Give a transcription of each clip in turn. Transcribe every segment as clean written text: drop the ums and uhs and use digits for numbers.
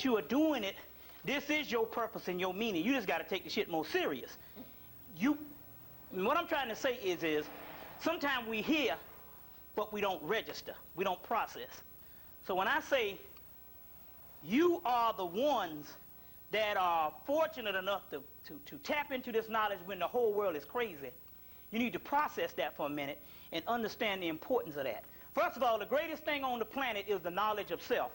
that you are doing it, this is your purpose and your meaning. You just got to take the shit more serious. What I'm trying to say is sometimes we hear, but we don't register. We don't process. So when I say you are the ones that are fortunate enough to tap into this knowledge when the whole world is crazy, you need to process that for a minute and understand the importance of that. First of all, the greatest thing on the planet is the knowledge of self,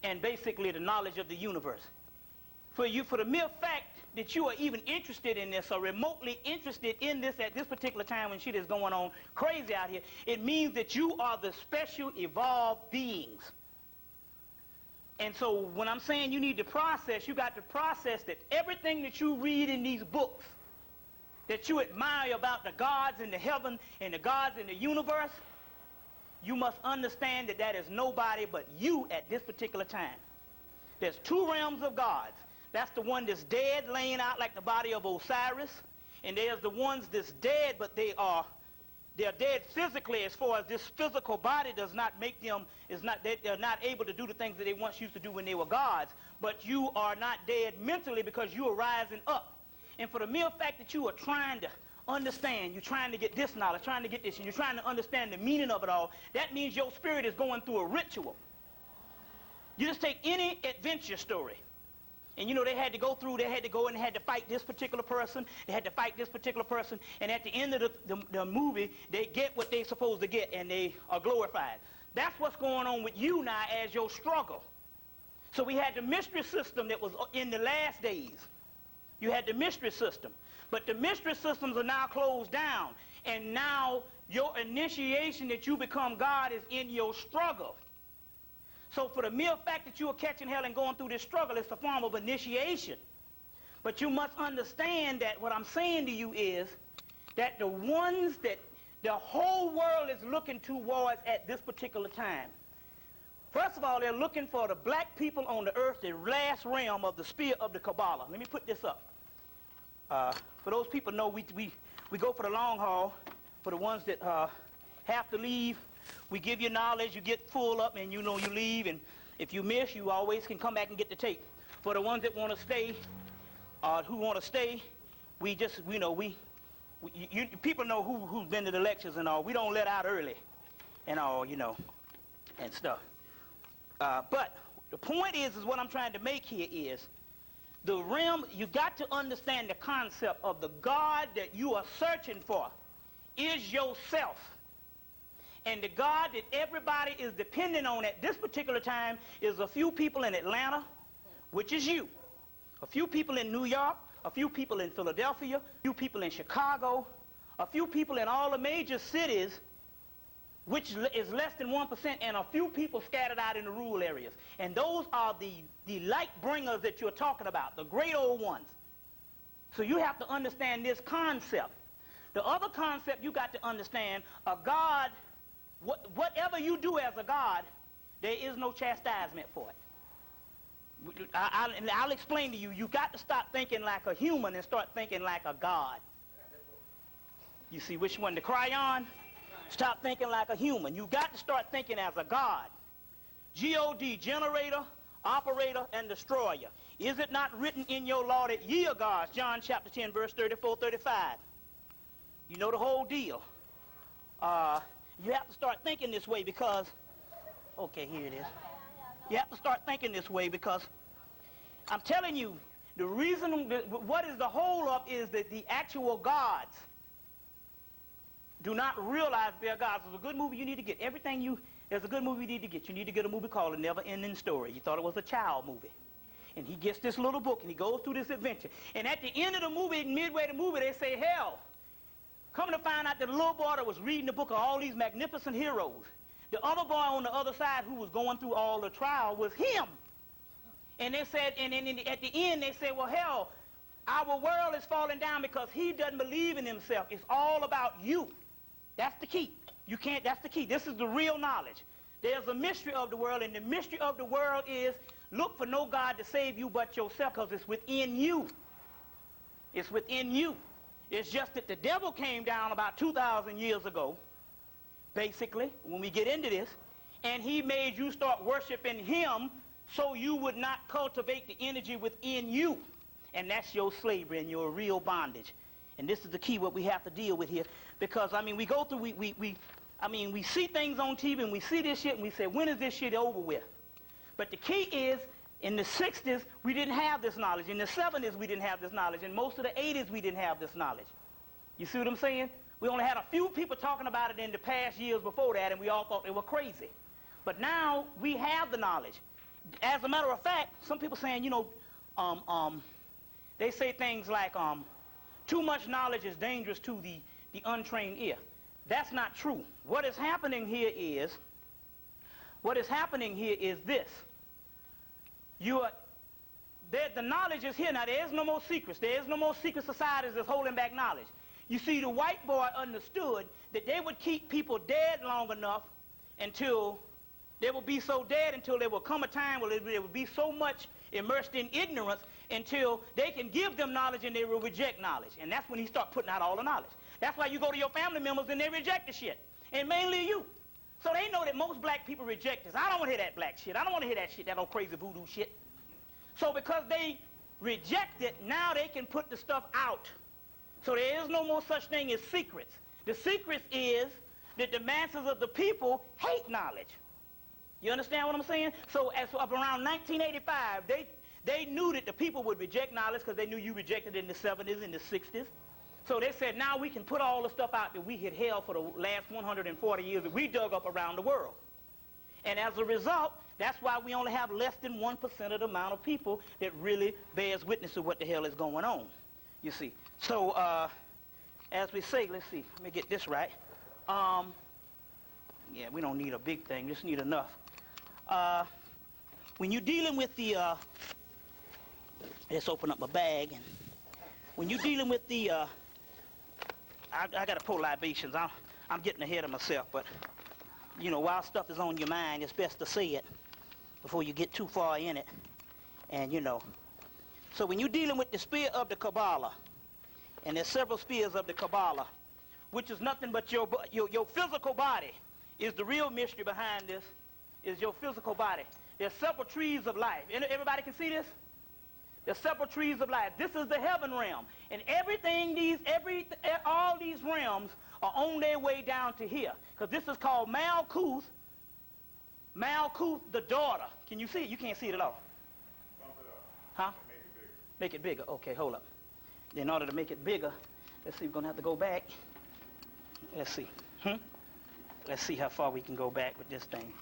and basically the knowledge of the universe. For the mere fact that you are even interested in this or remotely interested in this at this particular time when shit is going on crazy out here, it means that you are the special evolved beings. And so when I'm saying you need to process, you got to process that everything that you read in these books that you admire about the gods in the heaven and the gods in the universe, you must understand that that is nobody but you at this particular time. There's two realms of gods. That's the one that's dead, laying out like the body of Osiris, and there's the ones that's dead, but they're dead physically, as far as this physical body does not make them, they're not able to do the things that they once used to do when they were gods. But you are not dead mentally because you are rising up. And for the mere fact that you are trying to understand, you're trying to get this knowledge, trying to get this, and you're trying to understand the meaning of it all, that means your spirit is going through a ritual. You just take any adventure story. And you know, they had to go and they had to fight this particular person, they had to fight this particular person, and at the end of the movie, they get what they're supposed to get, and they are glorified. That's what's going on with you now as your struggle. So we had the mystery system that was in the last days. You had the mystery system. But the mystery systems are now closed down, and now your initiation that you become God is in your struggle. So for the mere fact that you are catching hell and going through this struggle, it's a form of initiation. But you must understand that what I'm saying to you is that the ones that the whole world is looking towards at this particular time, first of all, they're looking for the black people on the earth, the last realm of the sphere of the Kabbalah. Let me put this up. For those people know, we go for the long haul. For the ones that have to leave, we give you knowledge, you get full up, and you know you leave, and if you miss, you always can come back and get the tape. For the ones that want to stay, we just, you know, people know who's been to the lectures and all. We don't let out early and all, you know, and stuff. But the point is what I'm trying to make here is, the realm, you got to understand the concept of the God that you are searching for is yourself. And the God that everybody is dependent on at this particular time is a few people in Atlanta, which is you. A few people in New York, a few people in Philadelphia, a few people in Chicago, a few people in all the major cities, which is less than 1%, and a few people scattered out in the rural areas. And those are the light bringers that you're talking about, the great old ones. So you have to understand this concept. The other concept you got to understand, a God, whatever you do as a God, there is no chastisement for it. I'll explain to you. You got to stop thinking like a human and start thinking like a God. You see which one to cry on? Stop thinking like a human. You got to start thinking as a God. G-O-D, generator, operator, and destroyer. Is it not written in your law that ye are gods? John chapter 10, verse 34, 35. You know the whole deal. You have to start thinking this way because, okay, here it is. You have to start thinking this way because I'm telling you, the reason, what is the hold up is that the actual gods do not realize they're gods. There's a good movie you need to get. There's a good movie you need to get. You need to get a movie called A Never Ending Story. You thought it was a child movie. And he gets this little book and he goes through this adventure. And at the end of the movie, midway the movie, they say, hell, come to find out that the little boy that was reading the book of all these magnificent heroes, the other boy on the other side who was going through all the trial was him. And they said, and at the end they said, well, hell, our world is falling down because he doesn't believe in himself. It's all about you. That's the key. That's the key. This is the real knowledge. There's a mystery of the world, and the mystery of the world is look for no God to save you but yourself, because it's within you. It's within you. It's just that the devil came down about 2,000 years ago, basically, when we get into this, and he made you start worshiping him so you would not cultivate the energy within you. And that's your slavery and your real bondage. And this is the key what we have to deal with here. Because, I mean, we go through, we see things on TV and we see this shit and we say, when is this shit over with? But the key is, in the 60s, we didn't have this knowledge. In the 70s, we didn't have this knowledge. In most of the 80s, we didn't have this knowledge. You see what I'm saying? We only had a few people talking about it in the past years before that, and we all thought they were crazy. But now, we have the knowledge. As a matter of fact, some people saying, you know, they say things like, too much knowledge is dangerous to the untrained ear. That's not true. What is happening here is this. The knowledge is here. Now, there is no more secrets. There is no more secret societies that's holding back knowledge. You see, the white boy understood that they would keep people dead long enough until they would be so dead until there will come a time where they would be so much immersed in ignorance until they can give them knowledge and they will reject knowledge. And that's when he start putting out all the knowledge. That's why you go to your family members and they reject the shit. And mainly you. So they know that most black people reject this. I don't want to hear that black shit. I don't want to hear that shit, that old crazy voodoo shit. So because they reject it, now they can put the stuff out. So there is no more such thing as secrets. The secret is that the masses of the people hate knowledge. You understand what I'm saying? So as of around 1985, they knew that the people would reject knowledge because they knew you rejected it in the 70s and the 60s. So they said, now we can put all the stuff out that we had held for the last 140 years that we dug up around the world. And as a result, that's why we only have less than 1% of the amount of people that really bears witness to what the hell is going on, you see. So, as we say, let's see, let me get this right. Yeah, we don't need a big thing, just need enough. When you're dealing with the, let's open up my bag, and when you're dealing with the, I got to pour libations. I'm getting ahead of myself, but, you know, while stuff is on your mind, it's best to say it before you get too far in it, and, you know. So when you're dealing with the spear of the Kabbalah, and there's several spears of the Kabbalah, which is nothing but your physical body is the real mystery behind this, is your physical body. There's several trees of life. Everybody can see this? There's several trees of life. This is the heaven realm. And all these realms are on their way down to here. Because this is called Malkuth. Malkuth, the daughter. Can you see it? You can't see it at all. Huh? Make it bigger. Okay, hold up. In order to make it bigger, let's see, we're going to have to go back. Let's see. Let's see how far we can go back with this thing.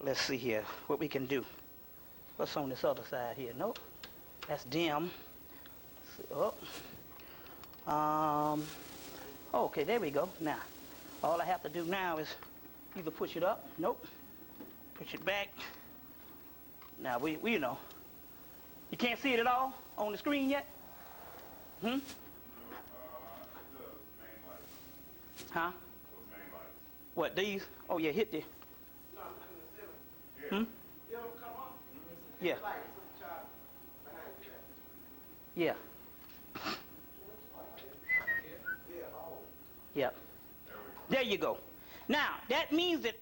Let's see here what we can do. What's on this other side here? Nope. That's dim. Okay, there we go. Now, all I have to do now is either push it up. Nope. Push it back. Now, we you know. You can't see it at all on the screen yet? Huh? What, these? Oh, yeah, hit the... Yeah. Yeah. Yeah. There you go. Now, that means that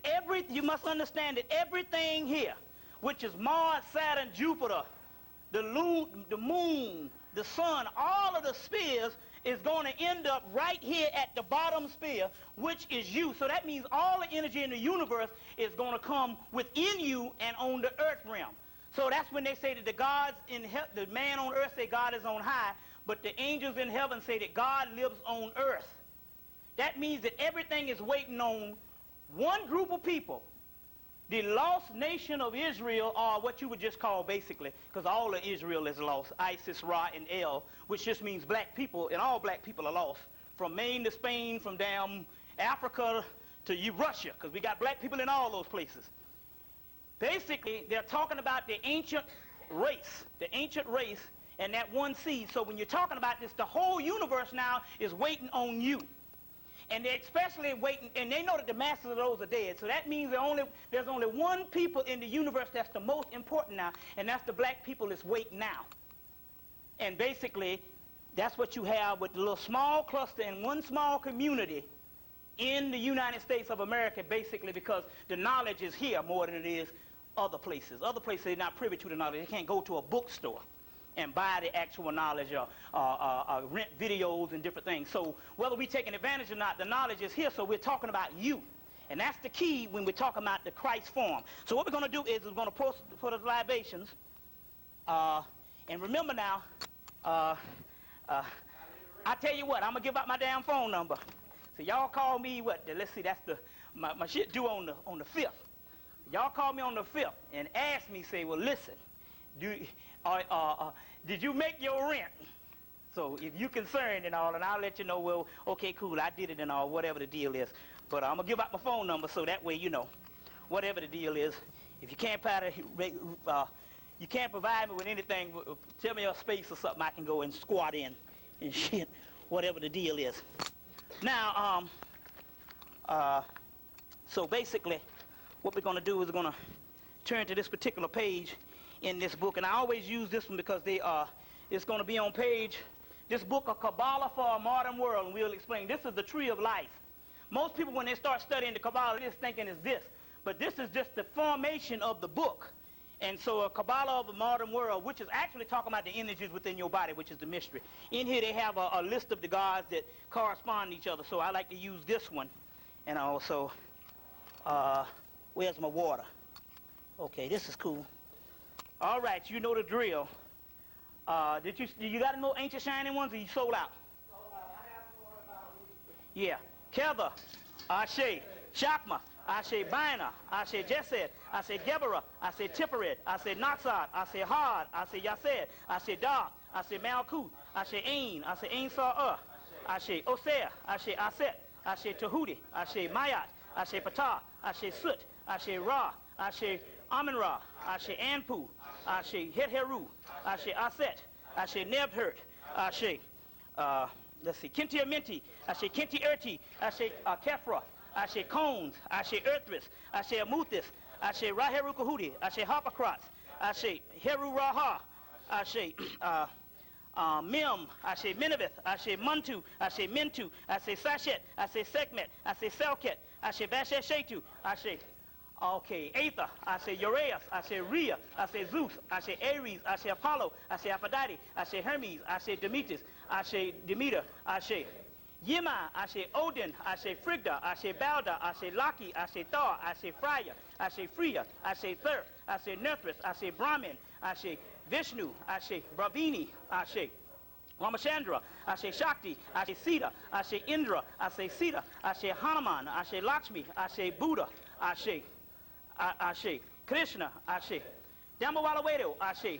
you must understand that everything here, which is Mars, Saturn, Jupiter, the moon, the sun, all of the spheres is going to end up right here at the bottom sphere, which is you. So that means all the energy in the universe is going to come within you and on the earth realm. So that's when they say that the gods in the man on earth say God is on high, but the angels in heaven say that God lives on earth. That means that everything is waiting on one group of people. The lost nation of Israel, or what you would just call basically, because all of Israel is lost, Isis, Ra, and El, which just means black people, and all black people are lost. From Maine to Spain, from down Africa to Russia, because we got black people in all those places. Basically, they're talking about the ancient race, and that one seed. So when you're talking about this, the whole universe now is waiting on you. And they're especially waiting, and they know that the masses of those are dead. So that means there's only one people in the universe that's the most important now, and that's the black people that's waiting now. And basically, that's what you have with the little small cluster in one small community in the United States of America, basically because the knowledge is here more than it is other places. Other places they're not privy to the knowledge. They can't go to a bookstore and buy the actual knowledge or rent videos and different things. So whether we're taking advantage or not, the knowledge is here, so we're talking about you. And that's the key when we're talking about the Christ form. So what we're going to do is we're going to put the libations. And remember now, I tell you what, I'm going to give out my damn phone number. So y'all call me, let's see, that's my shit due on the 5th. Y'all call me on the 5th and ask me, say, well, listen, did you make your rent? So if you're concerned and all, and I'll let you know, well, okay, cool, I did it and all, whatever the deal is. But I'm going to give out my phone number so that way you know, whatever the deal is. If you can't you can't provide me with anything, tell me a space or something I can go and squat in and shit, whatever the deal is. Now, so basically, what we're going to do is we're going to turn to this particular page in this book, and I always use this one because it's going to be on page, this book, A Kabbalah for a Modern World, and we'll explain. This is the tree of life. Most people, when they start studying the Kabbalah, they're just thinking it's this, but this is just the formation of the book. And so a Kabbalah of a Modern World, which is actually talking about the energies within your body, which is the mystery. In here they have a list of the gods that correspond to each other, so I like to use this one. And also, where's my water? Okay, this is cool. All right, you know the drill. You got to know ancient shining ones, or you sold out? Sold out. I have one about week. Yeah. Kether, Ashe, Shakma, Ashe Bina, Ashe Jesed, Ashe Geberah, Ashe Tifered, Ashe Naxad, Ashe Had, Ashe Yased, Ashe Dar, Ashe Malkut, Ashe Ain, Ashe Ain Sa'ah, Ashe Oseh, Ashe Aset, Ashe Tahudi, Ashe Mayat, Ashe Patah, Ashe Sut, Ashe Ra, Ashe Amun-Ra, Ashe Anpu, Ashe Het-Heru, Ashe Aset, Ashe Nebhert, Ashe, let's see, Kinti Aminti, Ashe Kinti Erti, Ashe Kefra, Ashe Cones, Ashe Earthris, Ashe Amuthis, Ashe Raheru Kahudi, Ashe Harpocrats, Ashe Heru Raha, Ashe Mim, Ashe Minavith, Ashe Muntu, Ashe Mintu, Ashe Sashet, Ashe Sekmet, Ashe Selket, Ashe Vashet Shetu, Ashe Aether, Ashe Uraeus, Ashe Rhea, Ashe Zeus, Ashe Ares, Ashe Apollo, Ashe Aphrodite, Ashe Hermes, Ashe Demeter, Ashe Demeter, Ashe Yima, Ashe Odin, Ashe Frigda, Ashe Balda, Ashe Laki, Ashe Thor, Ashe Freya, Ashe Freya, Ashe Thur, Ashe Nerthris, Ashe Brahmin, Ashe Vishnu, Ashe Bravini, Ashe Ramachandra, Ashe Shakti, Ashe Sita, Ashe Indra, Ashe Sita, Ashe Hanuman, Ashe Lakshmi, Ashe Buddha, Ashe Krishna, Ashe Damawalawedo, Ashe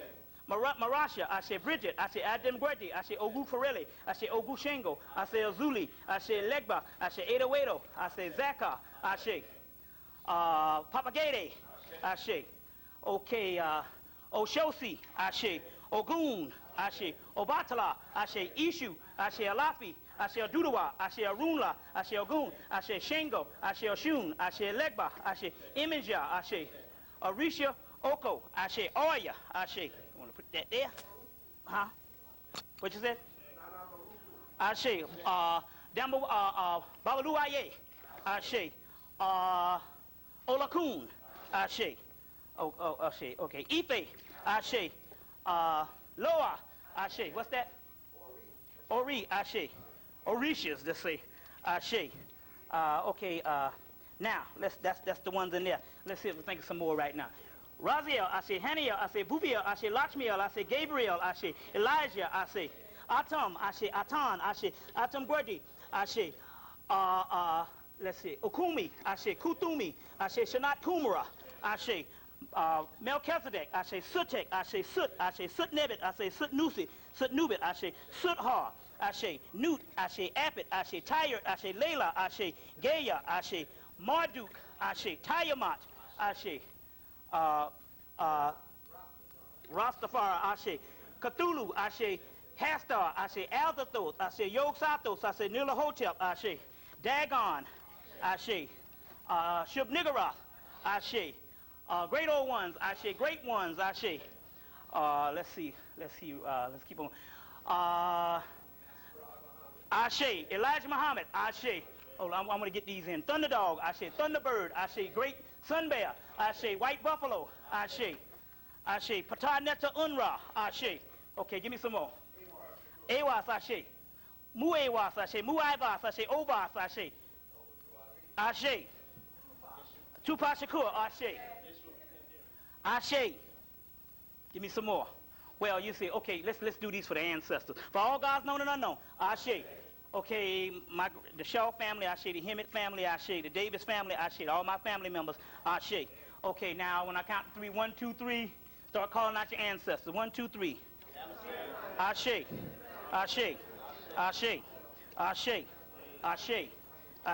Marasha, Ashe Bridget, Ashe Adam Gweti, Ashe Ogu Farelli, Ashe Ogu Shengo, Ashe Azuli, Ashe Legba, Ashe Edawedo, Ashe Zaka, Ashe Papagede, Ashe Oshosi, Ashe Ogun, Ashe Obatala, Ashe Ishu, Ashe Alafi, Ashe Adudawa, Ashe Arunla, Ashe Ogun, Ashe Shengo, Ashe Oshun, Ashe Legba, Ashe Imija, Ashe Arisha Oko, Ashe Oya, Ashe. You want to put that there? Huh? What you said? Ashe Babalu Aye, Ashe Olakun, Ashe. Ashe, okay. Ife, Ashe Loa, Ashe. What's that? Ori, Ashe. Orishas, let's say. Ashe. Okay, now, that's the ones in there. Let's see if we think of some more right now. Raziel, Ashe Haniel, Ashe Bubiel, Ashe Lakshmiel, Ashe Gabriel, Ashe Elijah, Ashe Atom, Ashe Atan, Ashe Atom Gwerdi, Ashe, let's see, Okumi, Ashe Kuthumi, Ashe Shanat Kumara, Ashe Melchizedek, Ashe Sutek, Ashe Sut, Ashe Sutnebit, Ashe Sutnusi, Sutnubit, Ashe Suthar, Ashe Nut, Ashe Apit, Ashe Tyre, Ashe Layla, Ashe Gaya, Ashe Marduk, Ashe Tiamat, Ashe Rastafari, Ashe Cthulhu, Ashe Hastar, Ashe Alzathoth, Ashe Yog-Sathos, Ashe Nilahotep, Ashe Dagon, Ashe Shub-Niggurath, Ashe Great Old Ones, Ashe Great Ones, Ashe let's keep on. Ashe Elijah Muhammad, Ashe. Oh, I'm going to get these in. Thunderdog, Ashe Thunderbird, Ashe Great Sun Bear, Ashe. White buffalo. Ashe. Ashe. Pataneta unra. Ashe. Okay, give me some more. Awas. Ashe. Mu awas. Ashe. Mu ivas. Ashe. Ovas. Ashe. Ashe. Tupac Shakur. Ashe. Ashe. Give me some more. Well, you say, okay, let's do these for the ancestors. For all gods known and unknown. Ashe. Okay, the Shaw family, Ashe. The HEMMITT family, Ashe. The Davis family, Ashe. All my family members, Ashe. Okay, now when I count to 3, 1, 2, 3, start calling out your ancestors. 1, 2, 3. Ashe. Ashe. Ashe. Ashe. Ashe.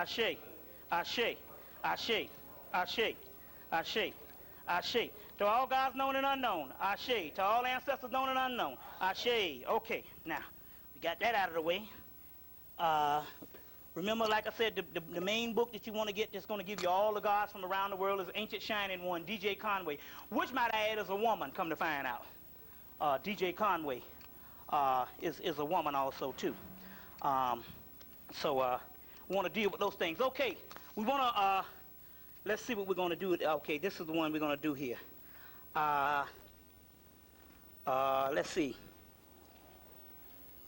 Ashe. Ashe. Ashe. Ashe. Ashe. Ashe. To all gods known and unknown. Ashe. To all ancestors known and unknown. Ashe. Okay, now, we got that out of the way. Remember, like I said, the main book that you want to get that's going to give you all the gods from around the world is Ancient Shining One, D.J. Conway, which, might I add, is a woman, come to find out. D.J. Conway is a woman also, too. So we want to deal with those things. Okay, we want to, let's see what we're going to do. Okay, this is the one we're going to do here. Let's see.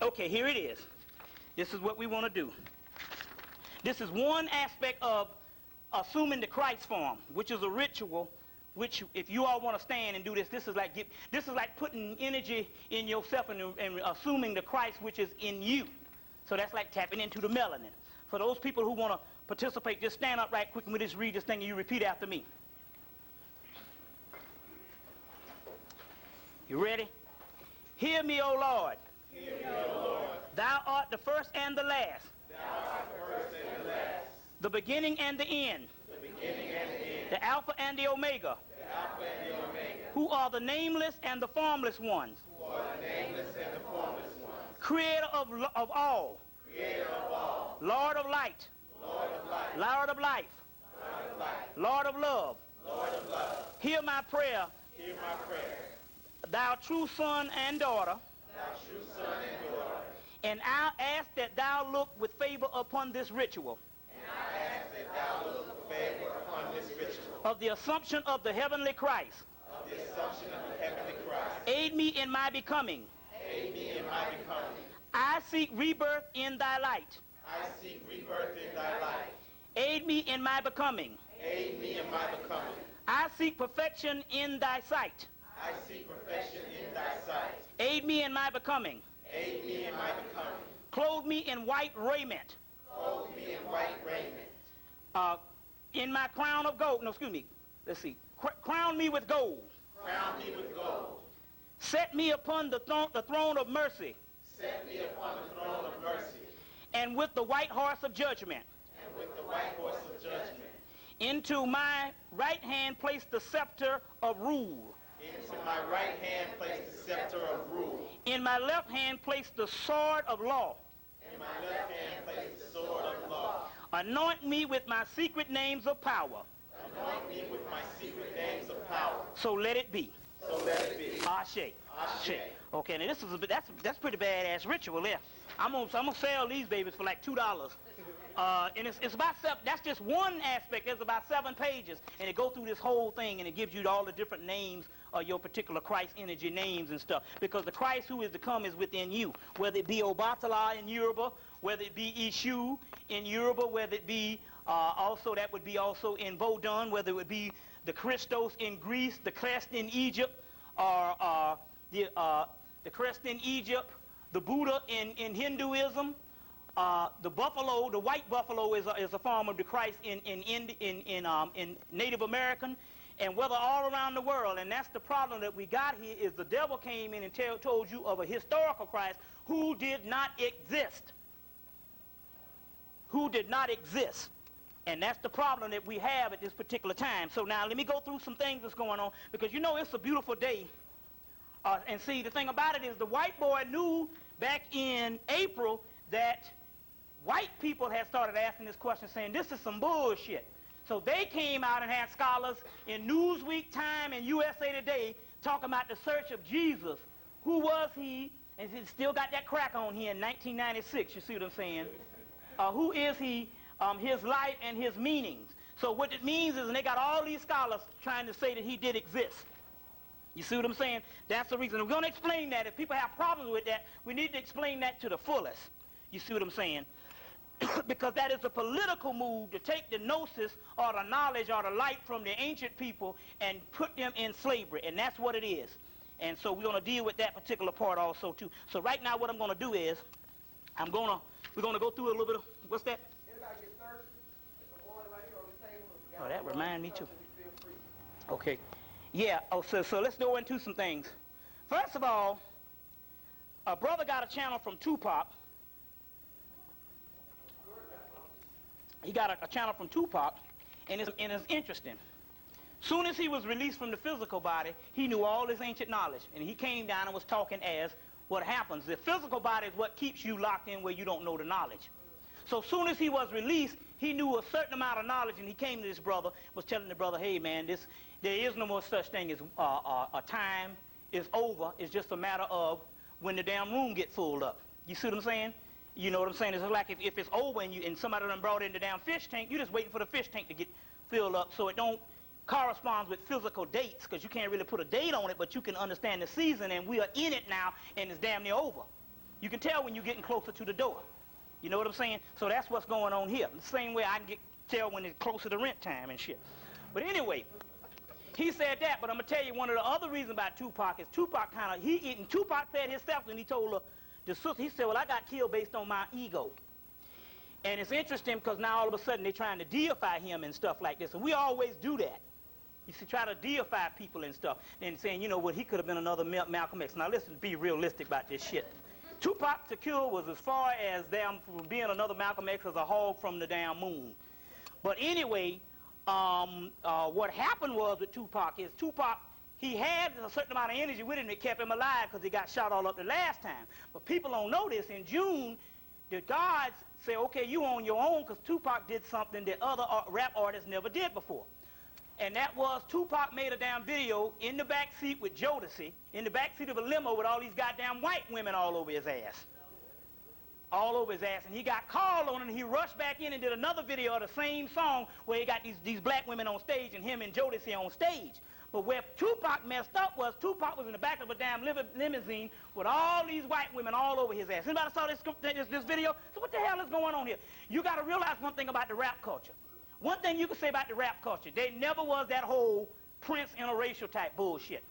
Okay, here it is. This is what we want to do. This is one aspect of assuming the Christ form, which is a ritual, which if you all want to stand and do this, this is like putting energy in yourself and assuming the Christ which is in you. So that's like tapping into the melanin. For those people who want to participate, just stand up right quick and we'll just read this thing and you repeat after me. You ready? Hear me, O Lord. Hear me, O Lord. Thou art the first and the last. Thou art the first and the last. The beginning and the end. The beginning and the end. The Alpha and the Omega. The Alpha and the Omega. Who are the nameless and the formless ones. Who are the nameless and the formless ones. Creator of all. Creator of all. Lord of light. Lord of light. Lord of life. Lord of life. Lord of love. Lord of love. Hear my prayer. Hear my prayer. Thou true son and daughter. Thou true son and daughter. And I ask that thou look with favor upon this ritual. And I ask that thou look with favor upon this ritual. Of the assumption of the heavenly Christ. Of the assumption of the heavenly Christ. Aid me in my becoming. Aid me in my becoming. I seek rebirth in thy light. I seek rebirth in thy light. Aid me in my becoming. Aid me in my becoming. I seek perfection in thy sight. I seek perfection in thy sight. Aid me in my becoming. Aid me in my becoming. Clothe me in white raiment. Clothe me in white raiment. In my crown of gold. No, excuse me. Let's see. Crown me with gold. Crown me with gold. Set me upon the throne of mercy. Set me upon the throne of mercy. And with the white horse of judgment. And with the white horse of judgment. Into my right hand place the scepter of rule. Into my right hand place the scepter of rule. In my left hand place the sword of law. In my left hand place the sword of law. Anoint me with my secret names of power. Anoint me with my secret names of power. So let it be. So let it be. Ashe. Ashe. Okay, now this is that's pretty badass ritual there. I'm gonna sell these babies for like $2. And it's about that's just one aspect. There's about 7 pages, and it goes through this whole thing, and it gives you all the different names of your particular Christ energy names and stuff. Because the Christ who is to come is within you, whether it be Obatala in Yoruba, whether it be Ishu in Yoruba, whether it be also that would be also in Vodun, whether it would be the Christos in Greece, the Christ in Egypt, or the Christ in Egypt, the Buddha in Hinduism. The buffalo, the white buffalo, is a form of the Christ in Native American, and whether all around the world. And that's the problem that we got here is the devil came in and told you of a historical Christ who did not exist. Who did not exist. And that's the problem that we have at this particular time. So now let me go through some things that's going on, because you know it's a beautiful day. And see, the thing about it is the white boy knew back in April that white people had started asking this question, saying this is some bullshit. So they came out and had scholars in Newsweek, Time, and USA Today talking about the search of Jesus. Who was he? And he still got that crack on here in 1996, you see what I'm saying? Who is he? His life and his meanings. So what it means is, and they got all these scholars trying to say that he did exist. You see what I'm saying? That's the reason. We're going to explain that. If people have problems with that, we need to explain that to the fullest. You see what I'm saying? Because that is a political move to take the gnosis or the knowledge or the light from the ancient people and put them in slavery. And that's what it is. And so we're going to deal with that particular part also too. So right now what I'm going to do is, we're going to go through a little bit of, what's that? Anybody get thirsty? There's some water right here on the table. Oh, that reminds me too. Okay. Yeah, so let's go into some things. First of all, a brother got a channel from Tupac. He got a channel from Tupac, and it's interesting. Soon as he was released from the physical body, he knew all his ancient knowledge, and he came down and was talking as what happens. The physical body is what keeps you locked in where you don't know the knowledge. So soon as he was released, he knew a certain amount of knowledge, and he came to this brother, was telling the brother, hey man, there is no more such thing as a time is over. It's just a matter of when the damn room gets filled up. You see what I'm saying? You know what I'm saying? It's like if it's over and somebody done brought in the damn fish tank, you're just waiting for the fish tank to get filled up, so it don't correspond with physical dates, because you can't really put a date on it, but you can understand the season, and we are in it now, and it's damn near over. You can tell when you're getting closer to the door. You know what I'm saying? So that's what's going on here. The same way I can tell when it's closer to rent time and shit. But anyway, he said that, but I'm going to tell you one of the other reasons about Tupac is Tupac Tupac said himself, and he told the sister, he said, well, I got killed based on my ego. And it's interesting because now all of a sudden they're trying to deify him and stuff like this, and we always do that. You see, try to deify people and stuff, and saying, you know what, he could have been another Malcolm X. Now listen, be realistic about this shit. Tupac Shakur was as far as damn from being another Malcolm X as a hog from the damn moon. But anyway, what happened was with Tupac is he had a certain amount of energy with him that kept him alive because he got shot all up the last time. But people don't know this. In June, the gods say, okay, you on your own, because Tupac did something that other rap artists never did before. And that was Tupac made a damn video in the back seat with Jodeci, in the back seat of a limo with all these goddamn white women all over his ass. All over his ass. And he got called on it, and he rushed back in and did another video of the same song where he got these black women on stage and him and Jodeci on stage. But where Tupac messed up was Tupac was in the back of a damn limousine with all these white women all over his ass. Anybody saw this video? So what the hell is going on here? You got to realize one thing about the rap culture. One thing you can say about the rap culture, they never was that whole Prince interracial type bullshit.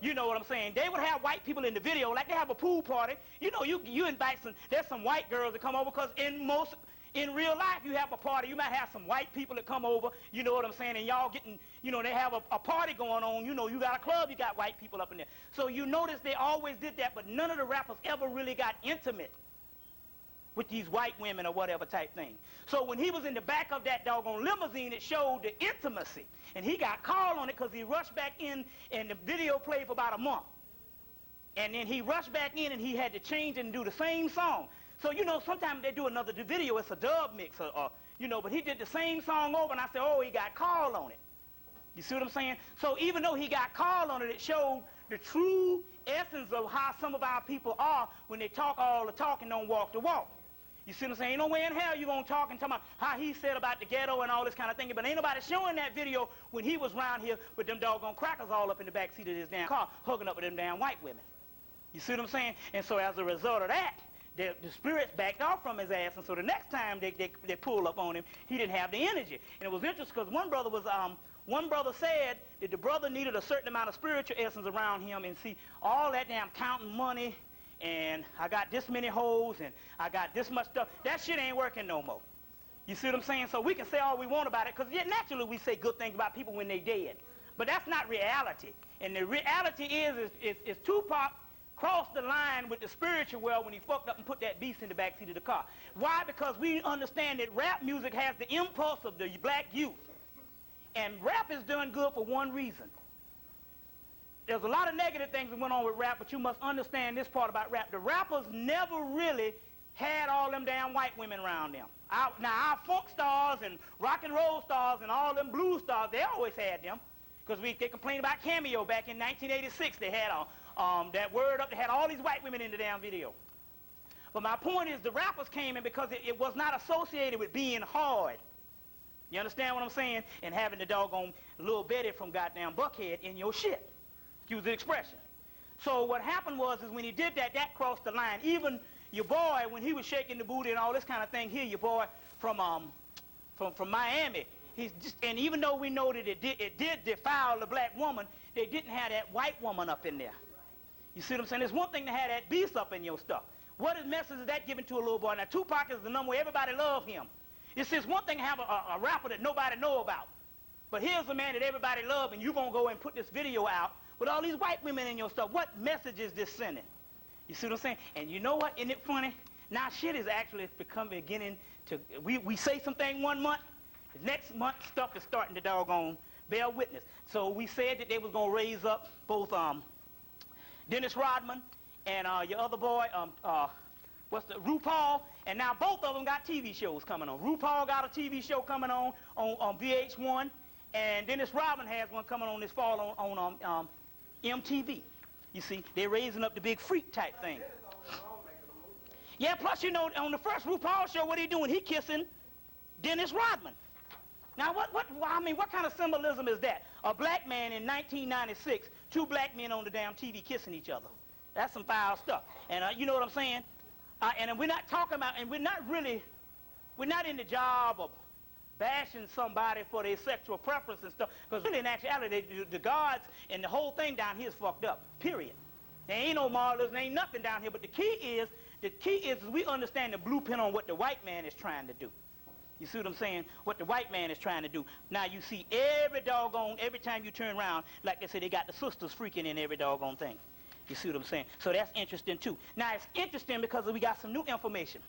You know what I'm saying? They would have white people in the video, like they have a pool party. You know, you invite there's some white girls that come over, because in real life you have a party, you might have some white people that come over, you know what I'm saying, and y'all getting, you know, they have a party going on, you know, you got a club, you got white people up in there. So you notice they always did that, but none of the rappers ever really got intimate with these white women or whatever type thing. So when he was in the back of that doggone limousine, it showed the intimacy. And he got called on it because he rushed back in, and the video played for about a month. And then he rushed back in, and he had to change and do the same song. So, you know, sometimes they do another video, it's a dub mix, you know, but he did the same song over, and I said, oh, he got called on it. You see what I'm saying? So even though he got called on it, it showed the true essence of how some of our people are when they talk all the talk and don't walk the walk. You see what I'm saying? Ain't no way in hell you gonna talk and talk about how he said about the ghetto and all this kind of thing, but ain't nobody showing that video when he was around here with them doggone crackers all up in the back seat of his damn car, hooking up with them damn white women. You see what I'm saying? And so as a result of that, the spirits backed off from his ass, and so the next time they pulled up on him, he didn't have the energy. And it was interesting because one brother said that the brother needed a certain amount of spiritual essence around him, and see all that damn counting money, and I got this many hoes, and I got this much stuff. That shit ain't working no more. You see what I'm saying? So we can say all we want about it, because naturally we say good things about people when they dead. But that's not reality. And the reality is Tupac crossed the line with the spiritual world when he fucked up and put that beast in the backseat of the car. Why? Because we understand that rap music has the impulse of the black youth. And rap is done good for one reason. There's a lot of negative things that went on with rap, but you must understand this part about rap. The rappers never really had all them damn white women around them. Now, our funk stars and rock and roll stars and all them blues stars, they always had them. Because they complained about Cameo back in 1986. They had that word up, they had all these white women in the damn video. But my point is the rappers came in because it was not associated with being hard. You understand what I'm saying? And having the doggone little Betty from goddamn Buckhead in your shit. Excuse the expression. So what happened was is when he did that, that crossed the line. Even your boy, when he was shaking the booty and all this kind of thing, here, your boy from Miami, he's just, and even though we know that it did defile the black woman, they didn't have that white woman up in there. You see what I'm saying? It's one thing to have that beast up in your stuff. What message is that giving to a little boy? Now, Tupac is the number one. Everybody love him. It's just one thing to have a rapper that nobody know about. But here's a man that everybody love, and you're going to go and put this video out with all these white women in your stuff. What message is this sending? You see what I'm saying? And you know what? Isn't it funny? Now shit is actually beginning to, we say something 1 month, the next month stuff is starting to doggone bear witness. So we said that they was going to raise up both Dennis Rodman and your other boy, RuPaul, and now both of them got TV shows coming on. RuPaul got a TV show coming on VH1, and Dennis Rodman has one coming on this fall on MTV. You see, they're raising up the big freak type thing. Yeah, plus, you know, on the first RuPaul show, what he doing? He kissing Dennis Rodman. Now, what kind of symbolism is that? A black man in 1996, 2 black men on the damn TV kissing each other. That's some foul stuff. And you know what I'm saying? And we're not talking about, and we're not in the job of bashing somebody for their sexual preference and stuff, because really in actuality, the gods and the whole thing down here is fucked up, period. There ain't no morals, there ain't nothing down here, but the key is we understand the blueprint on what the white man is trying to do. You see what I'm saying? What the white man is trying to do. Now you see every time you turn around, like they say, they got the sisters freaking in every doggone thing. You see what I'm saying? So that's interesting too. Now it's interesting because we got some new information.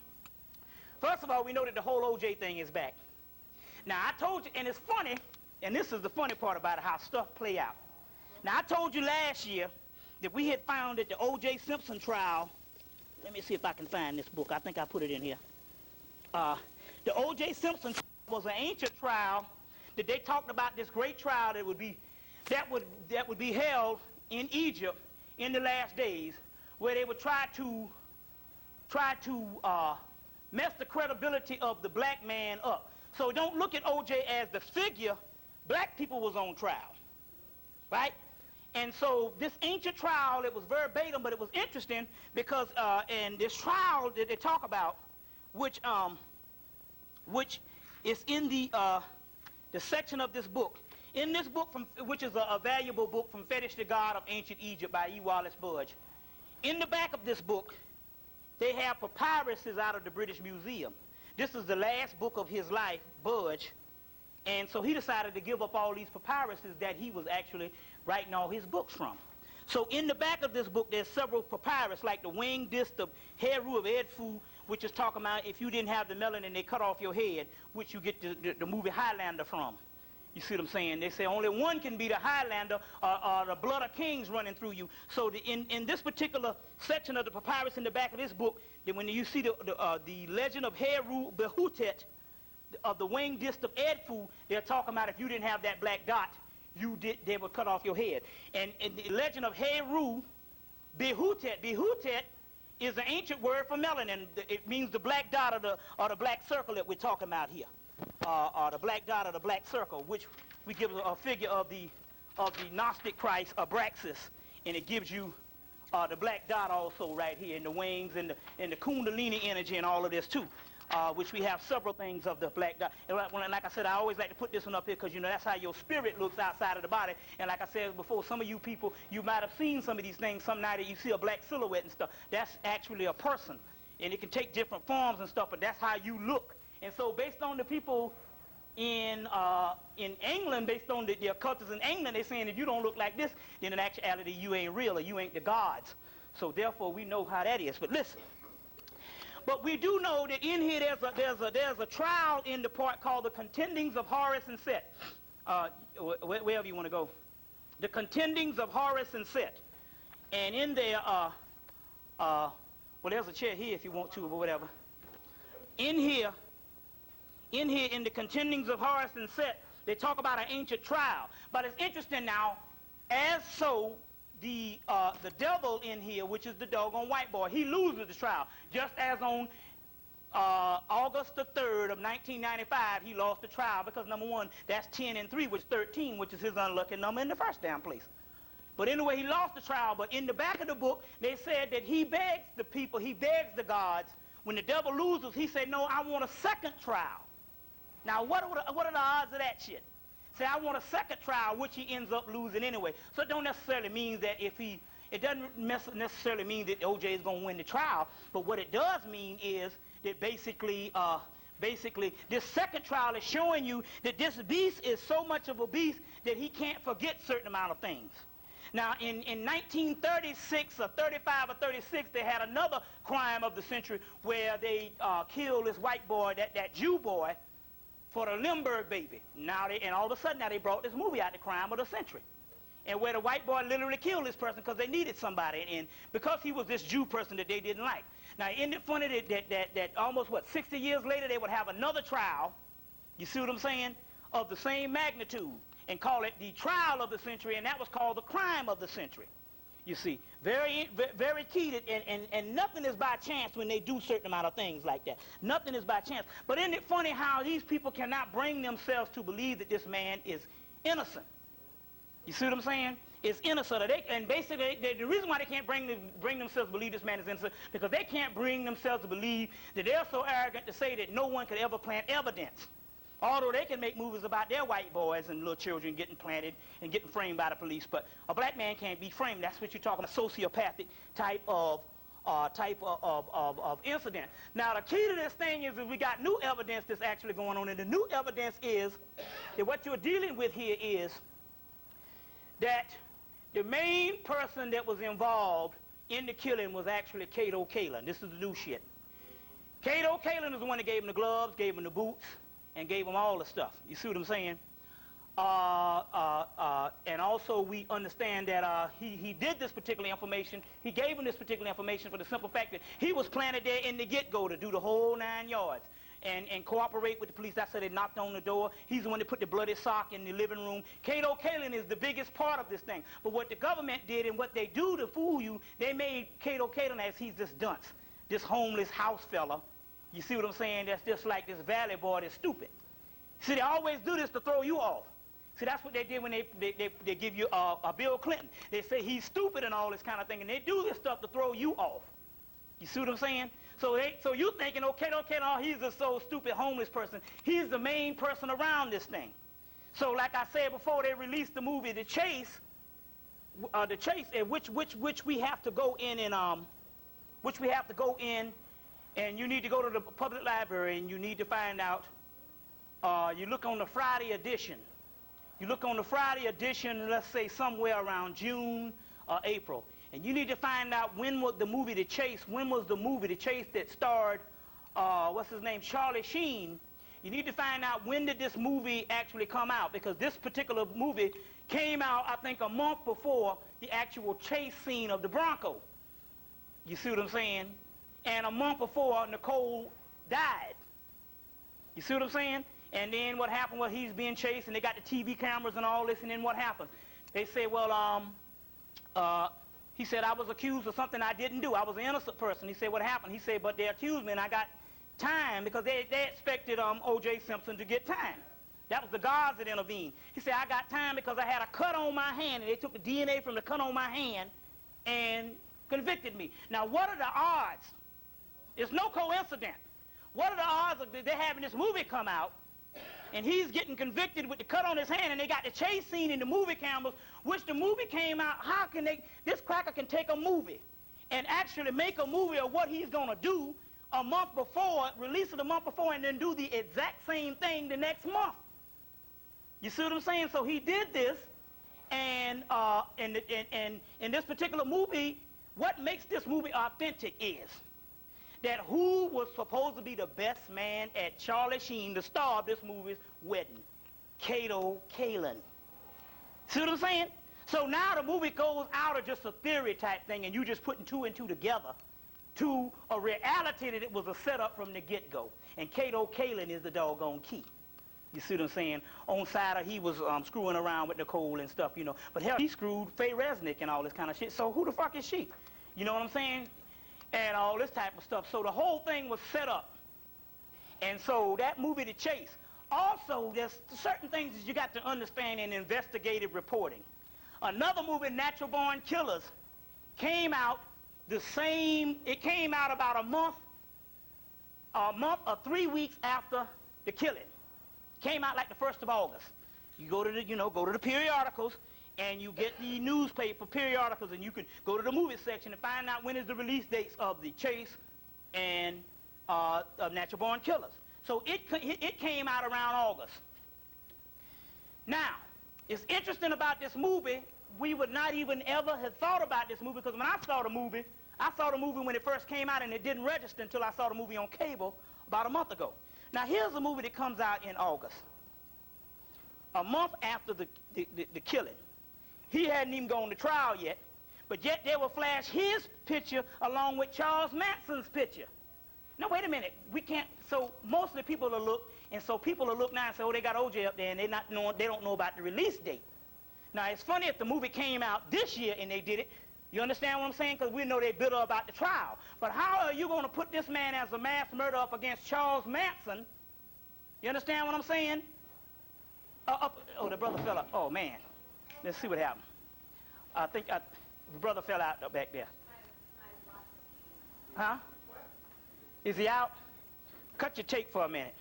First of all, we know that the whole OJ thing is back. Now I told you, and it's funny, and this is the funny part about it, how stuff play out. Now I told you last year that we had found that the OJ Simpson trial, let me see if I can find this book. I think I put it in here. The OJ Simpson trial was an ancient trial that they talked about, this great trial that would be held in Egypt in the last days, where they would try to mess the credibility of the black man up. So don't look at OJ as the figure. Black people was on trial, right? And so this ancient trial, it was verbatim, but it was interesting because in this trial that they talk about, which is in the section of this book. In this book, which is a valuable book, From Fetish to God of Ancient Egypt by E. Wallace Budge, in the back of this book, they have papyruses out of the British Museum. This is the last book of his life, Budge, and so he decided to give up all these papyruses that he was actually writing all his books from. So in the back of this book, there's several papyrus, like the wing disc of Heru of Edfu, which is talking about if you didn't have the melanin, they cut off your head, which you get the movie Highlander from. You see what I'm saying? They say only one can be the Highlander or the blood of kings running through you. So in this particular section of the papyrus in the back of this book, that when you see the legend of Heru Behutet of the wing disc of Edfu, they're talking about if you didn't have that black dot, they would cut off your head. And the legend of Heru Behutet is an ancient word for melanin. It means the black dot or the black circle that we're talking about here. Or the black dot or the black circle, which we give a figure of the Gnostic Christ, Abraxas, and it gives you the black dot also right here in the wings and the Kundalini energy and all of this too, which we have several things of the black dot. And like I said, I always like to put this one up here because, you know, that's how your spirit looks outside of the body. And like I said before, some of you people, you might have seen some of these things some night that you see a black silhouette and stuff. That's actually a person, and it can take different forms and stuff, but that's how you look. And so based on the people in England, based on the occultists in England, they're saying if you don't look like this, then in actuality you ain't real or you ain't the gods. So therefore we know how that is. But listen, but we do know that in here there's a trial in the part called the Contendings of Horus and Set. Wherever you want to go. The Contendings of Horus and Set. And in there, well, there's a chair here if you want to, or whatever. In here, in the Contendings of Horus and Set, they talk about an ancient trial. But it's interesting now, as so, the devil in here, which is the doggone white boy, he loses the trial. Just as on August the 3rd of 1995, he lost the trial because, number one, that's 10 and 3, which is 13, which is his unlucky number in the first damn place. But anyway, he lost the trial. But in the back of the book, they said that he begs the people, he begs the gods, when the devil loses, he said, no, I want a second trial. Now, what are the odds of that shit? Say, I want a second trial, which he ends up losing anyway. So it don't necessarily mean that it doesn't necessarily mean that OJ is going to win the trial. But what it does mean is that basically, this second trial is showing you that this beast is so much of a beast that he can't forget certain amount of things. Now, in 1936 or 35 or 36, they had another crime of the century where they killed this white boy, that Jew boy, for the Limburg baby. Now and all of a sudden, now they brought this movie out, the crime of the century, and where the white boy literally killed this person because they needed somebody, and because he was this Jew person that they didn't like. Now, isn't it funny that almost, 60 years later, they would have another trial, you see what I'm saying, of the same magnitude, and call it the trial of the century, and that was called the crime of the century. You see, very, very key, and nothing is by chance when they do certain amount of things like that. Nothing is by chance. But isn't it funny how these people cannot bring themselves to believe that this man is innocent? You see what I'm saying? Is innocent. And basically, the reason why they can't bring themselves to believe this man is innocent, because they can't bring themselves to believe that they're so arrogant to say that no one could ever plant evidence. Although they can make movies about their white boys and little children getting planted and getting framed by the police, but a black man can't be framed. That's what you're talking about, sociopathic type of incident. Now, the key to this thing is that we got new evidence that's actually going on, and the new evidence is that what you're dealing with here is that the main person that was involved in the killing was actually Kato Kaelin. This is the new shit. Kato Kaelin is the one that gave him the gloves, gave him the boots, and gave him all the stuff. You see what I'm saying? And also we understand that he did this particular information. He gave him this particular information for the simple fact that he was planted there in the get-go to do the whole 9 yards and cooperate with the police. That's how they knocked on the door. He's the one that put the bloody sock in the living room. Kato Kaelin is the biggest part of this thing. But what the government did and what they do to fool you, they made Kato Kaelin as he's this dunce, this homeless house fella. You see what I'm saying? That's just like this valley boy that's stupid. See, they always do this to throw you off. See, that's what they did when they give you a Bill Clinton. They say he's stupid and all this kind of thing, and they do this stuff to throw you off. You see what I'm saying? So you thinking, okay, no, he's a so stupid homeless person. He's the main person around this thing. So like I said before, they released the movie The Chase, in which we have to go in and and you need to go to the public library and you need to find out, you look on the Friday edition. You look on the Friday edition, let's say somewhere around June or April. And you need to find out when was the movie The Chase, that starred, what's his name, Charlie Sheen. You need to find out when did this movie actually come out, because this particular movie came out, I think, a month before the actual chase scene of the Bronco. You see what I'm saying? And a month before Nicole died. You see what I'm saying? And then what happened was he's being chased, and they got the TV cameras and all this, and then what happened? They say, well, he said, I was accused of something I didn't do. I was an innocent person. He said, what happened? He said, but they accused me, and I got time, because they expected OJ Simpson to get time. That was the gods that intervened. He said, I got time because I had a cut on my hand, and they took the DNA from the cut on my hand and convicted me. Now, what are the odds? It's no coincidence. What are the odds of they having this movie come out, and he's getting convicted with the cut on his hand, and they got the chase scene in the movie cameras, which the movie came out. How can this cracker can take a movie and actually make a movie of what he's going to do a month before, release it a month before, and then do the exact same thing the next month? You see what I'm saying? So he did this, and in this particular movie, what makes this movie authentic is that who was supposed to be the best man at Charlie Sheen, the star of this movie's wedding? Kato Kaelin. See what I'm saying? So now the movie goes out of just a theory type thing, and you just putting two and two together to a reality that it was a setup from the get-go. And Kato Kaelin is the doggone key. You see what I'm saying? On side of he was screwing around with Nicole and stuff, you know. But hell, he screwed Faye Resnick and all this kind of shit. So who the fuck is she? You know what I'm saying? And all this type of stuff. So the whole thing was set up And so that movie, The Chase. Also, there's certain things that you got to understand in investigative reporting. Another movie, Natural Born Killers, came out it came out about a month or 3 weeks after the killing. Came out like the 1st of August. You go to the periodicals, and you get the newspaper periodicals, and you can go to the movie section and find out when is the release dates of The Chase and of Natural Born Killers. So it came out around August. Now, it's interesting about this movie, we would not even ever have thought about this movie, because when I saw the movie when it first came out, and it didn't register until I saw the movie on cable about a month ago. Now, here's a movie that comes out in August, a month after the killing. He hadn't even gone to trial yet, but yet they will flash his picture along with Charles Manson's picture. Now, wait a minute. We can't, so most of the people will look, and so people will look now and say, oh, they got OJ up there, and they don't know about the release date. Now, it's funny if the movie came out this year and they did it. You understand what I'm saying? Because we know they're bitter about the trial. But how are you going to put this man as a mass murder up against Charles Manson? You understand what I'm saying? Oh, the brother fell out. Oh, man. Let's see what happened. I think the brother fell out back there. Huh? Is he out? Cut your tape for a minute.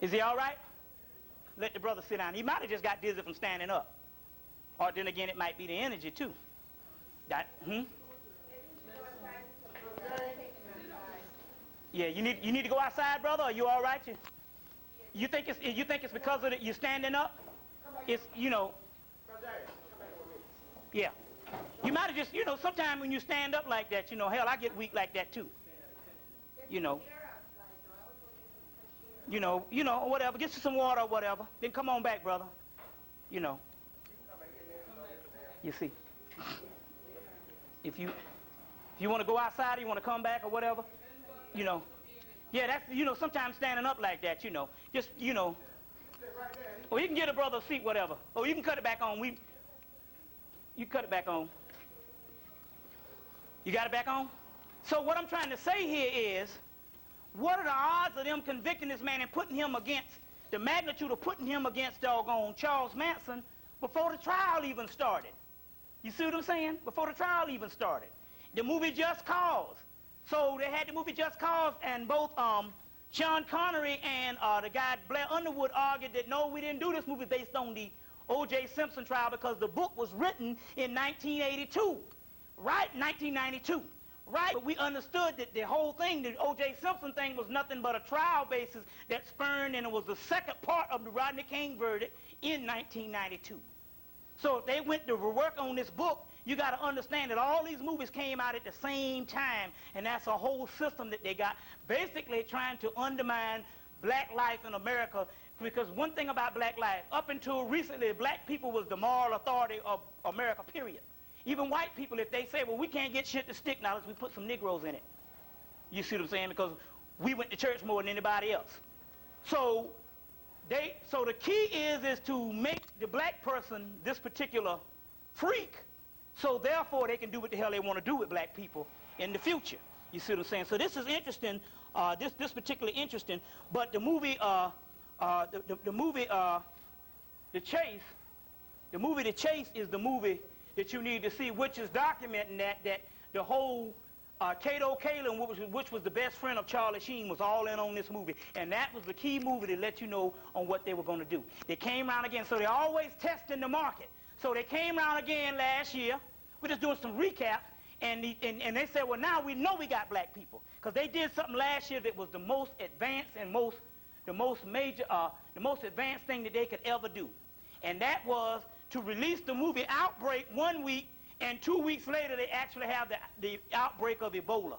Is he all right? Let the brother sit down. He might have just got dizzy from standing up. Or then again, it might be the energy too. Yeah, you need to go outside, brother. Are you all right? You think it's because of you standing up? It's yeah. You might have just sometimes when you stand up like that, hell, I get weak like that too. Whatever. Get you some water or whatever. Then come on back, brother. You see, if you want to go outside, or you want to come back or whatever, yeah, that's sometimes standing up like that, just or you can get a brother a seat, whatever. Or you can cut it back on. You cut it back on. You got it back on? So what I'm trying to say here is, what are the odds of them convicting this man and putting him against, the magnitude of putting him against doggone Charles Manson before the trial even started? You see what I'm saying? Before the trial even started. The movie Just Cause. So they had the movie Just Cause, and both Sean Connery and the guy Blair Underwood argued that no, we didn't do this movie based on the OJ Simpson trial because the book was written in 1982, right? 1992, right? But we understood that the whole thing, the OJ Simpson thing, was nothing but a trial basis that spurned, and it was the second part of the Rodney King verdict in 1992. So if they went to work on this book, you got to understand that all these movies came out at the same time, and that's a whole system that they got, basically trying to undermine black life in America. Because one thing about black life, up until recently, black people was the moral authority of America, period. Even white people, if they say, well, we can't get shit to stick now, we put some Negroes in it. You see what I'm saying? Because we went to church more than anybody else. So the key is to make the black person this particular freak, so therefore they can do what the hell they want to do with black people in the future. You see what I'm saying? So this is interesting, this particularly interesting, but the movie, The Chase, is the movie that you need to see, which is documenting that the whole Cato Kalin, which was the best friend of Charlie Sheen, was all in on this movie. And that was the key movie to let you know on what they were going to do. They came around again, so they're always testing the market. So they came around again last year. We're just doing some recaps. And they said, well, now we know we got black people. Because they did something last year that was the most advanced and the most advanced thing that they could ever do. And that was to release the movie Outbreak 1 week, and 2 weeks later they actually have the outbreak of Ebola.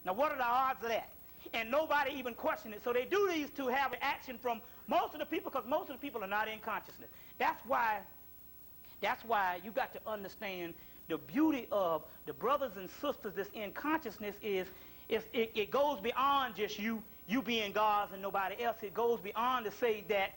Now what are the odds of that? And nobody even questioned it. So they do these to have action from most of the people, because most of the people are not in consciousness. That's why you got to understand the beauty of the brothers and sisters that's in consciousness is it goes beyond just you being gods and nobody else. It goes beyond to say that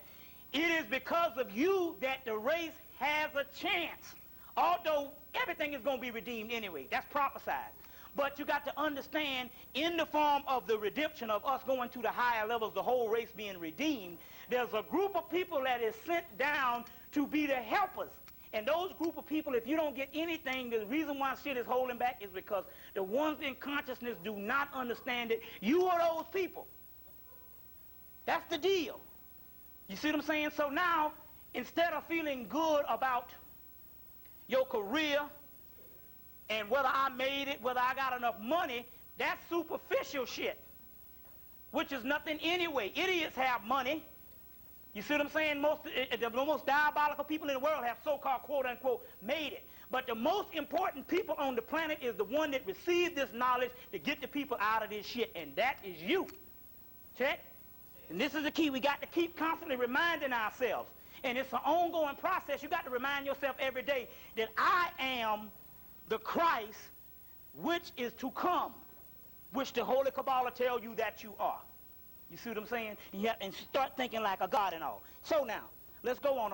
it is because of you that the race has a chance. Although everything is going to be redeemed anyway. That's prophesied. But you got to understand, in the form of the redemption of us going to the higher levels, the whole race being redeemed, there's a group of people that is sent down to be the helpers. And those group of people, if you don't get anything, the reason why shit is holding back is because the ones in consciousness do not understand it. You are those people. That's the deal. You see what I'm saying? So now, instead of feeling good about your career and whether I made it, whether I got enough money, that's superficial shit, which is nothing anyway. Idiots have money. You see what I'm saying? The most diabolical people in the world have so-called, quote-unquote, made it. But the most important people on the planet is the one that received this knowledge to get the people out of this shit, and that is you. Check? And this is the key. We got to keep constantly reminding ourselves. And it's an ongoing process. You got to remind yourself every day that I am the Christ which is to come, which the Holy Kabbalah tell you that you are. You see what I'm saying? And start thinking like a god and all. So now, let's go on.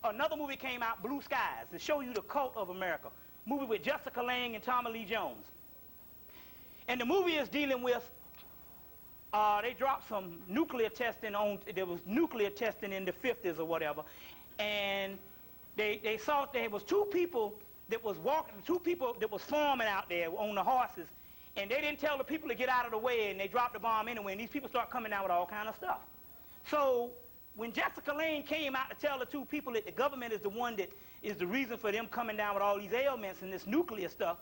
Another movie came out, Blue Skies, to show you the cult of America. Movie with Jessica Lange and Tommy Lee Jones. And the movie is dealing with, they dropped some nuclear testing there was nuclear testing in the 50s or whatever. And they saw there was two people that was farming out there on the horses. And they didn't tell the people to get out of the way, and they dropped the bomb anyway, and these people start coming out with all kind of stuff. So when Jessica Lange came out to tell the two people that the government is the one that is the reason for them coming down with all these ailments and this nuclear stuff,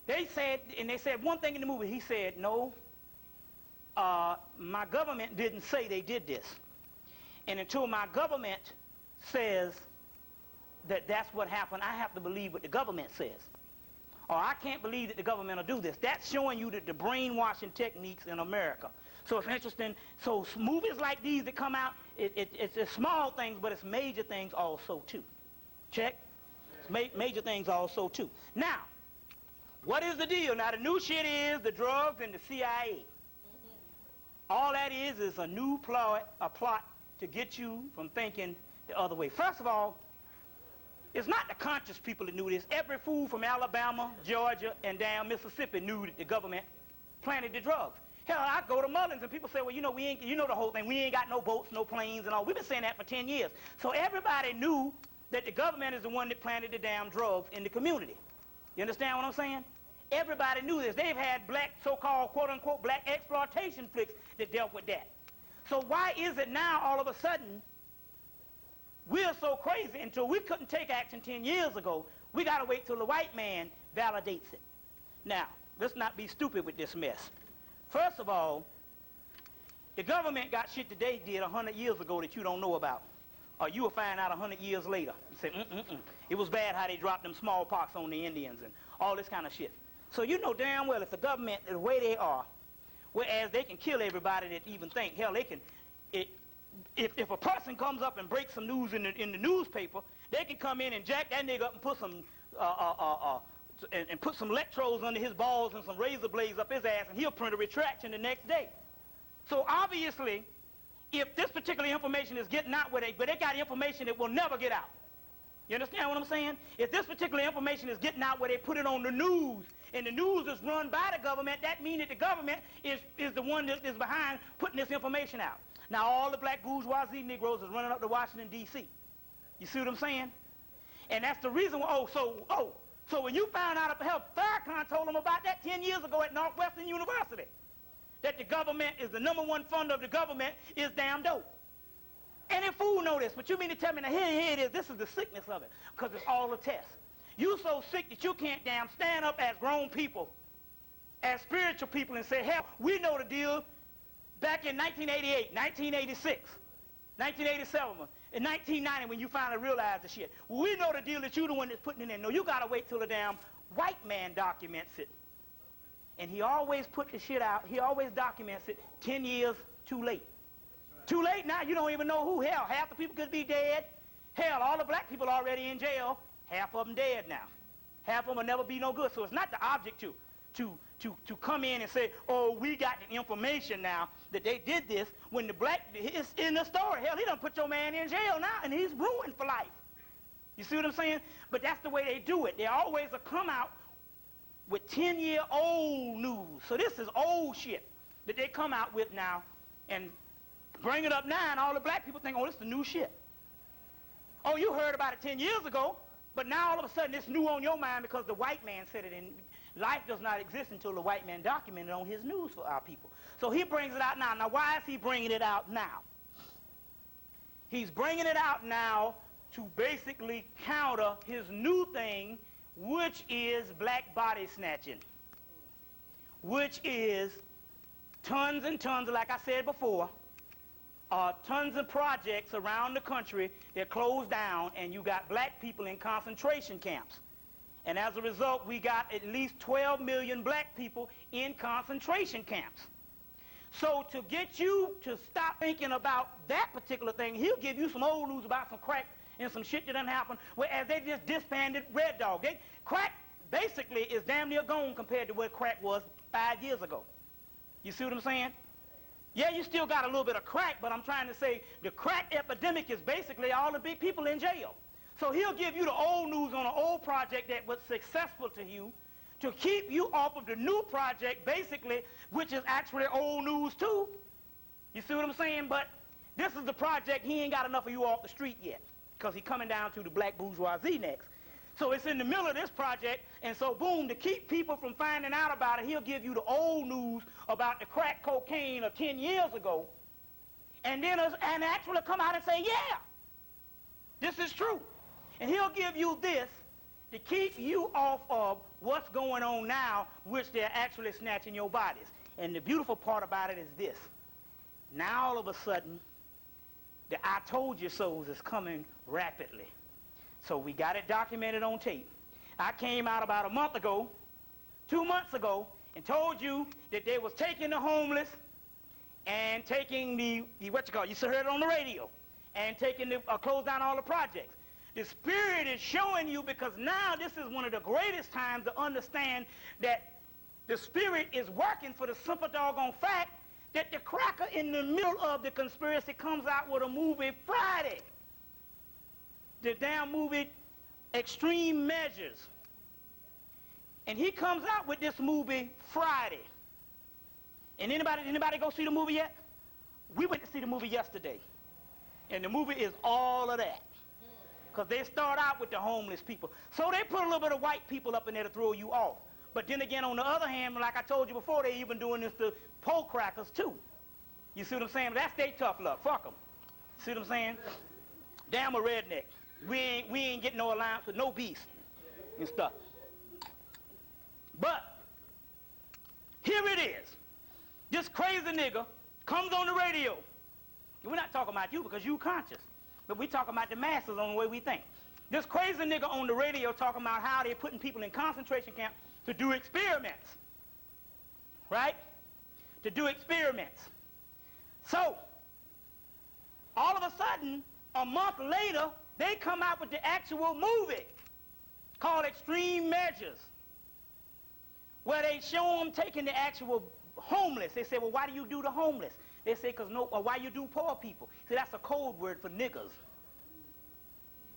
they said one thing in the movie. He said, no, my government didn't say they did this. And until my government says that that's what happened, I have to believe what the government says. Or I can't believe that the government will do this. That's showing you the brainwashing techniques in America. So it's interesting. So movies like these that come out, it's small things, but it's major things also too. Check? It's major things also too. Now, what is the deal? Now the new shit is the drugs and the CIA. All that is a new plot to get you from thinking the other way. First of all, it's not the conscious people that knew this. Every fool from Alabama, Georgia, and down Mississippi knew that the government planted the drugs. Hell, I go to Mullins and people say, well, you know the whole thing. We ain't got no boats, no planes, and all. We've been saying that for 10 years. So everybody knew that the government is the one that planted the damn drugs in the community. You understand what I'm saying? Everybody knew this. They've had black, so-called, quote-unquote, black exploitation flicks that dealt with that. So why is it now all of a sudden we're so crazy until we couldn't take action 10 years ago? We got to wait till the white man validates it. Now, let's not be stupid with this mess. First of all, the government got shit that they did 100 years ago that you don't know about. Or you will find out 100 years later. You say, it was bad how they dropped them smallpox on the Indians and all this kind of shit. So you know damn well if the government, the way they are, whereas they can kill everybody that even think, hell, they can, if a person comes up and breaks some news in the newspaper, they can come in and jack that nigga up and put some put some electrodes under his balls and some razor blades up his ass, and he'll print a retraction the next day. So obviously, if this particular information is getting out, but they got information that will never get out. You understand what I'm saying? If this particular information is getting out where they put it on the news, and the news is run by the government, that means that the government is the one that is behind putting this information out. Now all the black bourgeoisie Negroes is running up to Washington, D.C. You see what I'm saying? And that's the reason why, so when you found out, hell, Farrakhan told them about that 10 years ago at Northwestern University, that the government is the #1 funder of the government is damn dope. Any fool know this, but you mean to tell me, now here it is, this is the sickness of it, because it's all a test. You so sick that you can't damn stand up as grown people, as spiritual people, and say, hell, we know the deal back in 1988, 1986, 1987, in 1990 when you finally realized the shit. Well, we know the deal that you're the one that's putting it in. No, you gotta wait till the damn white man documents it. And he always put the shit out, he always documents it 10 years too late. Too late now, you don't even know who. Hell, half the people could be dead. Hell, all the black people already in jail. Half of them dead now. Half of them will never be no good. So it's not the object to come in and say, oh, we got the information now that they did this, when the black, it's in the story. Hell, he done put your man in jail now, and he's ruined for life. You see what I'm saying? But that's the way they do it. They always come out with 10-year-old news. So this is old shit that they come out with now and bring it up now, and all the black people think, oh, this is the new shit. Oh, you heard about it 10 years ago, but now all of a sudden it's new on your mind because the white man said it, and life does not exist until the white man documented on his news for our people. So he brings it out now. Now, why is he bringing it out now? He's bringing it out now to basically counter his new thing, which is black body snatching, which is tons and tons, like I said before, tons of projects around the country that closed down, and you got black people in concentration camps. And as a result, we got at least 12 million black people in concentration camps. So to get you to stop thinking about that particular thing, he'll give you some old news about some crack and some shit that done happened, whereas they just disbanded Red Dog. Crack basically is damn near gone compared to what crack was 5 years ago. You see what I'm saying? Yeah, you still got a little bit of crack, but I'm trying to say the crack epidemic is basically all the big people in jail. So he'll give you the old news on an old project that was successful to you to keep you off of the new project, basically, which is actually old news too. You see what I'm saying? But this is the project, he ain't got enough of you off the street yet, because he's coming down to the black bourgeoisie next. So it's in the middle of this project, and so boom, to keep people from finding out about it, he'll give you the old news about the crack cocaine of 10 years ago, and then and actually come out and say, yeah, this is true. And he'll give you this to keep you off of what's going on now, which they're actually snatching your bodies. And the beautiful part about it is this. Now all of a sudden, the I told you so's is coming rapidly. So we got it documented on tape. I came out about a month ago, 2 months ago, and told you that they was taking the homeless and taking the what you call, you heard it on the radio, and taking the, close down all the projects. The Spirit is showing you, because now this is one of the greatest times to understand that the Spirit is working for the simple doggone fact that the cracker in the middle of the conspiracy comes out with a movie Friday. The damn movie Extreme Measures. And he comes out with this movie Friday. And anybody go see the movie yet? We went to see the movie yesterday. And the movie is all of that. Because they start out with the homeless people. So they put a little bit of white people up in there to throw you off. But then again, on the other hand, like I told you before, they even doing this to pole crackers too. You see what I'm saying? That's their tough luck. Fuck them. See what I'm saying? Damn a redneck. We ain't getting no alliance with no beast and stuff. But here it is. This crazy nigga comes on the radio. We're not talking about you because you conscious. But we talking about the masses on the way we think. This crazy nigga on the radio talking about how they're putting people in concentration camps to do experiments. Right? To do experiments. So, all of a sudden, a month later, they come out with the actual movie called Extreme Measures, where they show them taking the actual homeless. They say, well, why do you do the homeless? They say, why you do poor people? See, that's a code word for niggas.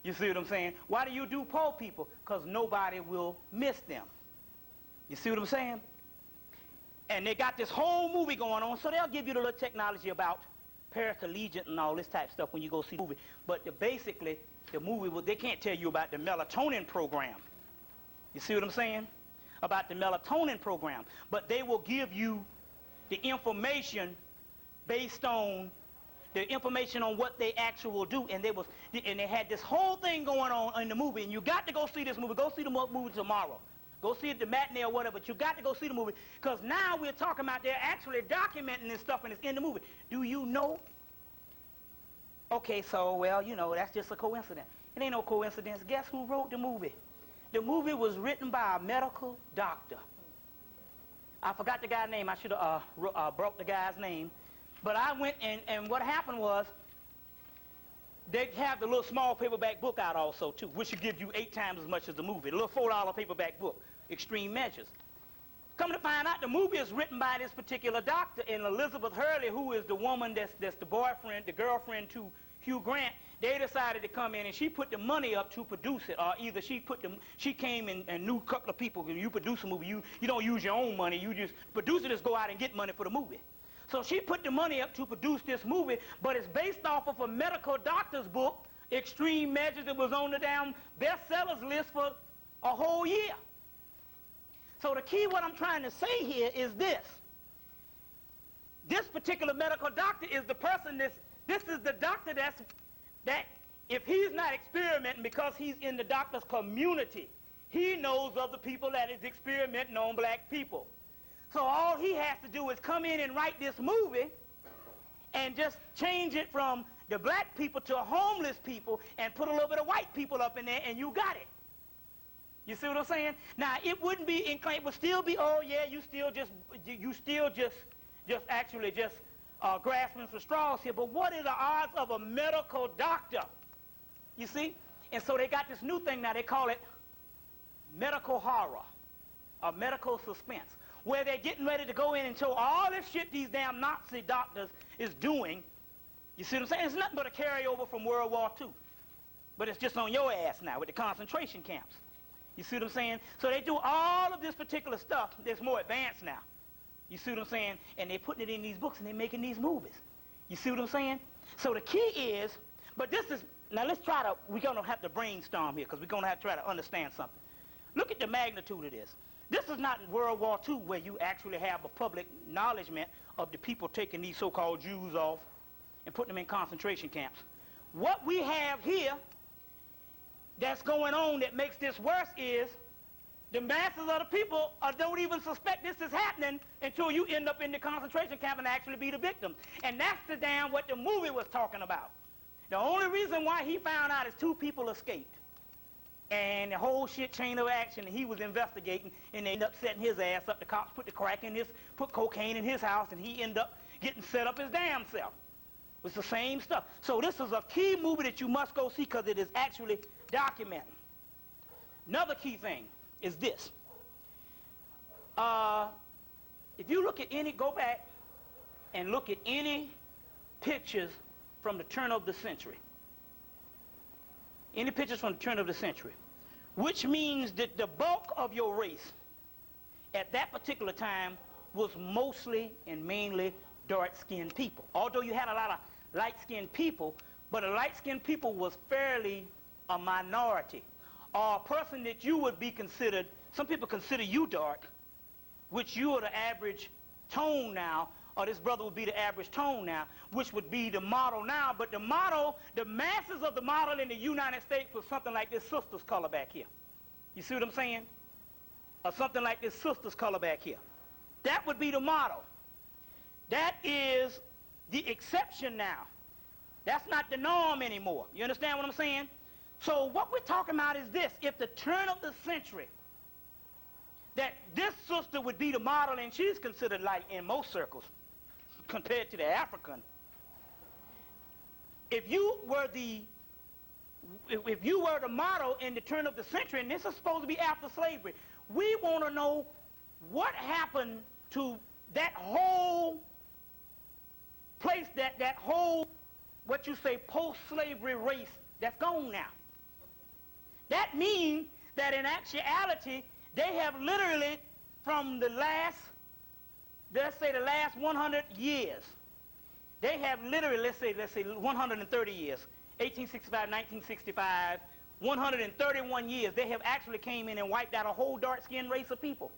You see what I'm saying? Why do you do poor people? Because nobody will miss them. You see what I'm saying? And they got this whole movie going on, so they'll give you the little technology about paracollegiate and all this type of stuff when you go see the movie. But basically, the movie, they can't tell you about the melatonin program. You see what I'm saying? About the melatonin program. But they will give you the information based on the information on what they actually do, and they had this whole thing going on in the movie, and you got to go see this movie. Go see the movie tomorrow. Go see it the matinee or whatever, but you got to go see the movie, because now we're talking about they're actually documenting this stuff, and it's in the movie. Do you know? Okay, so, well, you know, that's just a coincidence. It ain't no coincidence. Guess who wrote the movie? The movie was written by a medical doctor. I forgot the guy's name. I should have broke the guy's name. But I went, and what happened was, they have the little small paperback book out also, too, which will give you 8 times as much as the movie. The little $4 paperback book, Extreme Measures. Come to find out, the movie is written by this particular doctor, and Elizabeth Hurley, who is the woman that's the boyfriend, the girlfriend to Hugh Grant, they decided to come in and she put the money up to produce it, or either she came and knew a couple of people. When you produce a movie, you don't use your own money, you just producers go out and get money for the movie. So she put the money up to produce this movie, but it's based off of a medical doctor's book, Extreme Measures, that was on the damn bestsellers list for a whole year. So the key, what I'm trying to say here is this. This particular medical doctor is the person this is the doctor that if he's not experimenting because he's in the doctor's community, he knows of the people that is experimenting on black people. So all he has to do is come in and write this movie and just change it from the black people to homeless people and put a little bit of white people up in there, and you got it. You see what I'm saying? Now, it wouldn't be, it would still be, oh yeah, you still just grasping for straws here. But what are the odds of a medical doctor? You see? And so they got this new thing now, they call it medical horror, or medical suspense, where they're getting ready to go in and show all this shit these damn Nazi doctors is doing. You see what I'm saying? It's nothing but a carryover from World War II. But it's just on your ass now with the concentration camps. You see what I'm saying? So they do all of this particular stuff that's more advanced now. You see what I'm saying? And they're putting it in these books and they're making these movies. You see what I'm saying? So the key is, but this is, now let's try to, we're going to have to brainstorm here because we're going to have to try to understand something. Look at the magnitude of this. This is not in World War II where you actually have a public acknowledgement of the people taking these so-called Jews off and putting them in concentration camps. What we have here that's going on that makes this worse is the masses of the people don't even suspect this is happening until you end up in the concentration camp and actually be the victim. And that's the damn what the movie was talking about. The only reason why he found out is 2 people escaped. And the whole shit chain of action he was investigating, and they ended up setting his ass up. The cops put put cocaine in his house, and he ended up getting set up his damn self. It's the same stuff. So this is a key movie that you must go see because it is actually documented. Another key thing is this. If you look at go back and look at any pictures from the turn of the century, any pictures from the turn of the century, which means that the bulk of your race at that particular time was mostly and mainly dark-skinned people. Although you had a lot of light-skinned people, but a light-skinned people was fairly a minority, or a person that you would be considered, some people consider you dark, which you are the average tone now, or this brother would be the average tone now, which would be the model now, but the model, the masses of the model in the United States was something like this sister's color back here. You see what I'm saying? Or something like this sister's color back here. That would be the model. That is the exception now. That's not the norm anymore. You understand what I'm saying? So what we're talking about is this. If the turn of the century, that this sister would be the model, and she's considered light in most circles compared to the African. If you were the model in the turn of the century, and this is supposed to be after slavery, we want to know what happened to that whole place, that whole, what you say, post-slavery race that's gone now. That means that in actuality, they have literally, from the last, let's say the last 100 years, they have literally, let's say 130 years, 1865, 1965, 131 years, they have actually came in and wiped out a whole dark-skinned race of people.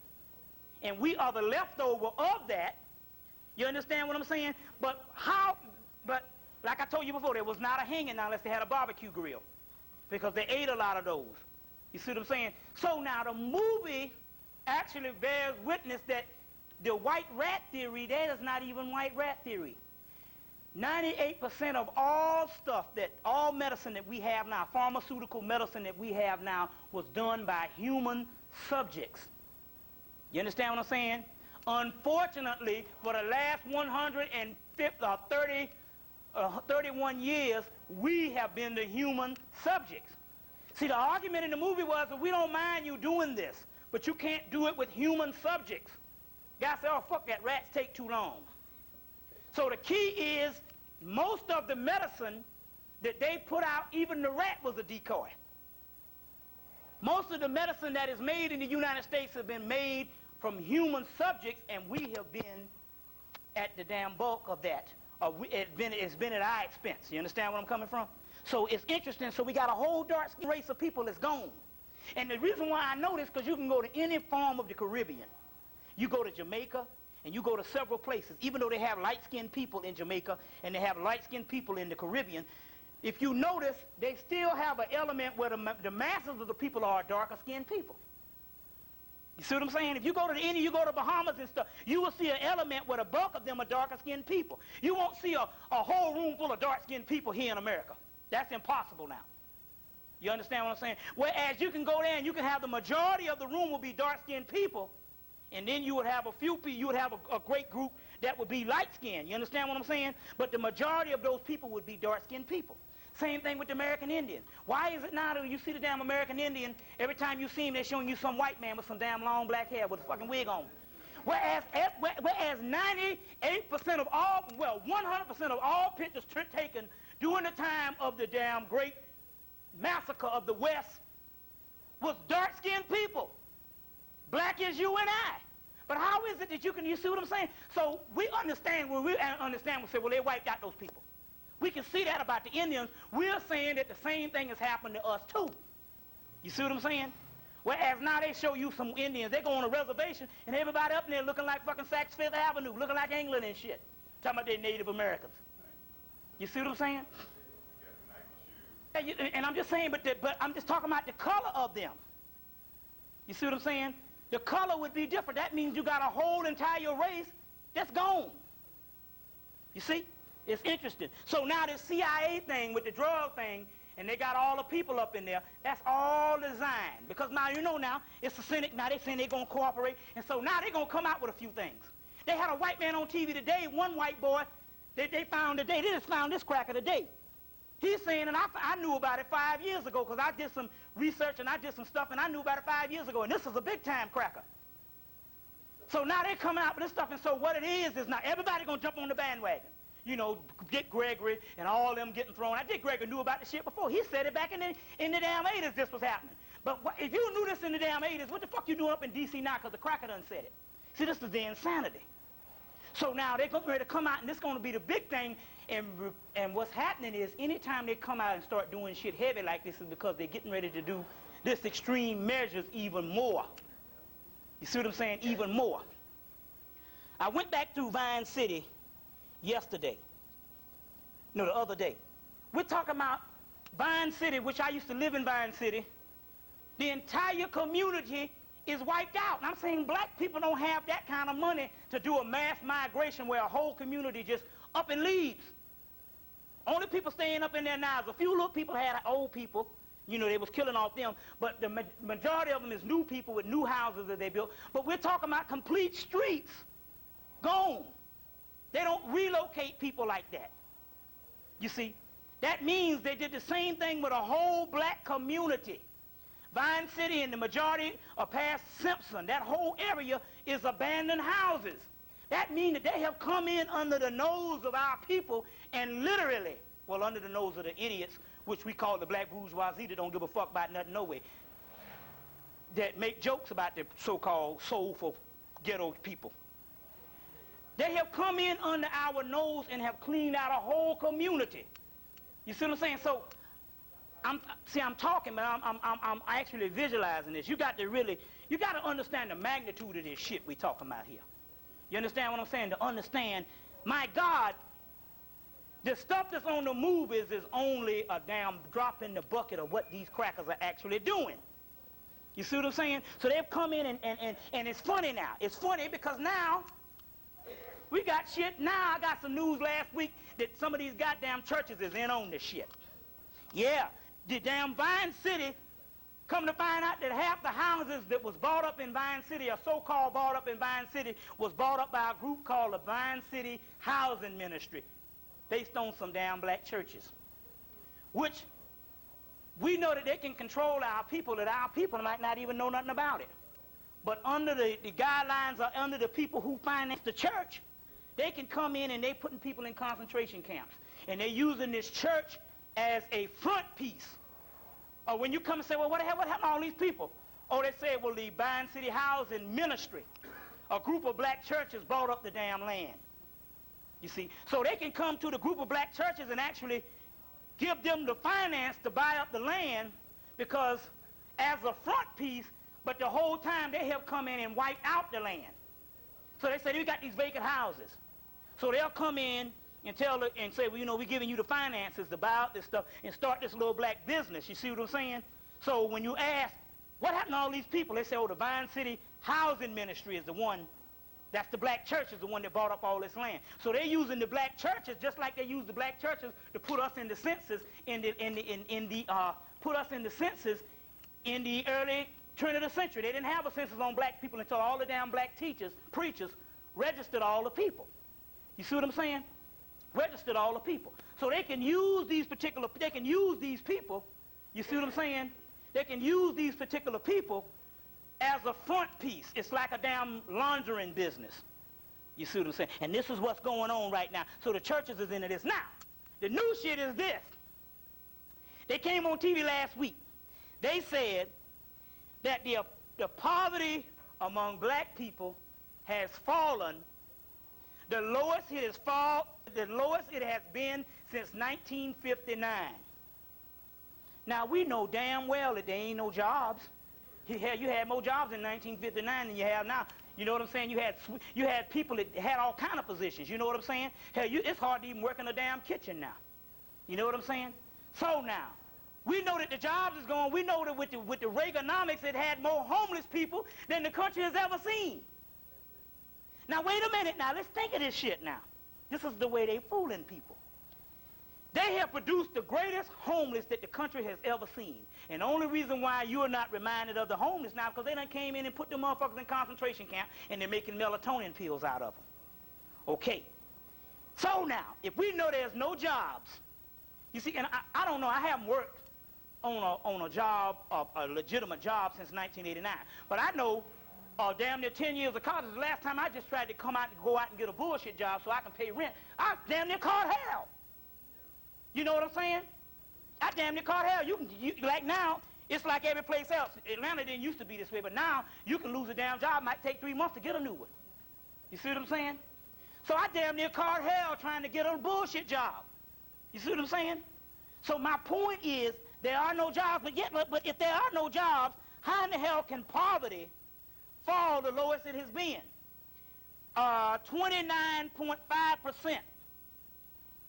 And we are the leftover of that. You understand what I'm saying? But like I told you before, there was not a hanging now unless they had a barbecue grill, because they ate a lot of those. You see what I'm saying? So now the movie actually bears witness that the white rat theory, that is not even white rat theory. 98% of all stuff, all medicine that we have now, pharmaceutical medicine that we have now, was done by human subjects. You understand what I'm saying? Unfortunately, for the last 31 years, we have been the human subjects. See, the argument in the movie was that we don't mind you doing this, but you can't do it with human subjects. Guys say, oh, fuck that, rats take too long. So the key is, most of the medicine that they put out, even the rat was a decoy. Most of the medicine that is made in the United States have been made from human subjects, and we have been at the damn bulk of that. It's been at our expense. You understand where I'm coming from? So it's interesting. So we got a whole dark skin race of people that's gone. And the reason why I know this, because you can go to any form of the Caribbean. You go to Jamaica, and you go to several places, even though they have light-skinned people in Jamaica, and they have light-skinned people in the Caribbean. If you notice, they still have an element where the masses of the people are darker-skinned people. You see what I'm saying? If you go to the Indian, you go to Bahamas and stuff, you will see an element where the bulk of them are darker-skinned people. You won't see a whole room full of dark-skinned people here in America. That's impossible now. You understand what I'm saying? Whereas you can go there and you can have the majority of the room will be dark-skinned people, and then you would have a few people, you would have a great group that would be light-skinned. You understand what I'm saying? But the majority of those people would be dark-skinned people. Same thing with the American Indian. Why is it now that you see the damn American Indian, every time you see him, they're showing you some white man with some damn long black hair with a fucking wig on? Whereas 98% of all, well, 100% of all pictures taken during the time of the damn great massacre of the West was dark-skinned people. Black as you and I. But how is it that you see what I'm saying? So we understand, we say, well, they wiped out those people. We can see that about the Indians. We're saying that the same thing has happened to us too. You see what I'm saying? Whereas now they show you some Indians, they go on a reservation, and everybody up there looking like fucking Saks Fifth Avenue, looking like England and shit. Talking about they Native Americans. You see what I'm saying? And I'm just saying, but I'm just talking about the color of them. You see what I'm saying? The color would be different. That means you got a whole entire race that's gone. You see? It's interesting. So now this CIA thing with the drug thing, and they got all the people up in there, that's all designed. Because now, you know now, it's the Senate, now they're saying they're going to cooperate, and so now they're going to come out with a few things. They had a white man on TV today, one white boy, they found today, they just found this cracker today. He's saying, and I knew about it 5 years ago, because I did some research and I did some stuff, and I knew about it 5 years ago, and this is a big-time cracker. So now they're coming out with this stuff, and so what it is now everybody going to jump on the bandwagon. You know, Dick Gregory and all them getting thrown out. Dick Gregory knew about the shit before. He said it back in the damn 80s this was happening. But if you knew this in the damn 80s, what the fuck you doing up in D.C. now, because the cracker done said it? See, this is the insanity. So now they're ready to come out, and this is going to be the big thing. And what's happening is anytime they come out and start doing shit heavy like this is because they're getting ready to do this extreme measures even more. You see what I'm saying? Even more. I went back through Vine City yesterday. No, the other day. We're talking about Vine City, which I used to live in Vine City. The entire community is wiped out. And I'm saying black people don't have that kind of money to do a mass migration where a whole community just up and leaves. Only people staying up in there now is a few little people had old people. You know, they was killing off them. But the majority of them is new people with new houses that they built. But we're talking about complete streets gone. They don't relocate people like that. You see, that means they did the same thing with a whole black community. Vine City and the majority are past Simpson. That whole area is abandoned houses. That means that they have come in under the nose of our people and literally, well, under the nose of the idiots, which we call the black bourgeoisie that don't give a fuck about nothing no way, that make jokes about the so-called soulful ghetto people. They have come in under our nose and have cleaned out a whole community. You see what I'm saying? So, I'm talking, but I'm actually visualizing this. You got to understand the magnitude of this shit we talking about here. You understand what I'm saying? To understand, my God, the stuff that's on the move is only a damn drop in the bucket of what these crackers are actually doing. You see what I'm saying? So they've come in and it's funny now. It's funny because now, we got shit. Now I got some news last week that some of these goddamn churches is in on this shit. Yeah, the damn Vine City, come to find out that half the houses that was bought up in Vine City, or so-called bought up in Vine City, was bought up by a group called the Vine City Housing Ministry, based on some damn black churches. Which we know that they can control our people, that our people might not even know nothing about it. But under the guidelines, or under the people who finance the church, they can come in and they putting people in concentration camps. And they're using this church as a front piece. Or when you come and say, well, what the hell, what happened to all these people? Oh, they say, well, the Bind City Housing Ministry, a group of black churches bought up the damn land. You see, so they can come to the group of black churches and actually give them the finance to buy up the land, because as a front piece, but the whole time they have come in and wiped out the land. So they say, we got these vacant houses. So they'll come in and and say, well, you know, we're giving you the finances to buy out this stuff and start this little black business. You see what I'm saying? So when you ask, what happened to all these people? They say, oh, the Vine City Housing Ministry is the one. That's the black church is the one that bought up all this land. So they're using the black churches just like they use the black churches to put us in the census put us in the census in the early turn of the century. They didn't have a census on black people until all the damn black preachers registered all the people. You see what I'm saying? Registered all the people. So they can use these people. You see what I'm saying? They can use these particular people as a front piece. It's like a damn laundering business. You see what I'm saying? And this is what's going on right now. So the churches is into this. Now, the new shit is this. They came on TV last week. They said that the poverty among black people has fallen. The lowest it has been since 1959. Now, we know damn well that there ain't no jobs. You had more jobs in 1959 than you have now. You know what I'm saying? You had people that had all kind of positions. You know what I'm saying? Hell, it's hard to even work in a damn kitchen now. You know what I'm saying? So now, we know that the jobs is gone. We know that with the Reaganomics, it had more homeless people than the country has ever seen. Now, wait a minute now. Let's think of this shit now. This is the way they fooling people. They have produced the greatest homeless that the country has ever seen. And the only reason why you are not reminded of the homeless now, because they done came in and put the motherfuckers in concentration camp, and they're making melatonin pills out of them. Okay. So now, if we know there's no jobs, you see, and I don't know, I haven't worked on a job, a legitimate job since 1989. But I know damn near 10 years of college, the last time I just tried to go out and get a bullshit job so I can pay rent, I damn near caught hell. You know what I'm saying? I damn near caught hell. Like now, it's like every place else. Atlanta didn't used to be this way, but now you can lose a damn job. It might take 3 months to get a new one. You see what I'm saying? So I damn near caught hell trying to get a bullshit job. You see what I'm saying? So my point is, there are no jobs, but if there are no jobs, how in the hell can poverty fall the lowest it has been? 29.5%.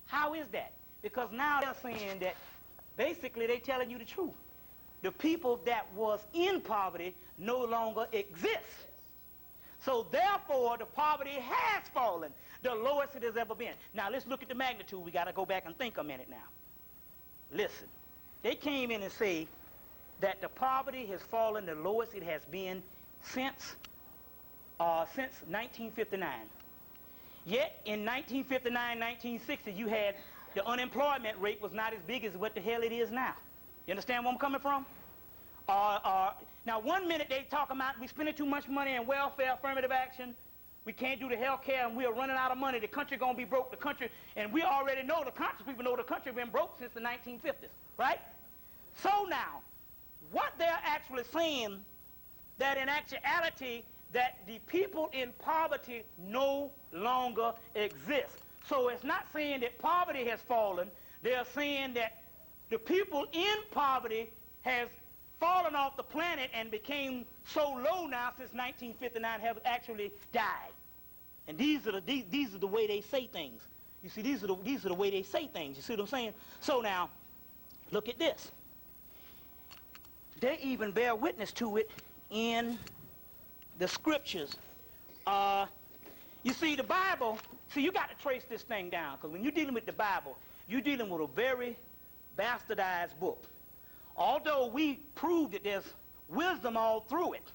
How is that? Because now they're saying that basically they're telling you the truth. The people that was in poverty no longer exist. So therefore, the poverty has fallen, the lowest it has ever been. Now let's look at the magnitude. We got to go back and think a minute now. Listen, they came in and say that the poverty has fallen the lowest it has been since 1959. Yet in 1959, 1960, you had the unemployment rate was not as big as what the hell it is now. You understand where I'm coming from? Now, one minute they talk about we spending too much money in welfare, affirmative action. We can't do the health care, and we are running out of money. The country going to be broke. The country, and we already know, the conscious people know the country been broke since the 1950s, right? So now, what they're actually saying, that in actuality, that the people in poverty no longer exist. So it's not saying that poverty has fallen. They're saying that the people in poverty has fallen off the planet and became so low now since 1959 have actually died. And these are the way they say things. You see, these are the way they say things. You see what I'm saying? So now, look at this. They even bear witness to it in the scriptures. You see, the Bible, you got to trace this thing down, because when you're dealing with the Bible, you're dealing with a very bastardized book. Although we prove that there's wisdom all through it,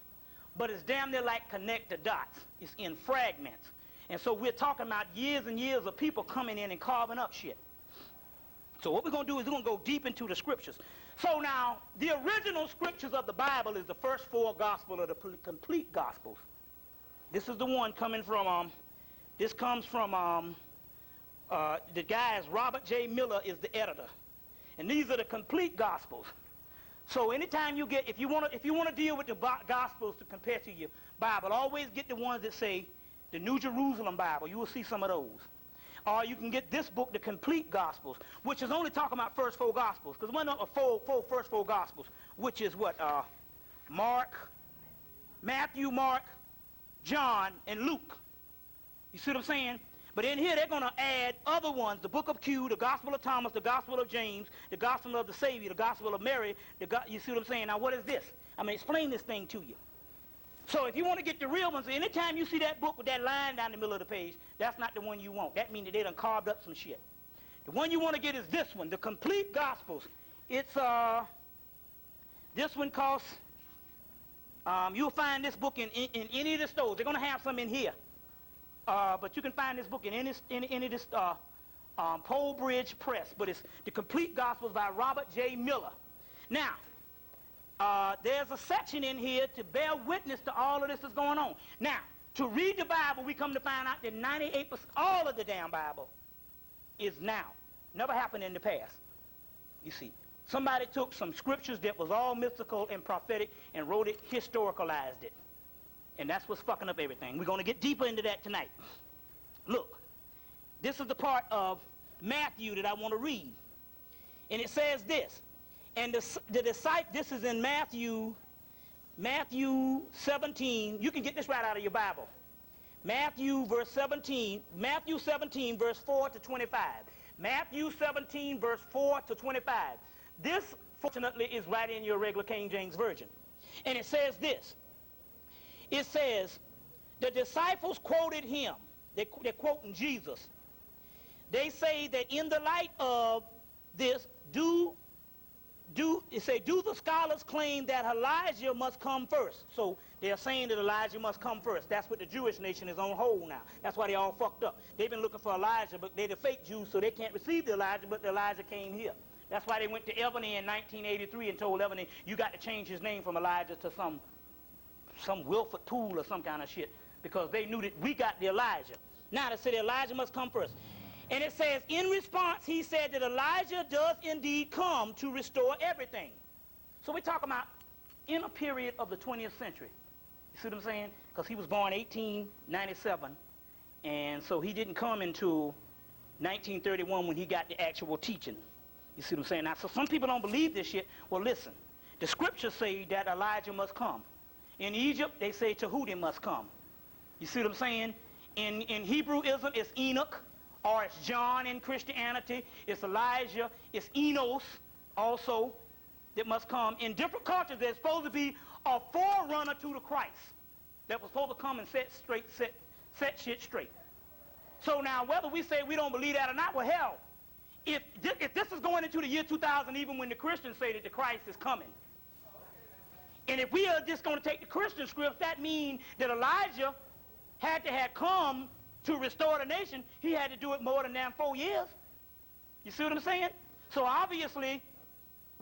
but it's damn near like connect the dots. It's in fragments. And so we're talking about years and years of people coming in and carving up shit. So what we're going to do is we're going to go deep into the scriptures. So now, the original scriptures of the Bible is the first 4 gospels, or the complete gospels. This is the one coming from, this comes from, the guy is Robert J. Miller is the editor. And these are the complete Gospels. So anytime you get, if you want to deal with the Gospels to compare to your Bible, always get the ones that say the New Jerusalem Bible. You will see some of those. Or you can get this book, the Complete Gospels, which is only talking about first 4 Gospels. Because one of the first 4 Gospels, which is what? Matthew, Mark, John, and Luke. You see what I'm saying? But in here, they're going to add other ones, the book of Q, the Gospel of Thomas, the Gospel of James, the Gospel of the Savior, the Gospel of Mary. You see what I'm saying? Now, what is this? I'm going to explain this thing to you. So if you want to get the real ones, anytime you see that book with that line down the middle of the page, that's not the one you want. That means that they done carved up some shit. The one you want to get is this one, the Complete Gospels. It's, this one costs, you'll find this book in any of the stores. They're going to have some in here. But you can find this book in any of this Pole Bridge Press. But it's the Complete Gospels by Robert J. Miller. Now, there's a section in here to bear witness to all of this that's going on. Now, to read the Bible, we come to find out that 98%, all of the damn Bible is now. Never happened in the past. You see, somebody took some scriptures that was all mystical and prophetic and wrote it, historicalized it. And that's what's fucking up everything. We're going to get deeper into that tonight. Look, this is the part of Matthew that I want to read. And it says this. And the disciple, this is in Matthew 17. You can get this right out of your Bible. Matthew 17, verse 4 to 25. Matthew 17, verse 4 to 25. This, fortunately, is right in your regular King James Version. And it says this. It says, the disciples quoted him. They're quoting Jesus. They say that in the light of this, do the scholars claim that Elijah must come first? So they're saying that Elijah must come first. That's what the Jewish nation is on hold now. That's why they all fucked up. They've been looking for Elijah, but they're the fake Jews, so they can't receive the Elijah, but the Elijah came here. That's why they went to Ebony in 1983 and told Ebony, you got to change his name from Elijah to some Wilford Tool or some kind of shit, because they knew that we got the Elijah. Now they say Elijah must come first. And it says, in response, he said that Elijah does indeed come to restore everything. So we're talking about in a period of the 20th century. You see what I'm saying? Because he was born 1897, and so he didn't come until 1931 when he got the actual teaching. You see what I'm saying? Now, so some people don't believe this shit. Well, listen. The scriptures say that Elijah must come. In Egypt, they say Tahuti must come. You see what I'm saying? In Hebrewism, it's Enoch, or it's John in Christianity. It's Elijah. It's Enos also that must come. In different cultures, there's supposed to be a forerunner to the Christ that was supposed to come and set shit straight. So now, whether we say we don't believe that or not, well, hell, if this is going into the year 2000, even when the Christians say that the Christ is coming, and if we are just going to take the Christian script, that means that Elijah had to have come to restore the nation. He had to do it more than damn 4 years. You see what I'm saying? So obviously,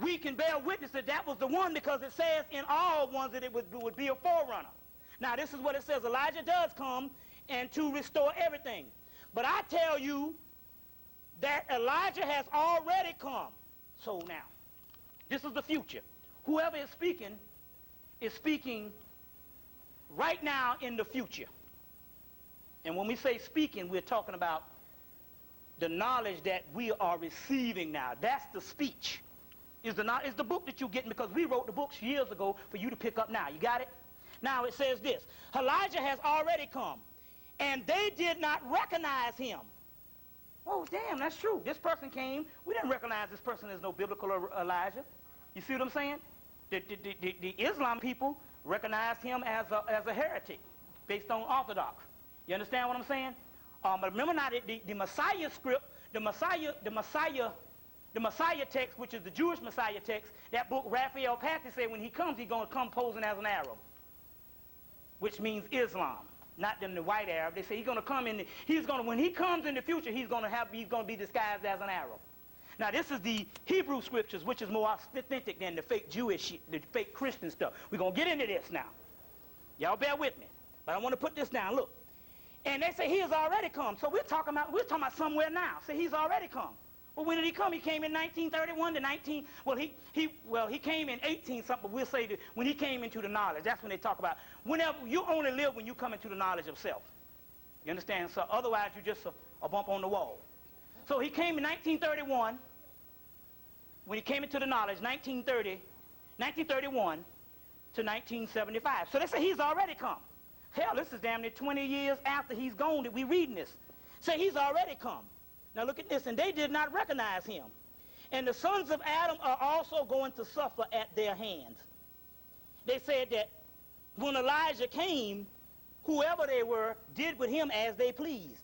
we can bear witness that that was the one, because it says in all ones that it would be a forerunner. Now, this is what it says. Elijah does come and to restore everything. But I tell you that Elijah has already come. So now, this is the future. Whoever is speaking right now in the future. And when we say speaking, we're talking about the knowledge that we are receiving now. That's the speech. Is the book that you're getting, because we wrote the books years ago for you to pick up now. You got it? Now it says this. Elijah has already come, and they did not recognize him. Oh, damn, that's true. This person came. We didn't recognize this person as no biblical Elijah. You see what I'm saying? The Islam people recognized him as a heretic based on Orthodox. You understand what I'm saying? But remember now that the Messiah script, the Messiah text, which is the Jewish Messiah text, that book Raphael Patsy said when he comes, he's going to come posing as an Arab, which means Islam, not them the white Arab. They say he's going to come in. When he comes in the future, he's going to be disguised as an Arab. Now this is the Hebrew scriptures, which is more authentic than the fake Jewish, the fake Christian stuff. We're going to get into this now. Y'all bear with me. But I want to put this down. Look. And they say he has already come. So we're talking about somewhere now. Say he's already come. Well, when did he come? He came in 1931 to 19. Well, he came in 18 something. But we'll say that when he came into the knowledge, that's when they talk about. Whenever you only live when you come into the knowledge of self. You understand? So otherwise, you're just a bump on the wall. So he came in 1931. When he came into the knowledge, 1931 to 1975. So they say he's already come. Hell, this is damn near 20 years after he's gone that we reading this. Say he's already come. Now look at this, and they did not recognize him. And the sons of Adam are also going to suffer at their hands. They said that when Elijah came, whoever they were did with him as they pleased.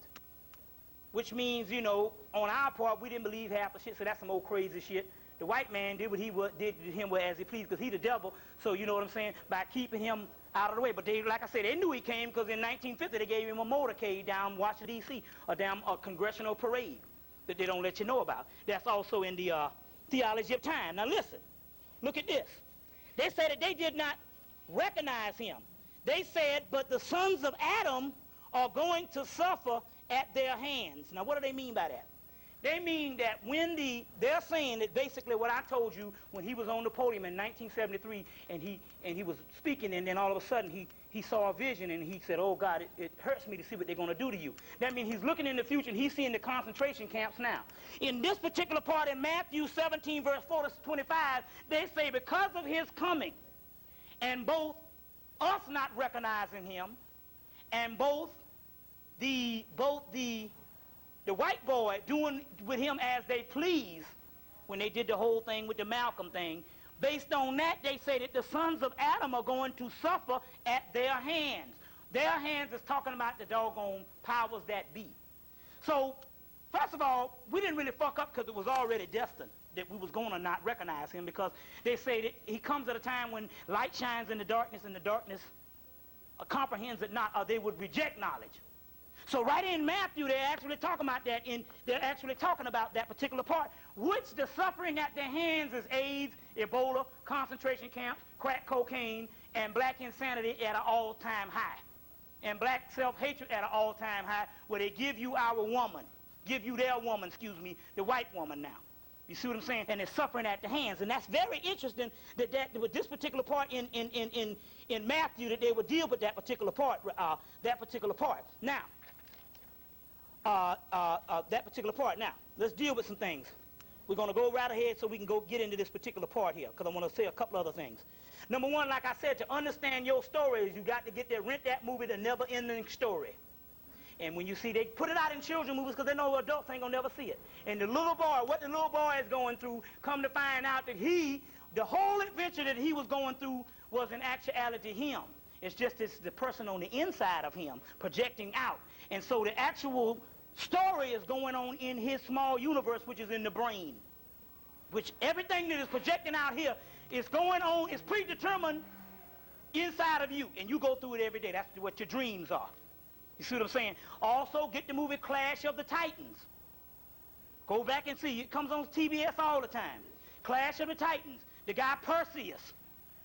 Which means, you know, on our part, we didn't believe half the shit, so that's some old crazy shit. The white man did what he did to him as he pleased, because he the devil, so you know what I'm saying, by keeping him out of the way. But they, like I said, they knew he came because in 1950 they gave him a motorcade down Washington, D.C., a congressional parade that they don't let you know about. That's also in the theology of time. Now listen, look at this. They said that they did not recognize him. They said, but the sons of Adam are going to suffer at their hands. Now what do they mean by that? They mean that when they're saying that basically what I told you when he was on the podium in 1973 and he was speaking, and then all of a sudden he saw a vision and he said, oh God, it hurts me to see what they're going to do to you. That means he's looking in the future and he's seeing the concentration camps now. In this particular part in Matthew 17 verse 4 to 25, they say because of his coming and both us not recognizing him and both the white boy doing with him as they please when they did the whole thing with the Malcolm thing, based on that, they say that the sons of Adam are going to suffer at their hands. Their hands is talking about the doggone powers that be. So, first of all, we didn't really fuck up because it was already destined that we was going to not recognize him, because they say that he comes at a time when light shines in the darkness and the darkness comprehends it not, or they would reject knowledge. So right in Matthew, they're actually talking about that. They're actually talking about that particular part, which the suffering at their hands is AIDS, Ebola, concentration camps, crack cocaine, and black insanity at an all-time high, and black self-hatred at an all-time high, where they give you their woman, the white woman now. You see what I'm saying? And they're suffering at the hands, and that's very interesting that with this particular part in Matthew, that they would deal with that particular part. Now. That particular part. Now, let's deal with some things. We're going to go right ahead so we can go get into this particular part here, because I want to say a couple other things. Number one, like I said, to understand your stories, you got to get there, rent that movie, The Never-Ending Story. And when you see, they put it out in children's movies because they know adults ain't going to never see it. And the little boy, what the little boy is going through, come to find out that the whole adventure that he was going through was in actuality him. It's just the person on the inside of him projecting out. And so the actual story is going on in his small universe, which is in the brain. Which everything that is projecting out here is going on, is predetermined inside of you. And you go through it every day. That's what your dreams are. You see what I'm saying? Also, get the movie Clash of the Titans. Go back and see. It comes on TBS all the time. Clash of the Titans. The guy Perseus,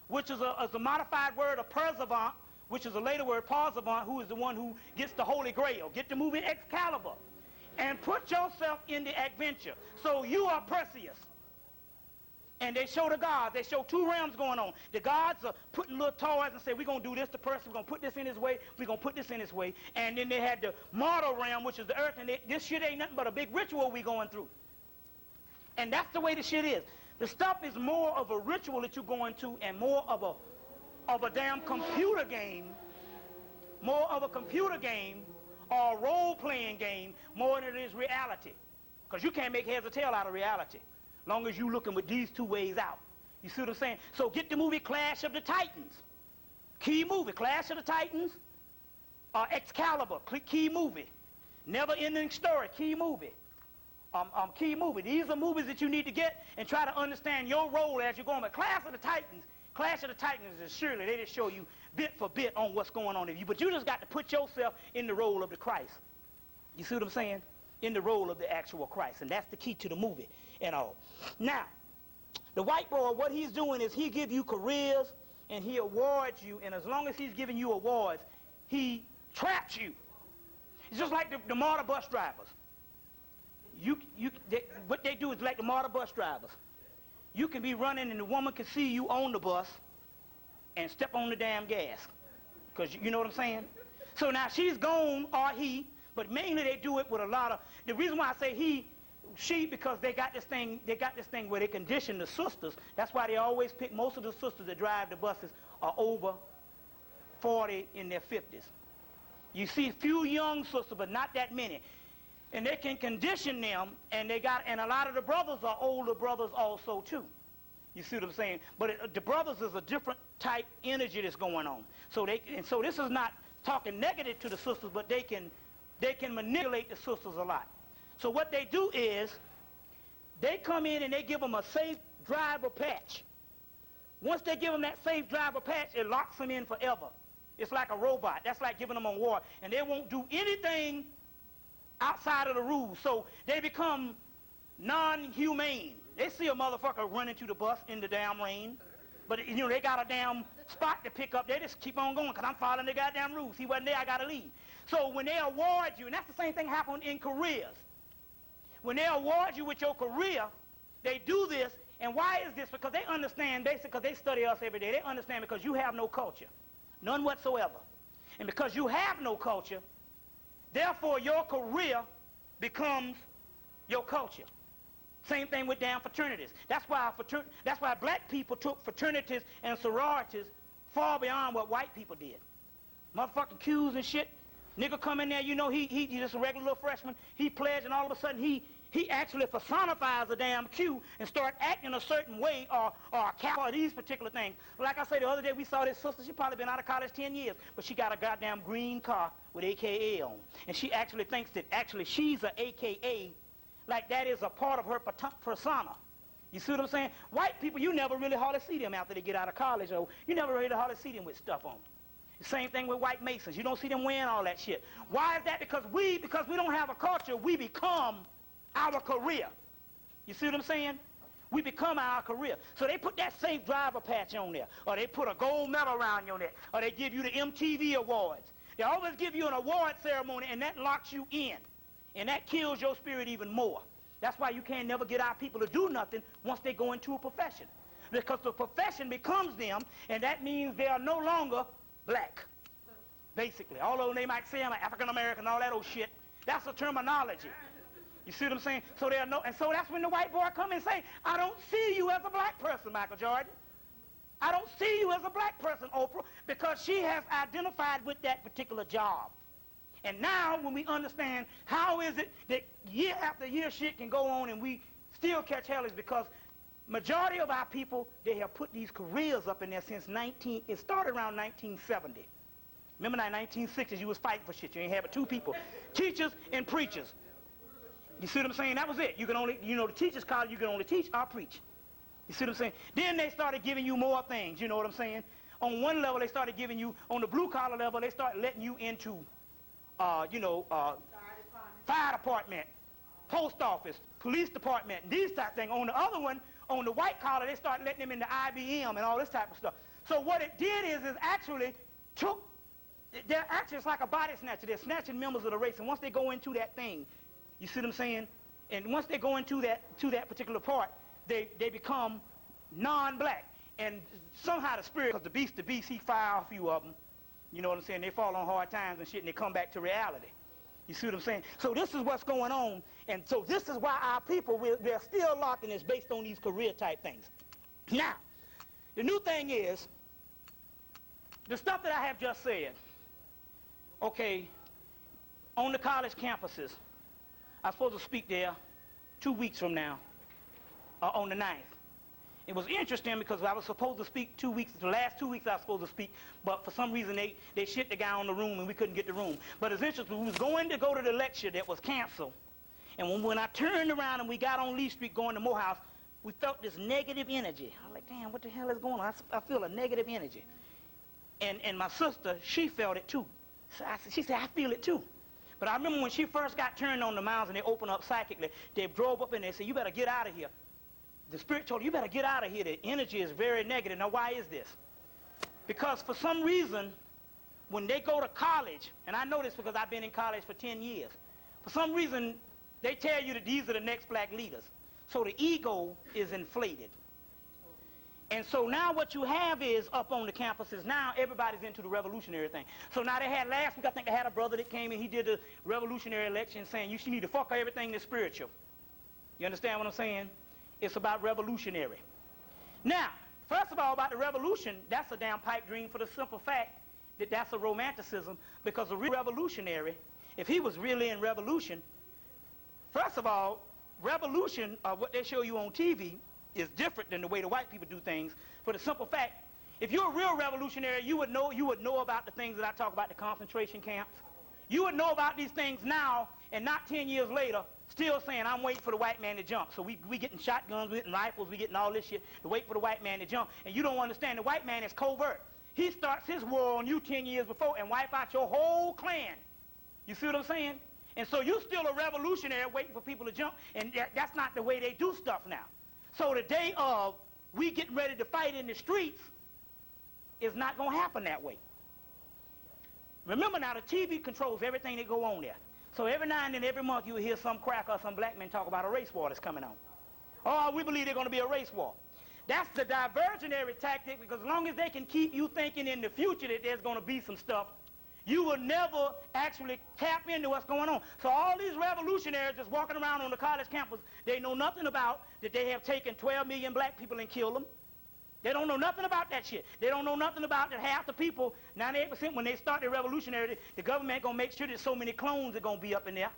which is a modified word of Perseverant, which is a later word, Parsevalent, who is the one who gets the Holy Grail. Get the movie Excalibur and put yourself in the adventure. So you are Perseus. And they show the gods. They show two realms going on. The gods are putting little toys and say, we're going to do this to Perseus. We're going to put this in his way. We're going to put this in his way. And then they had the mortal realm, which is the earth. And this shit ain't nothing but a big ritual we going through. And that's the way the shit is. The stuff is more of a ritual that you're going to, and more of a damn computer game, more of a computer game or a role-playing game more than it is reality. Because you can't make heads or tail out of reality, long as you're looking with these two ways out. You see what I'm saying? So get the movie Clash of the Titans. Key movie, Clash of the Titans, Excalibur, key movie. Never-Ending Story, key movie. Key movie. These are movies that you need to get and try to understand your role as you're going. But Clash of the Titans is surely, they just show you bit for bit on what's going on in you. But you just got to put yourself in the role of the Christ. You see what I'm saying? In the role of the actual Christ. And that's the key to the movie and all. Now, the white boy, what he's doing is he give you careers and he awards you. And as long as he's giving you awards, he traps you. It's just like the MARTA bus drivers. what they do is like the MARTA bus drivers. You can be running and the woman can see you on the bus and step on the damn gas. Because you know what I'm saying? So now she's gone, or he, but mainly they do it with a lot of, the reason why I say she, because they got this thing where they condition the sisters. That's why they always pick, most of the sisters that drive the buses are over 40 in their 50s. You see few young sisters, but not that many. And they can condition them, and a lot of the brothers are older brothers also too. You see what I'm saying? But the brothers is a different type energy that's going on. So this is not talking negative to the sisters, but they can manipulate the sisters a lot. So what they do is, they come in and they give them a safe driver patch. Once they give them that safe driver patch, it locks them in forever. It's like a robot. That's like giving them a war. And they won't do anything outside of the rules. So they become non-humane. They see a motherfucker running to the bus in the damn rain, but you know, they got a damn spot to pick up. They just keep on going because I'm following the goddamn rules. He wasn't there, I got to leave. So when they award you, and that's the same thing happened in careers. When they award you with your career, they do this. And why is this? Because they understand, basically, because they study us every day. They understand because you have no culture, none whatsoever. And because you have no culture, therefore your career becomes your culture. Same thing with damn fraternities. That's why black people took fraternities and sororities far beyond what white people did. Motherfucking Qs and shit. Nigga come in there, you know, he just a regular little freshman. He pledged, and all of a sudden he actually personifies a damn Q and start acting a certain way or a cap or these particular things. Like I said the other day, we saw this sister. She probably been out of college 10 years, but she got a goddamn green car with AKA on. And she actually thinks that actually she's a AKA, like that is a part of her persona. You see what I'm saying? White people, you never really hardly see them after they get out of college, or you never really hardly see them with stuff on. The same thing with white Masons. You don't see them wearing all that shit. Why is that? Because we don't have a culture, we become our career. You see what I'm saying? We become our career. So they put that safe driver patch on there, or they put a gold medal around your neck, or they give you the MTV awards. They always give you an award ceremony, and that locks you in. And that kills your spirit even more. That's why you can't never get our people to do nothing once they go into a profession. Because the profession becomes them, and that means they are no longer black, basically. Although they might say I'm an African-American, all that old shit, that's a terminology. You see what I'm saying? So and so that's when the white boy come and say, I don't see you as a black person, Michael Jordan. I don't see you as a black person, Oprah, because she has identified with that particular job. And now when we understand how is it that year after year shit can go on and we still catch hell, is because majority of our people, they have put these careers up in there since it started around 1970. Remember that 1960s, you was fighting for shit. You ain't have but two people, teachers and preachers. You see what I'm saying? That was it. You can only, you know, the teachers college, you can only teach or preach. You see what I'm saying? Then they started giving you more things, you know what I'm saying? On one level, they started giving you, on the blue collar level, they started letting you into fire department, post office, police department, these type of things. On the other one, on the white collar, they started letting them into IBM and all this type of stuff. So what it did is actually it's like a body snatcher. They're snatching members of the race, and once they go into that thing, you see what I'm saying? And once they go into that particular part, they become non-black. And somehow the spirit, because the beast, he fire a few of them. You know what I'm saying? They fall on hard times and shit, and they come back to reality. You see what I'm saying? So this is what's going on, and so this is why our people, they're still locked in this based on these career type things. Now, the new thing is, the stuff that I have just said, okay, on the college campuses, I'm supposed to speak there 2 weeks from now, on the 9th. It was interesting because I was supposed to speak 2 weeks, the last 2 weeks I was supposed to speak, but for some reason they shit the guy on the room and we couldn't get the room. But it's interesting, we was going to go to the lecture that was canceled, and when I turned around and we got on Lee Street going to Morehouse, we felt this negative energy. I was like, damn, what the hell is going on? I feel a negative energy. And my sister, she felt it too. So she said, I feel it too. But I remember when she first got turned on the mounds and they opened up psychically, they drove up and they said, you better get out of here. The spirit told her, you better get out of here. The energy is very negative. Now, why is this? Because for some reason, when they go to college, and I know this because I've been in college for 10 years, for some reason, They tell you that these are the next black leaders. So the ego is inflated. And so now what you have is up on the campuses, now everybody's into the revolutionary thing. So now they had last week, I think they had a brother that came in, he did the revolutionary election saying you need to fuck everything that's spiritual. You understand what I'm saying? It's about revolutionary. Now, first of all, about the revolution, that's a damn pipe dream for the simple fact that that's a romanticism, because a real revolutionary, if he was really in revolution, first of all, revolution, what they show you on TV, is different than the way the white people do things, for the simple fact, if you're a real revolutionary, you would know about the things that I talk about, the concentration camps. You would know about these things now, and not 10 years later, still saying, I'm waiting for the white man to jump. So we getting shotguns, we getting rifles, we getting all this shit to wait for the white man to jump. And you don't understand, the white man is covert. He starts his war on you 10 years before and wipe out your whole clan. You see what I'm saying? And so you're still a revolutionary waiting for people to jump, and that's not the way they do stuff now. So the day of we getting ready to fight in the streets is not going to happen that way. Remember now, the TV controls everything that go on there. So every now and then, every month, you'll hear some cracker or some black man talk about a race war that's coming on. Oh, we believe there's going to be a race war. That's the diversionary tactic, because as long as they can keep you thinking in the future that there's going to be some stuff, you will never actually tap into what's going on. So all these revolutionaries just walking around on the college campus, they know nothing about that they have taken 12 million black people and killed them. They don't know nothing about that shit. They don't know nothing about that half the people, 98%, when they start the revolutionary, the government going to make sure that so many clones are going to be up in there.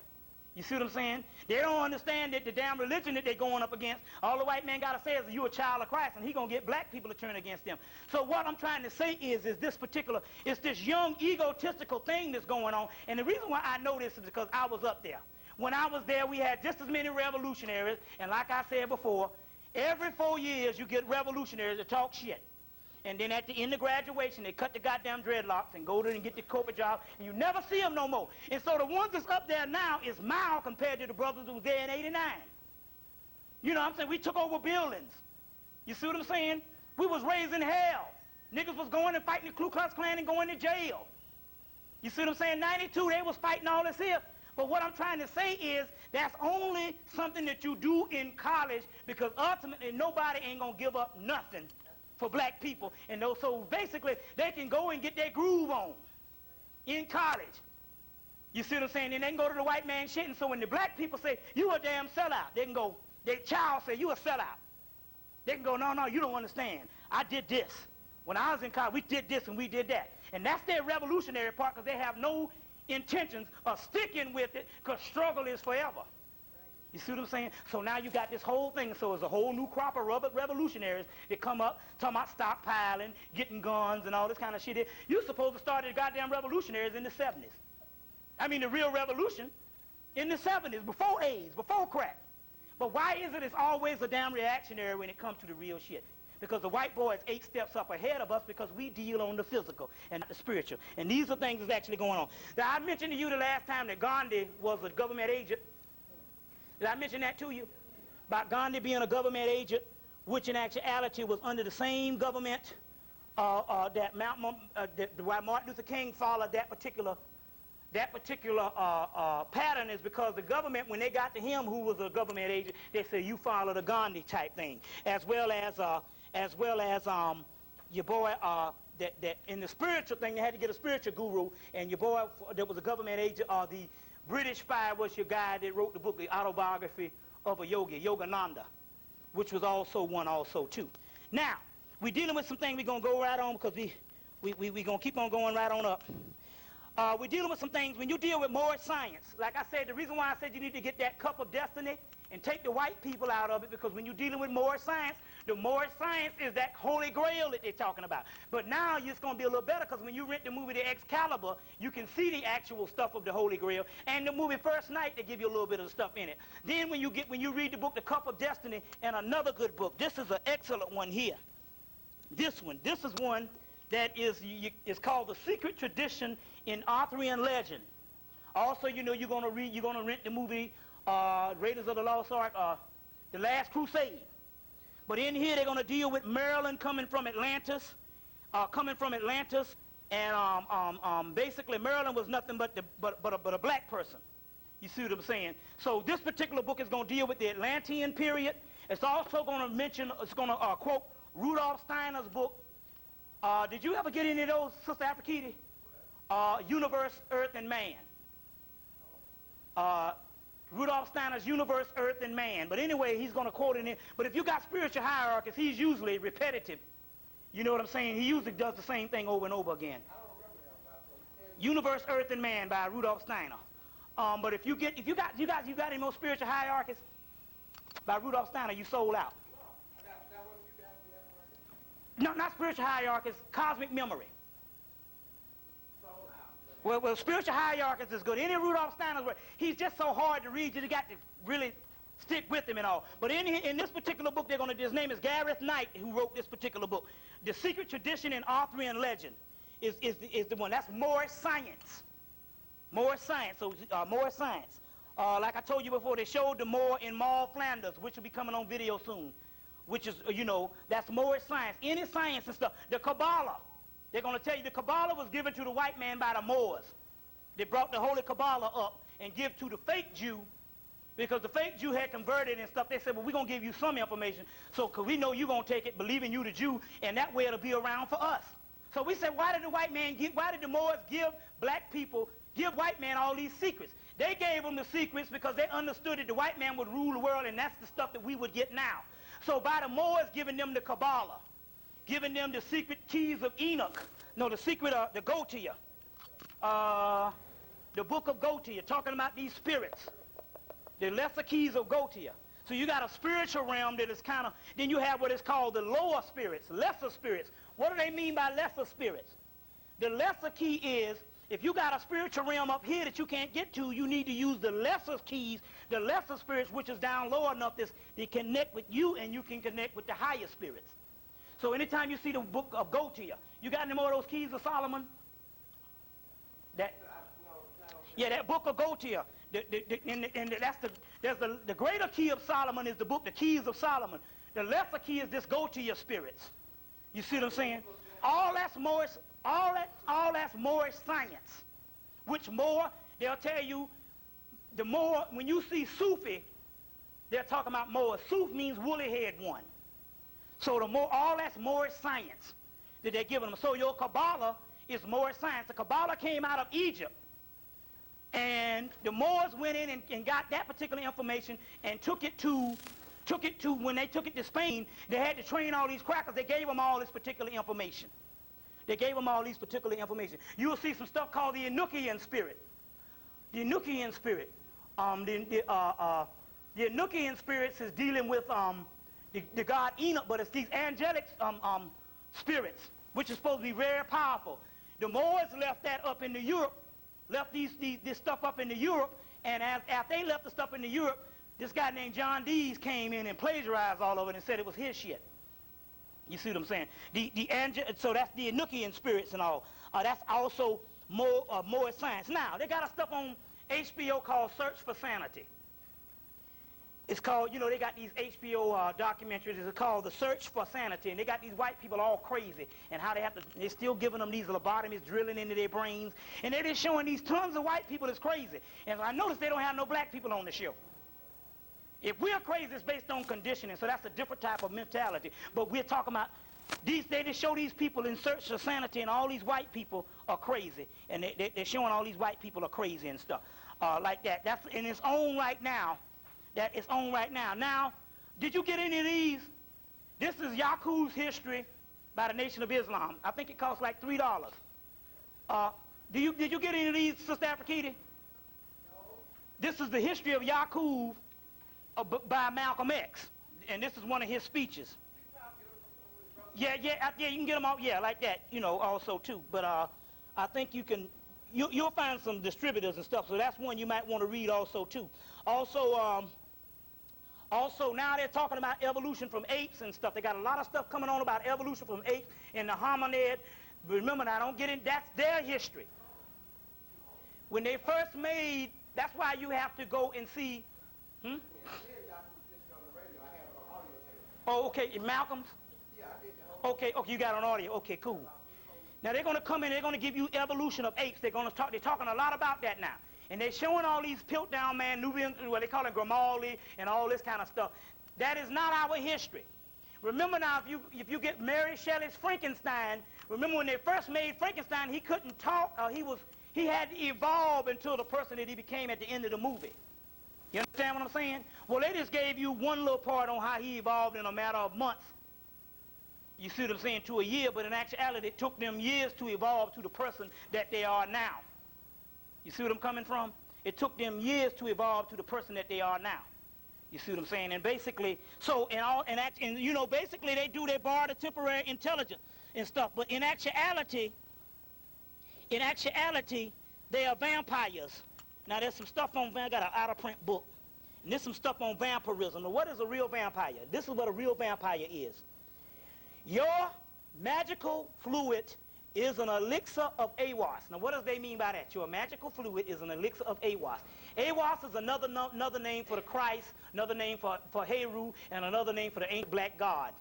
You see what I'm saying? They don't understand that the damn religion that they're going up against, all the white man got to say is you a child of Christ, and he going to get black people to turn against them. So what I'm trying to say is this particular, it's this young egotistical thing that's going on, and the reason why I know this is because I was up there. When I was there, we had just as many revolutionaries, and like I said before, every 4 years you get revolutionaries to talk shit. And then at the end of graduation, they cut the goddamn dreadlocks and go to and get the corporate job, and you never see them no more. And so the ones that's up there now is mild compared to the brothers who was there in '89. You know what I'm saying? We took over buildings. You see what I'm saying? We was raising hell. Niggas was going and fighting the Ku Klux Klan and going to jail. You see what I'm saying? 92, they was fighting all this here. But what I'm trying to say is that's only something that you do in college, because ultimately nobody ain't going to give up nothing for black people. And so basically they can go and get their groove on in college. You see what I'm saying? And they can go to the white man shit. And so when the black people say, you a damn sellout, they can go, their child say, you a sellout. They can go, no, you don't understand. I did this. When I was in college, we did this and we did that. And that's their revolutionary part, because they have no intentions of sticking with it, because struggle is forever. You see what I'm saying? So now you got this whole thing. So it's a whole new crop of revolutionaries that come up talking about stockpiling, getting guns, and all this kind of shit. You're supposed to start the goddamn revolutionaries in the 70s. I mean, the real revolution in the 70s, before AIDS, before crack. But why is it it's always a damn reactionary when it comes to the real shit? Because the white boy is 8 steps up ahead of us, because we deal on the physical and not the spiritual. And these are things that's actually going on. Now, I mentioned to you the last time that Gandhi was a government agent. Did I mention that to you? About Gandhi being a government agent, which in actuality was under the same government that why Martin Luther King followed that particular pattern, is because the government, when they got to him, who was a government agent, they said, you follow the Gandhi type thing, as well as your boy, that in the spiritual thing, they had to get a spiritual guru, and your boy that was a government agent, the British spy was your guy that wrote the book, The Autobiography of a Yogi, Yogananda, which was also one also too. Now, we're dealing with some things we're going to go right on, because we're going to keep on going right on up. We're dealing with some things. When you deal with more science, like I said, the reason why I said you need to get that cup of destiny and take the white people out of it, because when you're dealing with more science, the more science is that holy grail that they're talking about. But now it's going to be a little better, because when you rent the movie The Excalibur, you can see the actual stuff of the holy grail. And the movie First Night, they give you a little bit of stuff in it. Then when you read the book The Cup of Destiny, and another good book, this is an excellent one here. This is one that is called The Secret Tradition in Arthurian Legend. Also, you know, you're going to rent the movie Raiders of the Lost Ark, The Last Crusade. But in here, they're going to deal with Maryland coming from Atlantis, and basically Maryland was nothing but a black person. You see what I'm saying? So this particular book is going to deal with the Atlantean period. It's also going to mention, it's going to quote Rudolf Steiner's book. Did you ever get any of those, Sister Afrikiti? Universe, Earth, and Man. Rudolf Steiner's Universe, Earth, and Man. But anyway, he's going to quote in it. But if you got spiritual hierarchies, he's usually repetitive. You know what I'm saying? He usually does the same thing over and over again. Universe, Earth, and Man by Rudolf Steiner. But if you got any more spiritual hierarchies by Rudolf Steiner, you sold out. No, not spiritual hierarchies, cosmic memory. Well, spiritual hierarchies is good. Any Rudolf Steiner's work, he's just so hard to read, you got to really stick with him and all. But in this particular book, they're going to, his name is Gareth Knight, who wrote this particular book. The Secret Tradition in Arthurian Legend is the one. That's more science. More science. So more science. Like I told you before, they showed the Moor in Mall, Flanders, which will be coming on video soon. Which is, you know, that's more science. Any science and stuff. The Kabbalah. They're going to tell you the Kabbalah was given to the white man by the Moors. They brought the Holy Kabbalah up and give to the fake Jew, because the fake Jew had converted and stuff. They said, well, we're going to give you some information, so because we know you're going to take it, believing you the Jew, and that way it'll be around for us. So we said, why did the Moors give black people, give white man all these secrets? They gave them the secrets because they understood that the white man would rule the world, and that's the stuff that we would get now. So by the Moors giving them the Kabbalah, giving them the secret keys of Enoch, no, the secret of the Gotia, the book of Gotia, talking about these spirits, the lesser keys of Gotia. So you got a spiritual realm that is kind of, then you have what is called the lower spirits, lesser spirits. What do they mean by lesser spirits? The lesser key is, if you got a spiritual realm up here that you can't get to, you need to use the lesser keys, the lesser spirits, which is down low enough that they connect with you and you can connect with the higher spirits. So anytime you see the book of Gotia, you got any more of those keys of Solomon? That book of Gotia. The greater key of Solomon is the book, the keys of Solomon. The lesser key is this Gotia spirits. You see what I'm saying? All that's more science. Which more, they'll tell you, the more, when you see Sufi, they're talking about more. Suf means woolly head one. So the more, all that's more science that they're giving them. So your Kabbalah is more science. The Kabbalah came out of Egypt. And the Moors went in and got that particular information and took it to, when they took it to Spain, they had to train all these crackers. They gave them all this particular information. They gave them all these particular information. You will see some stuff called the Enochian spirit. The Enochian spirit. The Enochian spirits is dealing with the god Enoch, but it's these angelic spirits, which is supposed to be very powerful. The Moors left that up into Europe, left this stuff up into Europe, and after they left the stuff into Europe, this guy named John Dees came in and plagiarized all of it and said it was his shit. You see what I'm saying? So that's the Enochian spirits and all. That's also more science. Now, they got a stuff on HBO called Search for Sanity. It's called, you know, they got these HBO documentaries. It's called The Search for Sanity, and they got these white people all crazy, and how they're still giving them these lobotomies, drilling into their brains, and they're just showing these tons of white people that's crazy. And I noticed they don't have no black people on the show. If we're crazy, it's based on conditioning, so that's a different type of mentality. But we're talking about, they just show these people in Search for Sanity, and all these white people are crazy, and they're showing all these white people are crazy and stuff like that. That's in its own right now. That is on right now. Now, did you get any of these? This is Yaqub's history by the Nation of Islam. I think it costs like $3. Did you get any of these, Sister Afrikiti? No. This is the history of Yaqub by Malcolm X, and this is one of his speeches. Yeah, you can get them all, yeah, like that, you know, also too. But I think you'll find some distributors and stuff, so that's one you might want to read also too. Also, now they're talking about evolution from apes and stuff. They got a lot of stuff coming on about evolution from apes and the hominid. But remember now, don't get in, that's their history. When they first made, that's why you have to go and see. Oh, okay, Malcolm's? Okay, you got on audio. Okay, cool. Now they're going to come in, they're going to give you evolution of apes. They're talking a lot about that now. And they're showing all these Piltdown man, Nubian, what they call it, Grimaldi, and all this kind of stuff. That is not our history. Remember now, if you get Mary Shelley's Frankenstein, remember when they first made Frankenstein, he couldn't talk, or he had to evolve into the person that he became at the end of the movie. You understand what I'm saying? Well, they just gave you one little part on how he evolved in a matter of months. You see what I'm saying? To a year, but in actuality, it took them years to evolve to the person that they are now. You see what I'm coming from? It took them years to evolve to the person that they are now. You see what I'm saying? And basically, so and you know, basically they borrow the temporary intelligence and stuff. But in actuality, they are vampires. Now there's some stuff on I got an out-of-print book, and there's some stuff on vampirism. Now, what is a real vampire? This is what a real vampire is. Your magical fluid is an elixir of Awas. Now, what does they mean by that? Your magical fluid is an elixir of Awas. Awas is another name for the Christ, another name for Heru, and another name for the ancient black god,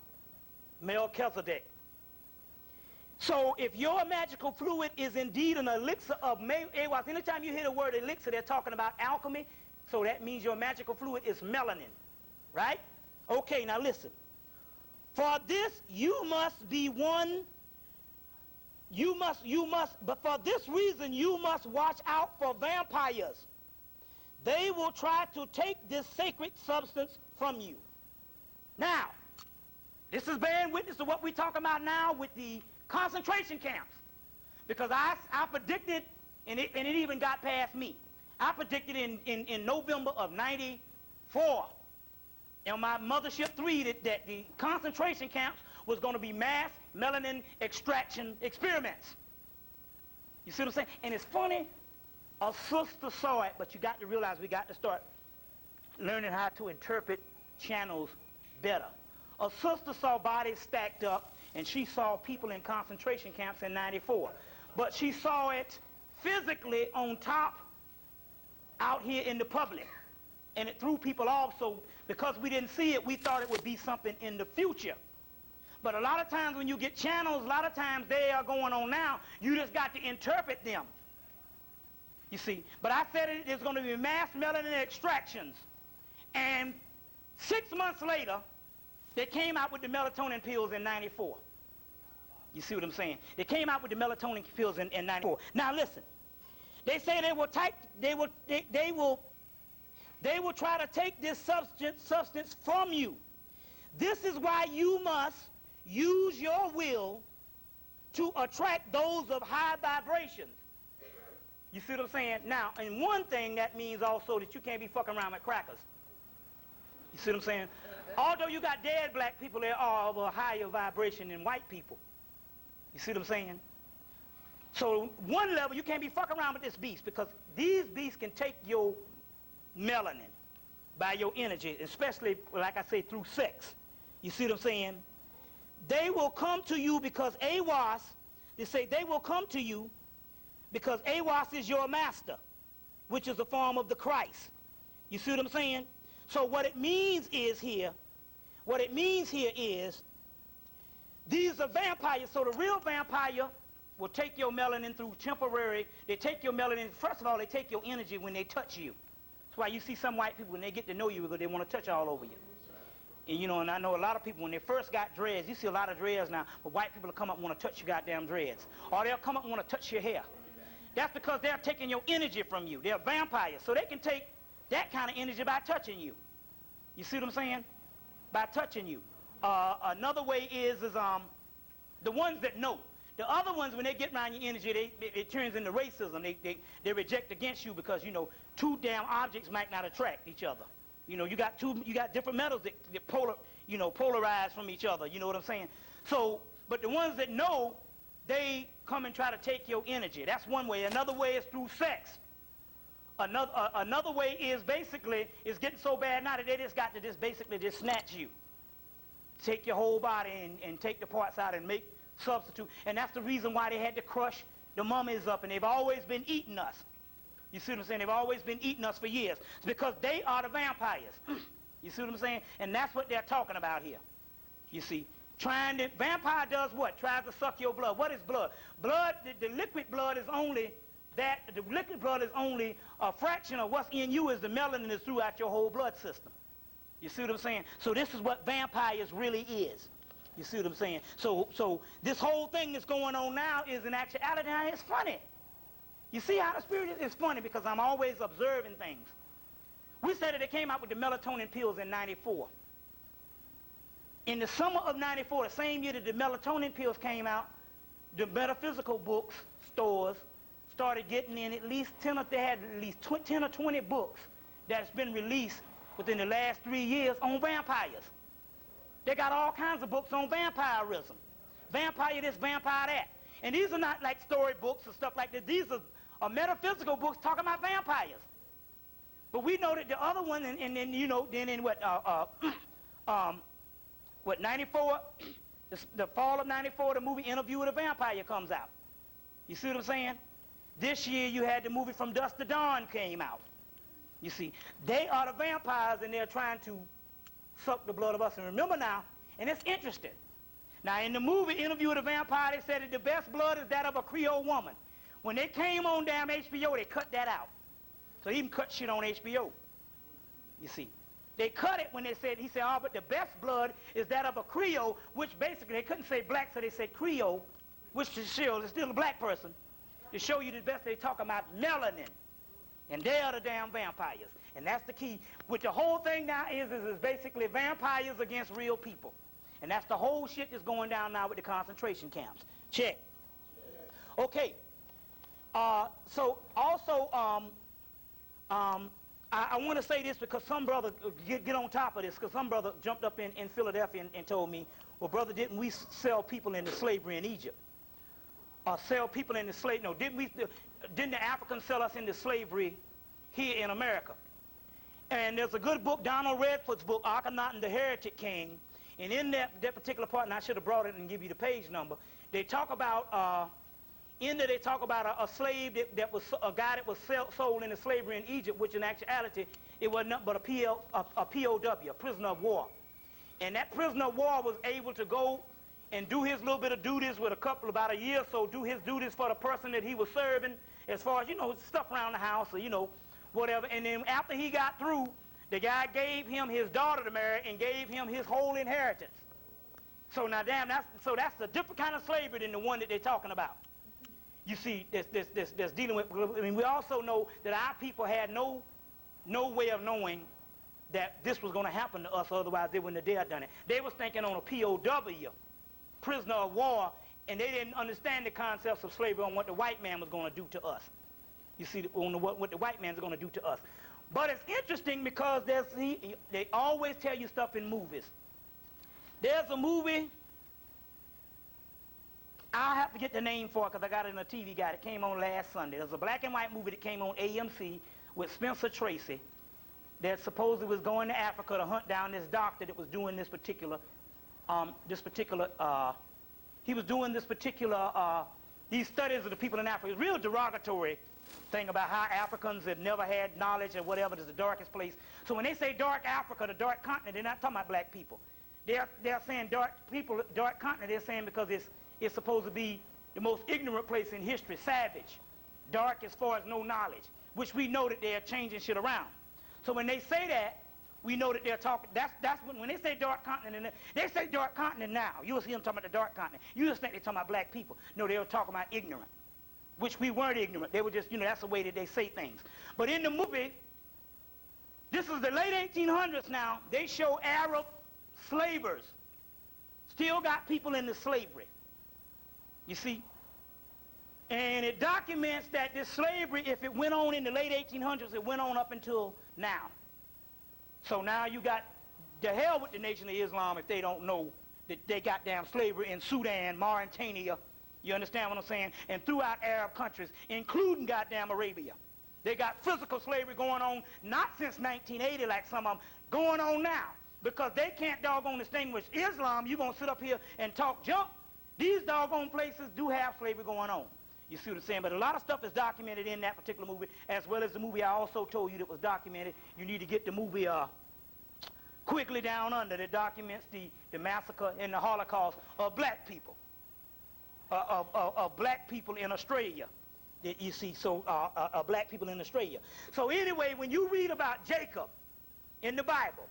Melchizedek. So, if your magical fluid is indeed an elixir of Awas, anytime you hear the word elixir, they're talking about alchemy, so that means your magical fluid is melanin, right? Okay, now listen. For this, you must be one. But for this reason, you must watch out for vampires. They will try to take this sacred substance from you. Now, this is bearing witness to what we're talking about now with the concentration camps. Because I predicted, and it even got past me. I predicted in November of '94, on my Mothership 3, that the concentration camps was going to be mass melanin extraction experiments. You see what I'm saying? And it's funny, a sister saw it, but you got to realize we got to start learning how to interpret channels better. A sister saw bodies stacked up, and she saw people in concentration camps in '94. But she saw it physically on top out here in the public. And it threw people off, so because we didn't see it, we thought it would be something in the future. But a lot of times when you get channels, a lot of times they are going on now. You just got to interpret them. You see. But I said there's going to be mass melanin extractions. And 6 months later, they came out with the melatonin pills in '94. You see what I'm saying? They came out with the melatonin pills in '94. Now listen. They say they will try to take this substance from you. This is why you must use your will to attract those of high vibrations. You see what I'm saying? Now, and one thing that means also that you can't be fucking around with crackers. You see what I'm saying? Although you got dead black people, there are of a higher vibration than white people. You see what I'm saying? So one level, you can't be fucking around with this beast, because these beasts can take your melanin by your energy, especially, like I say, through sex. You see what I'm saying? They will come to you because Awas, they say they will come to you because Awas is your master, which is a form of the Christ. You see what I'm saying? So what it means is here is these are vampires. So the real vampire will take your melanin through temporary. They take your melanin, first of all, they take your energy when they touch you. That's why you see some white people, when they get to know you, because they want to touch all over you. And you know, and I know a lot of people, when they first got dreads, you see a lot of dreads now, but white people will come up and want to touch your goddamn dreads. Or they'll come up and want to touch your hair. That's because they're taking your energy from you. They're vampires. So they can take that kind of energy by touching you. You see what I'm saying? By touching you. Another way is the ones that know. The other ones, when they get around your energy, it turns into racism. They reject against you because, you know, two damn objects might not attract each other. You know, you got different metals that polarize from each other. You know what I'm saying? So, but the ones that know, they come and try to take your energy. That's one way. Another way is through sex. Another way is basically getting so bad now that they just got to basically snatch you, take your whole body and take the parts out and make substitute. And that's the reason why they had to crush the mummies up, and they've always been eating us. You see what I'm saying? They've always been eating us for years. It's because they are the vampires. You see what I'm saying? And that's what they're talking about here. You see, vampire does what? Tries to suck your blood. What is blood? Blood, the liquid blood is only that the liquid blood is only a fraction of what's in you, is the melanin is throughout your whole blood system. You see what I'm saying? So this is what vampires really is. You see what I'm saying? So this whole thing that's going on now is in actuality, now it's funny. You see how the spirit is? It's funny because I'm always observing things. We said that they came out with the melatonin pills in '94. In the summer of '94, the same year that the melatonin pills came out, the metaphysical books stores started getting in at least 10 or 10 or 20 books that's been released within the last 3 years on vampires. They got all kinds of books on vampirism. Vampire this, vampire that. And these are not like story books or stuff like that. These are metaphysical books talking about vampires. But we know that the other one, and then, you know, then in what 94, the fall of '94, the movie Interview with a Vampire comes out. You see what I'm saying? This year you had the movie From Dusk to Dawn came out. You see, they are the vampires and they're trying to suck the blood of us. And remember now, and it's interesting. Now in the movie Interview with a Vampire, they said that the best blood is that of a Creole woman. When they came on damn HBO, they cut that out. So he even cut shit on HBO. You see. They cut it when they said, he said, oh, but the best blood is that of a Creole, which basically they couldn't say black, so they said Creole, which is still a black person. To show you the best, they talk about melanin. And they are the damn vampires. And that's the key. What the whole thing now is basically vampires against real people. And that's the whole shit that's going down now with the concentration camps. Check. Okay. So also, I want to say this because some brother, get on top of this, because some brother jumped up in Philadelphia and told me, well, brother, didn't we sell people into slavery in Egypt? Sell people into slavery? No, didn't the Africans sell us into slavery here in America? And there's a good book, Donald Redford's book, Akhenaten the Heretic King, and in that particular part, and I should have brought it and give you the page number, they talk about, in there they talk about a slave that was a guy that was sold into slavery in Egypt, which in actuality, it was nothing but a POW, a prisoner of war. And that prisoner of war was able to go and do his little bit of duties with about a year or so, do his duties for the person that he was serving, as far as, you know, stuff around the house or, you know, whatever. And then after he got through, the guy gave him his daughter to marry and gave him his whole inheritance. So now, damn, that's a different kind of slavery than the one that they're talking about. You see, that's dealing with, I mean, we also know that our people had no way of knowing that this was going to happen to us, otherwise they wouldn't have dared done it. They was thinking on a POW, prisoner of war, and they didn't understand the concepts of slavery on what the white man was going to do to us. You see, on what the white man's going to do to us. But it's interesting because they always tell you stuff in movies. There's a movie, I'll have to get the name for it because I got it in a TV guide. It came on last Sunday. There's a black and white movie that came on AMC with Spencer Tracy that supposedly was going to Africa to hunt down this doctor that was doing these studies of the people in Africa. It's a real derogatory thing about how Africans have never had knowledge or whatever. It's the darkest place. So when they say dark Africa, the dark continent, they're not talking about black people. They're saying dark people, dark continent, they're saying because it's supposed to be the most ignorant place in history, savage, dark as far as no knowledge, which we know that they're changing shit around. So when they say that, we know that they're talking, that's when they say dark continent, they say dark continent now. You'll see them talking about the dark continent. You just think they're talking about black people. No, they were talking about ignorant, which we weren't ignorant. They were just, you know, that's the way that they say things. But in the movie, this is the late 1800s now, they show Arab slavers still got people into slavery. You see? And it documents that this slavery, if it went on in the late 1800s, it went on up until now. So now you got the hell with the Nation of Islam if they don't know that they got damn slavery in Sudan, Mauritania, you understand what I'm saying? And throughout Arab countries, including goddamn Arabia. They got physical slavery going on, not since 1980 like some of them, going on now. Because they can't doggone distinguish Islam. You're going to sit up here and talk junk. These doggone places do have slavery going on. You see what I'm saying? But a lot of stuff is documented in that particular movie, as well as the movie I also told you that was documented. You need to get the movie Quickly Down Under that documents the massacre and the Holocaust of black people, of black people in Australia. You see, so black people in Australia. So anyway, when you read about Jacob in the Bible,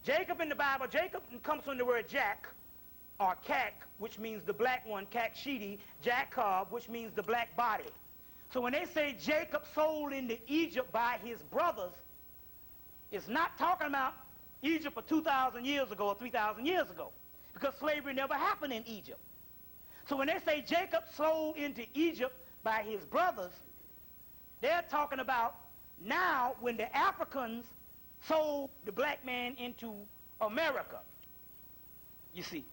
Jacob comes from the word Jack, or Kak, which means the black one, Kakshidi, Jacob, which means the black body. So when they say Jacob sold into Egypt by his brothers, it's not talking about Egypt of 2,000 years ago or 3,000 years ago, because slavery never happened in Egypt. So when they say Jacob sold into Egypt by his brothers, they're talking about now when the Africans sold the black man into America, you see.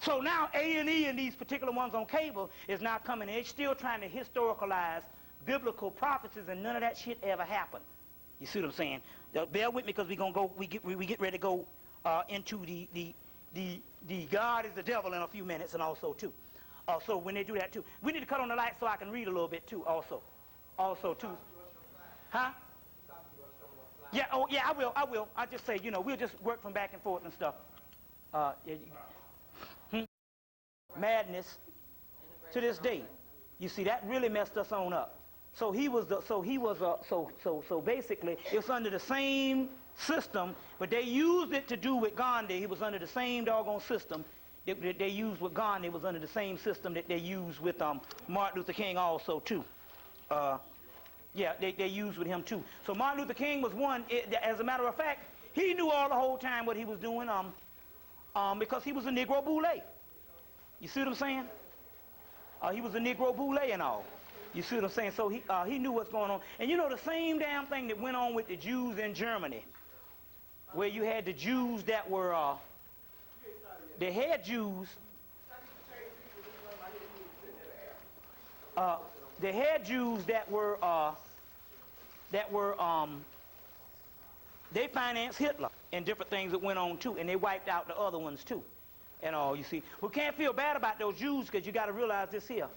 So now A&E and these particular ones on cable is now coming in. They're still trying to historicalize biblical prophecies, and none of that shit ever happened. You see what I'm saying? Bear with me, because we get ready to go into the God is the devil in a few minutes, and also too. So when they do that too, we need to cut on the light so I can read a little bit too. Also too. Huh? Yeah. Oh yeah. I will. I just say, you know, we'll just work from back and forth and stuff. Madness to this day. You see, that really messed us on up. So basically it's under the same system, but they used it to do with Gandhi. He was under the same doggone system that they used with Gandhi. It was under the same system that they used with Martin Luther King also too. Yeah, they used with him too. So Martin Luther King was one. As a matter of fact, he knew all the whole time what he was doing because he was a Negro Boule. You see what I'm saying? He was a Negro Boule and all. You see what I'm saying? So he knew what's going on. And you know the same damn thing that went on with the Jews in Germany, where you had the Jews that were, they had Jews, they financed Hitler and different things that went on too, and they wiped out the other ones too. And all, you see. We can't feel bad about those Jews, because you got to realize this here.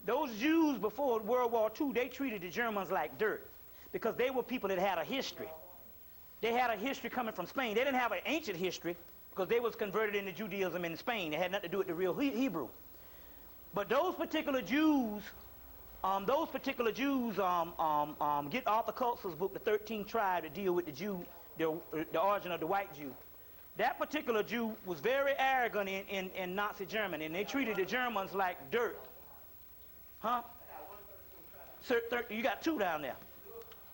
Those Jews before World War II, they treated the Germans like dirt, because they were people that had a history. They had a history coming from Spain. They didn't have an ancient history, because they was converted into Judaism in Spain. It had nothing to do with the real Hebrew. But those particular Jews, get Arthur Koestler's book, The 13th Tribe, to deal with the Jew, the origin of the white Jew. That particular Jew was very arrogant in Nazi Germany, and they treated the Germans like dirt. Huh? You got two down there.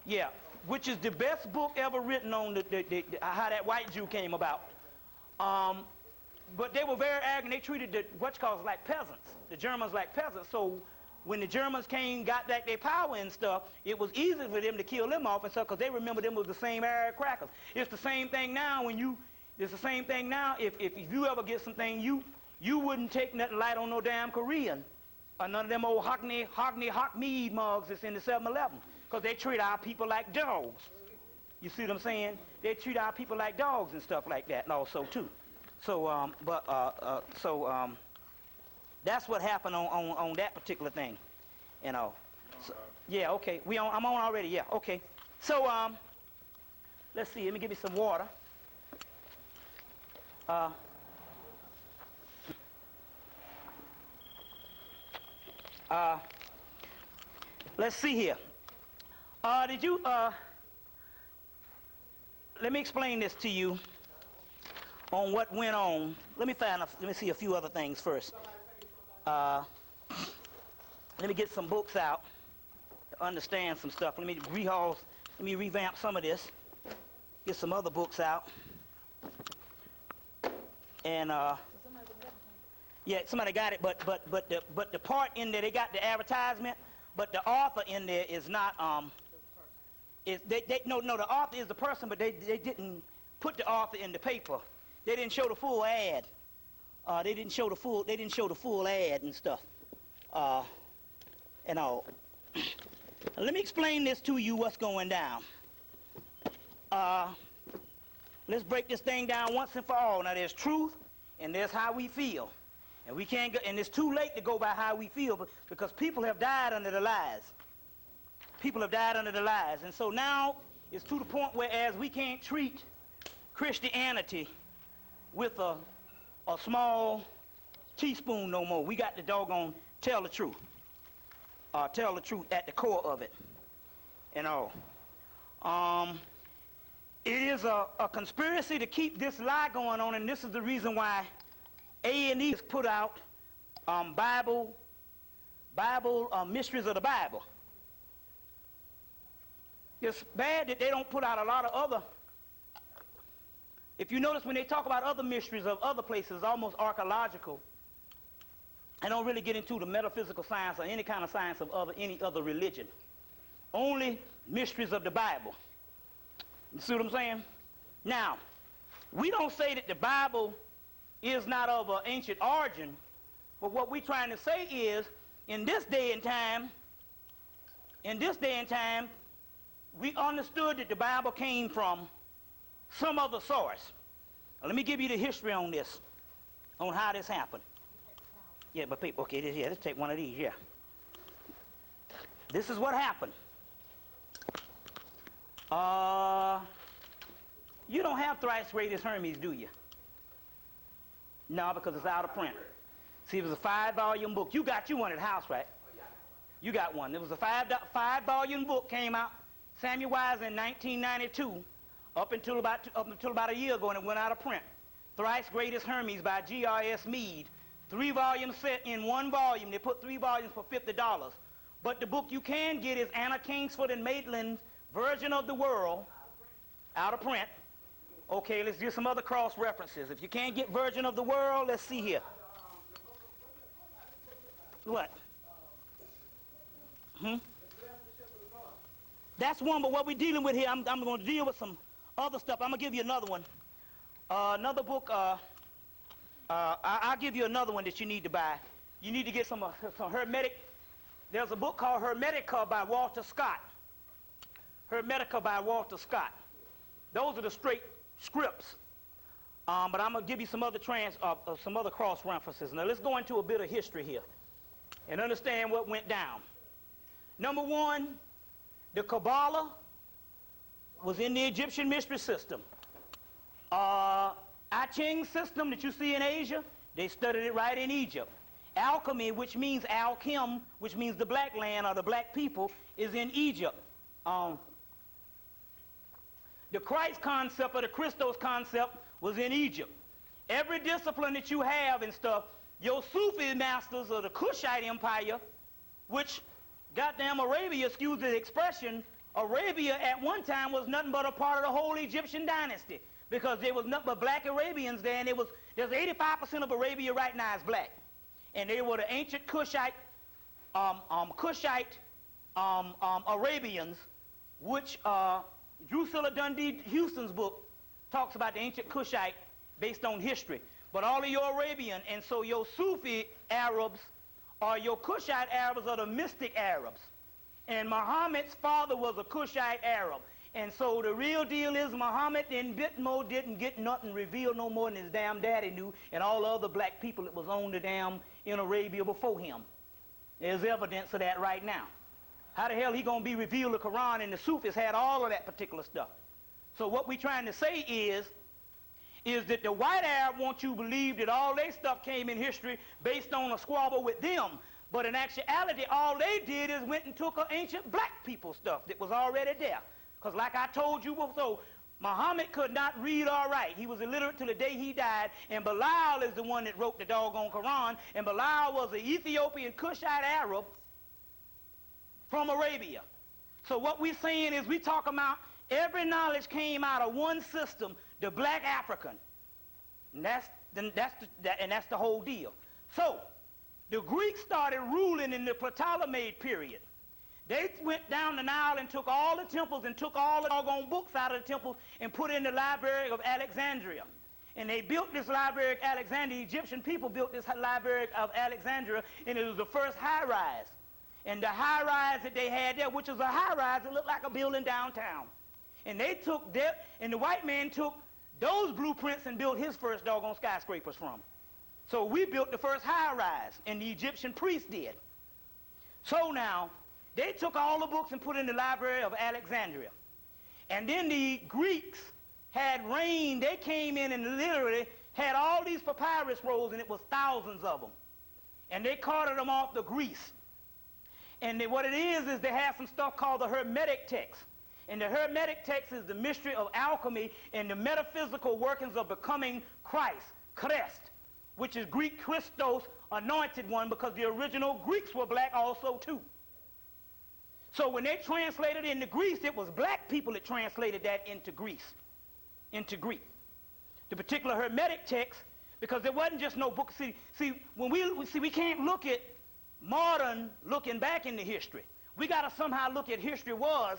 Yeah, which is the best book ever written on how that white Jew came about. But they were very arrogant. They treated what's called like peasants, the Germans like peasants. So when the Germans came, got back their power and stuff, it was easy for them to kill them off and stuff, because they remember them was the same Arab crackers. It's the same thing now It's the same thing now. If you ever get something, you wouldn't take nothing light on no damn Korean, or none of them old Hockmead mugs that's in the 7-Eleven, because they treat our people like dogs. You see what I'm saying? They treat our people like dogs and stuff like that, and also too. So, that's what happened on that particular thing, you know. So, yeah, okay. I'm on already. Yeah, okay. So, let's see. Let me give you some water. Let's see here. Let me explain this to you on what went on. Let me see a few other things first. Let me get some books out to understand some stuff. Let me revamp some of this. Get some other books out. And yeah, somebody got it, but the part in there, they got the advertisement, but the author in there is not no, the author is the person, but they didn't put the author in the paper. They didn't show the full ad. They didn't show the full ad and stuff. And all. Let me explain this to you, what's going down. Let's break this thing down once and for all. Now, there's truth, and there's how we feel. And we can't go, and it's too late to go by how we feel, because people have died under the lies. People have died under the lies. And so now it's to the point where as we can't treat Christianity with a small teaspoon no more. We got to doggone tell the truth. tell the truth at the core of it and all. It is a conspiracy to keep this lie going on, and this is the reason why A&E has put out Bible mysteries of the Bible. It's bad that they don't put out a lot of other. If you notice, when they talk about other mysteries of other places, almost archaeological, they don't really get into the metaphysical science or any kind of science of any other religion. Only mysteries of the Bible. You see what I'm saying? Now, we don't say that the Bible is not of an ancient origin, but what we're trying to say is, in this day and time, we understood that the Bible came from some other source. Now, let me give you the history on this, on how this happened. Yeah, but people, okay, let's take one of these, yeah. This is what happened. You don't have Thrice Greatest Hermes, do you? No, because it's out of print. See, it was a 5-volume book. You got you one at the house, right? You got one. It was a 5-volume book, came out, Samuel Wise, in 1992, up until about a year ago, and it went out of print. Thrice Greatest Hermes by G.R.S. Mead. 3 volumes set in 1 volume. They put 3 volumes for $50. But the book you can get is Anna Kingsford and Maitland's Version of the World, out of print. Okay, let's do some other cross references. If you can't get Version of the World, let's see here. What? That's one, but what we're dealing with here, I'm going to deal with some other stuff. I'm going to give you another one. Another book, I'll give you another one that you need to buy. You need to get some Hermetic. There's a book called Hermetica by Walter Scott. Hermetica by Walter Scott. Those are the straight scripts. But I'm going to give you some other cross references. Now let's go into a bit of history here and understand what went down. Number one, the Kabbalah was in the Egyptian mystery system. I Ching system that you see in Asia, they studied it right in Egypt. Alchemy, which means Alchem, which means the black land or the black people, is in Egypt. The Christ concept or the Christos concept was in Egypt. Every discipline that you have and stuff, your Sufi masters of the Kushite Empire, which goddamn Arabia, excuse the expression, Arabia at one time was nothing but a part of the whole Egyptian dynasty, because there was nothing but black Arabians there, and there's 85% of Arabia right now is black. And they were the ancient Kushite Arabians, which Drusilla Dundee Houston's book talks about the ancient Kushite based on history. But all of your Arabian, and so your Sufi Arabs or your Kushite Arabs are the mystic Arabs. And Muhammad's father was a Kushite Arab. And so the real deal is Muhammad didn't get nothing revealed no more than his damn daddy knew, and all the other black people that was on the damn in Arabia before him. There's evidence of that right now. How the hell he gonna be revealed the Quran, and the Sufis had all of that particular stuff. So what we trying to say is that the white Arab wants you to believe that all their stuff came in history based on a squabble with them. But in actuality, all they did is went and took an ancient black people stuff that was already there. Because like I told you before, Muhammad could not read or write. He was illiterate till the day he died, and Bilal is the one that wrote the doggone Quran, and Bilal was an Ethiopian Kushite Arab from Arabia. So what we're saying is we talk about every knowledge came out of one system, the black African. And that's the whole deal. So the Greeks started ruling in the Ptolemaic period. They went down the Nile and took all the temples and took all the doggone books out of the temples and put in the Library of Alexandria. And they built this Library of Alexandria. The Egyptian people built this Library of Alexandria, and it was the first high-rise. And the high-rise that they had there, which was a high-rise, it looked like a building downtown. And they took that, and the white man took those blueprints and built his first doggone skyscrapers from. So we built the first high-rise, and the Egyptian priests did. So now, they took all the books and put in the Library of Alexandria. And then the Greeks had reigned. They came in and literally had all these papyrus rolls, and it was thousands of them. And they carted them off to Greece. And what it is they have some stuff called the Hermetic text. And the Hermetic text is the mystery of alchemy and the metaphysical workings of becoming Christ, Christ, which is Greek Christos, anointed one, because the original Greeks were black also too. So when they translated into Greece, it was black people that translated that into Greek. The particular Hermetic text, because there wasn't just no book. See, we can't look at modern looking back into history. We got to somehow look at history was,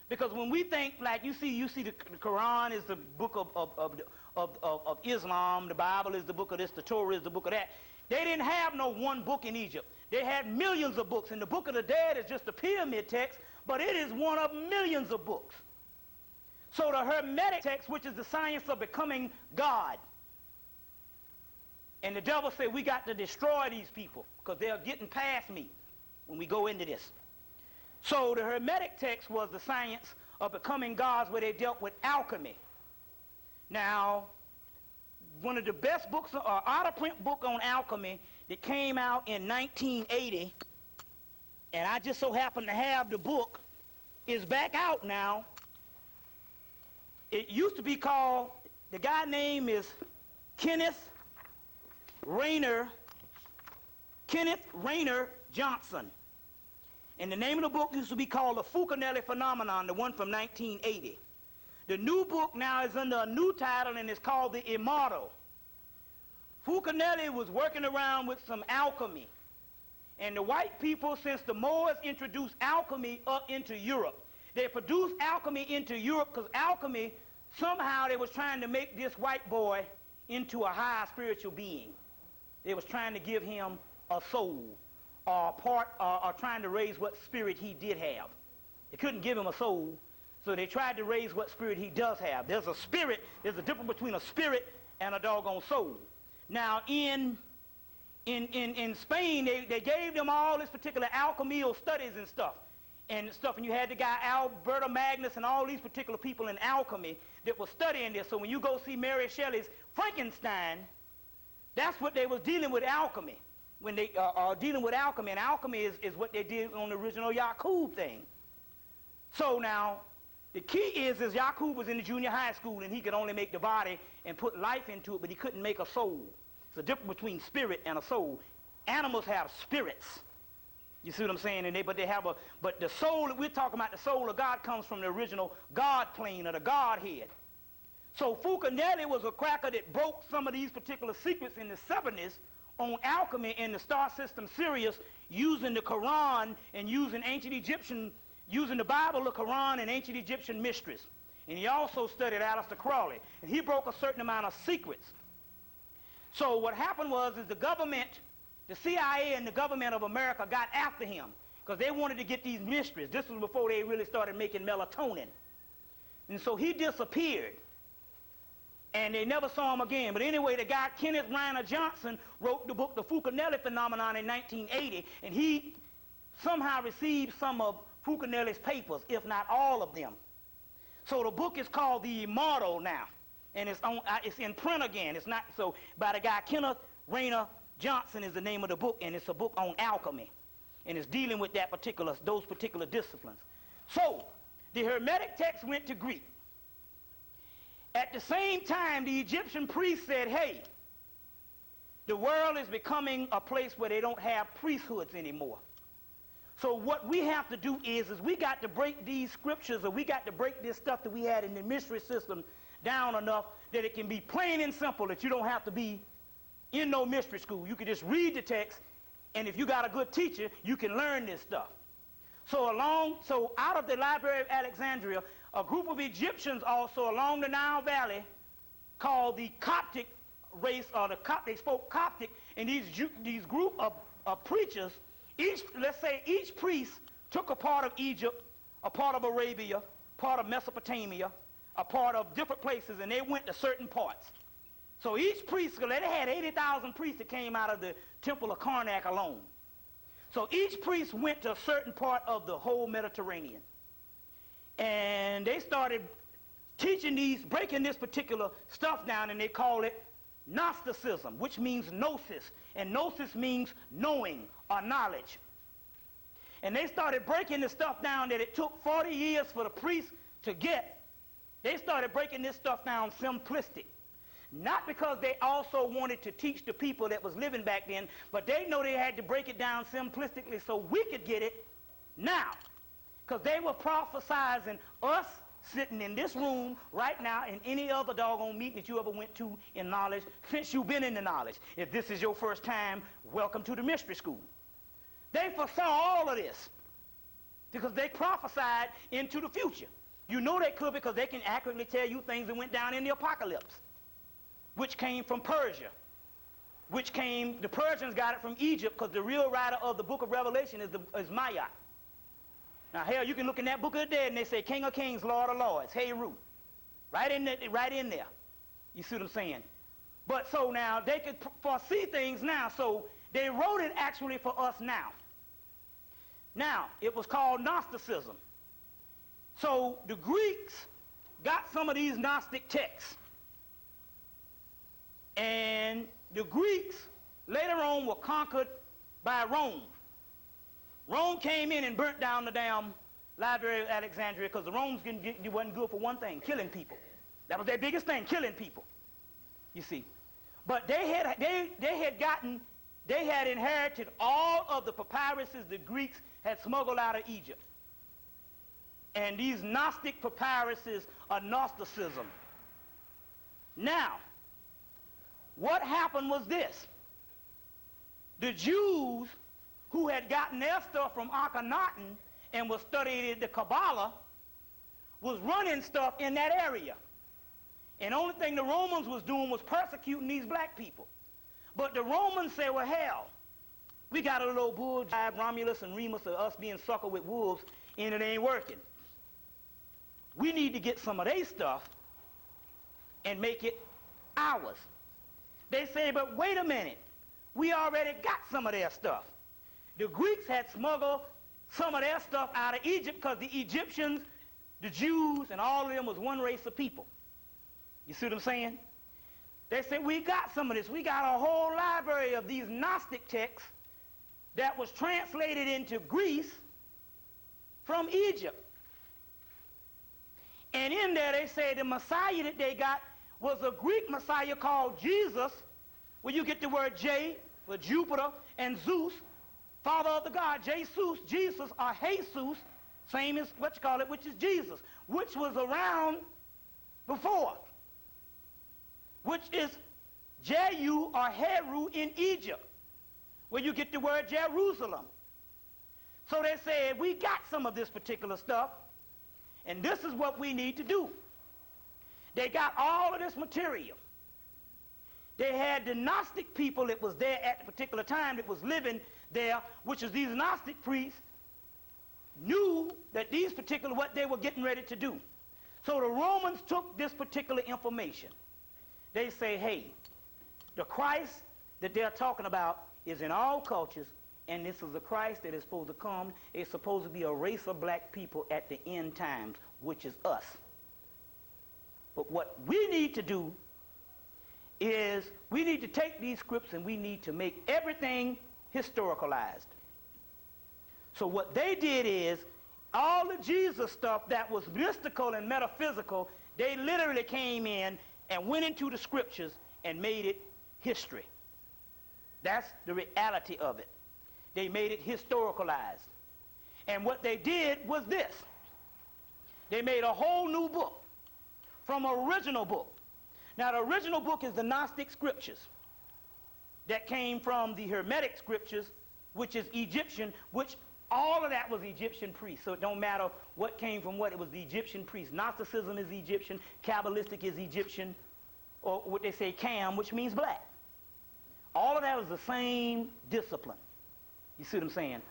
because when we think, like you see the Quran is the book of Islam, the Bible is the book of this, the Torah is the book of that. They didn't have no one book in Egypt. They had millions of books, and the Book of the Dead is just a pyramid text, but it is one of millions of books. So the Hermetic text, which is the science of becoming God, and the devil said, we got to destroy these people because they're getting past me when we go into this. So the Hermetic text was the science of becoming gods, where they dealt with alchemy. Now, one of the best books, out-of-print book on alchemy that came out in 1980, and I just so happen to have the book, is back out now. It used to be called, the guy's name is Kenneth Rayner Johnson. And the name of the book used to be called The Fulcanelli Phenomenon, the one from 1980. The new book now is under a new title, and it's called The Immortal. Fulcanelli was working around with some alchemy. And the white people, since the Moors introduced alchemy up into Europe, they produced alchemy into Europe because alchemy, somehow they was trying to make this white boy into a higher spiritual being. They was trying to give him a soul, or trying to raise what spirit he did have. They couldn't give him a soul, so they tried to raise what spirit he does have. There's a spirit, there's a difference between a spirit and a doggone soul. Now in Spain, they gave them all this particular alchemical studies and stuff. And you had the guy Alberto Magnus and all these particular people in alchemy that were studying this. So when you go see Mary Shelley's Frankenstein, that's what they was dealing with alchemy. When they are dealing with alchemy, and alchemy is what they did on the original Yaqub thing. So now, the key is Yaqub was in the junior high school, and he could only make the body and put life into it, but he couldn't make a soul. It's a difference between spirit and a soul. Animals have spirits. You see what I'm saying? But the soul that we're talking about, the soul of God, comes from the original God plane, or the Godhead. So Fulcanelli was a cracker that broke some of these particular secrets in the 70s on alchemy in the star system Sirius, using the Quran and using using the Bible, the Quran, and ancient Egyptian mysteries. And he also studied Aleister Crowley, and he broke a certain amount of secrets. So what happened was the government, the CIA and the government of America got after him because they wanted to get these mysteries. This was before they really started making melatonin. And so he disappeared, and they never saw him again. But anyway, the guy Kenneth Rayner Johnson wrote the book The Fulcanelli Phenomenon in 1980, and he somehow received some of Fulcanelli's papers, if not all of them. So the book is called The Immortal now, and it's in print again. It's not so by the guy Kenneth Rayner Johnson is the name of the book, and it's a book on alchemy, and it's dealing with those particular disciplines. So the Hermetic text went to Greek. At the same time, the Egyptian priests said, hey, the world is becoming a place where they don't have priesthoods anymore. So what we have to do is we got to break these scriptures, or we got to break this stuff that we had in the mystery system down enough that it can be plain and simple, that you don't have to be in no mystery school. You can just read the text, and if you got a good teacher, you can learn this stuff. So out of the Library of Alexandria, a group of Egyptians also along the Nile Valley called the Coptic race, or they spoke Coptic, and these group of preachers, let's say each priest took a part of Egypt, a part of Arabia, part of Mesopotamia, a part of different places, and they went to certain parts. So each priest, they had 80,000 priests that came out of the temple of Karnak alone. So each priest went to a certain part of the whole Mediterranean. And they started breaking this particular stuff down, and they call it Gnosticism, which means gnosis. And gnosis means knowing or knowledge. And they started breaking the stuff down that it took 40 years for the priests to get. They started breaking this stuff down simplistic. Not because they also wanted to teach the people that was living back then, but they know they had to break it down simplistically so we could get it now. Because they were prophesizing us sitting in this room right now and any other doggone meeting that you ever went to in knowledge since you've been in the knowledge. If this is your first time, welcome to the mystery school. They foresaw all of this because they prophesied into the future. You know they could because they can accurately tell you things that went down in the apocalypse, which came from Persia, the Persians got it from Egypt because the real writer of the book of Revelation is Maya. Now, hell, you can look in that book of the dead and they say, King of Kings, Lord of Lords, hey, Ruth. Right in there. You see what I'm saying? But so now, they could foresee things now, so they wrote it actually for us now. Now, it was called Gnosticism. So the Greeks got some of these Gnostic texts. And the Greeks later on were conquered by Rome. Rome came in and burnt down the damn Library of Alexandria because the Romans wasn't good for one thing, killing people. That was their biggest thing, killing people, you see. But they had inherited all of the papyruses the Greeks had smuggled out of Egypt. And these Gnostic papyruses are Gnosticism. Now, what happened was this. The Jews who had gotten their stuff from Akhenaten and was studying the Kabbalah was running stuff in that area. And the only thing the Romans was doing was persecuting these black people. But the Romans said, well, hell, we got a little bull jive, Romulus and Remus, of us being suckered with wolves, and it ain't working. We need to get some of their stuff and make it ours. They say, but wait a minute, we already got some of their stuff. The Greeks had smuggled some of their stuff out of Egypt because the Egyptians, the Jews, and all of them was one race of people. You see what I'm saying? They said, we got some of this. We got a whole library of these Gnostic texts that was translated into Greece from Egypt. And in there they say the Messiah that they got was a Greek Messiah called Jesus, where you get the word J for Jupiter and Zeus, father of the god, Jesus, or Jesus, same as what you call it, which is Jesus, which was around before, which is Jehu or Heru in Egypt, where you get the word Jerusalem. So they said, we got some of this particular stuff, and this is what we need to do. They got all of this material. They had the Gnostic people that was there at the particular time that was living there, which is these Gnostic priests, knew that these particular, what they were getting ready to do. So the Romans took this particular information. They say, hey, the Christ that they're talking about is in all cultures, and this is a Christ that is supposed to come. It's supposed to be a race of black people at the end times, which is us. But what we need to do is we need to take these scripts and we need to make everything historicalized. So what they did is all the Jesus stuff that was mystical and metaphysical, they literally came in and went into the scriptures and made it history. That's the reality of it. They made it historicalized. And what they did was this. They made a whole new book from an original book. Now, the original book is the Gnostic scriptures that came from the Hermetic scriptures, which is Egyptian, which all of that was Egyptian priests. So it don't matter what came from what. It was the Egyptian priests. Gnosticism is Egyptian. Kabbalistic is Egyptian, or what they say Cam, which means black. All of that was the same discipline. You see what I'm saying?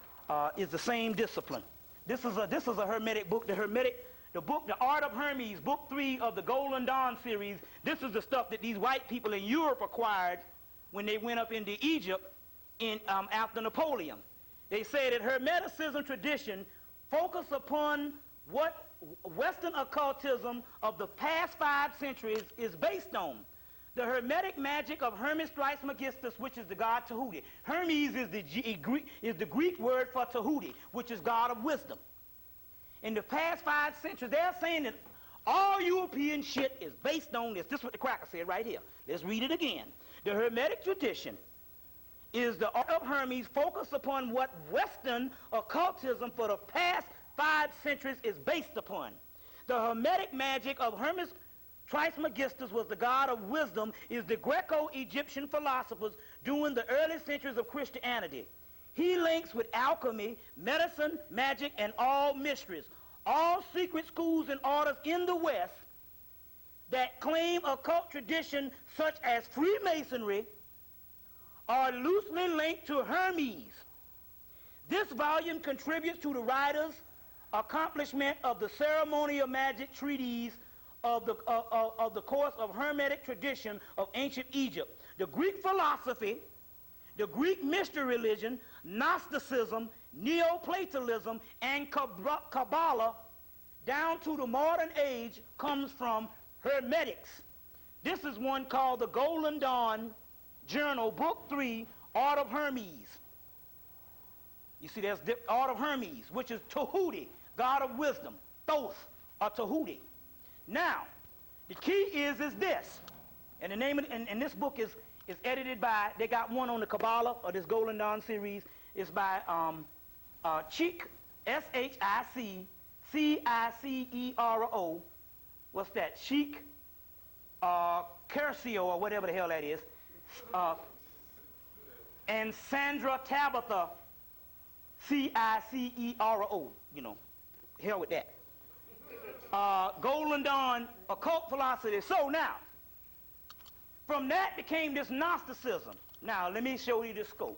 It's the same discipline. This is a Hermetic book. The book, The Art of Hermes, book 3 of the Golden Dawn series. This is the stuff that these white people in Europe acquired when they went up into Egypt after Napoleon. They say that Hermeticism tradition focused upon what Western occultism of the past 5 centuries is based on. The Hermetic magic of Hermes Trismegistus, which is the god Tahuti. Hermes is the Greek word for Tahuti, which is god of wisdom. In the past 5 centuries, they're saying that all European shit is based on this. This is what the cracker said right here. Let's read it again. The Hermetic tradition is the art of Hermes focused upon what Western occultism for the past 5 centuries is based upon. The Hermetic magic of Hermes Trismegistus was the god of wisdom, is the Greco-Egyptian philosophers during the early centuries of Christianity. He links with alchemy, medicine, magic, and all mysteries. All secret schools and orders in the West that claim occult tradition such as Freemasonry are loosely linked to Hermes. This volume contributes to the writer's accomplishment of the ceremonial magic treatise of the course of Hermetic tradition of ancient Egypt. The Greek philosophy, the Greek mystery religion, Gnosticism, Neoplatonism, and Kabbalah, down to the modern age, comes from Hermetics. This is one called the Golden Dawn Journal, Book 3, Art of Hermes. You see, there's the Art of Hermes, which is Tahuti, god of wisdom. Thoth, or Tahuti. Now, the key is this, and the name of and this book is edited by, they got one on the Kabbalah, or this Golden Dawn series, is by Chic, S-H-I-C-C-I-C-E-R-O, what's that, Chic Curcio, or whatever the hell that is, and Sandra Tabitha, C-I-C-E-R-O, you know, hell with that. Golden Dawn, occult philosophy. So now, from that became this Gnosticism. Now, let me show you the scope.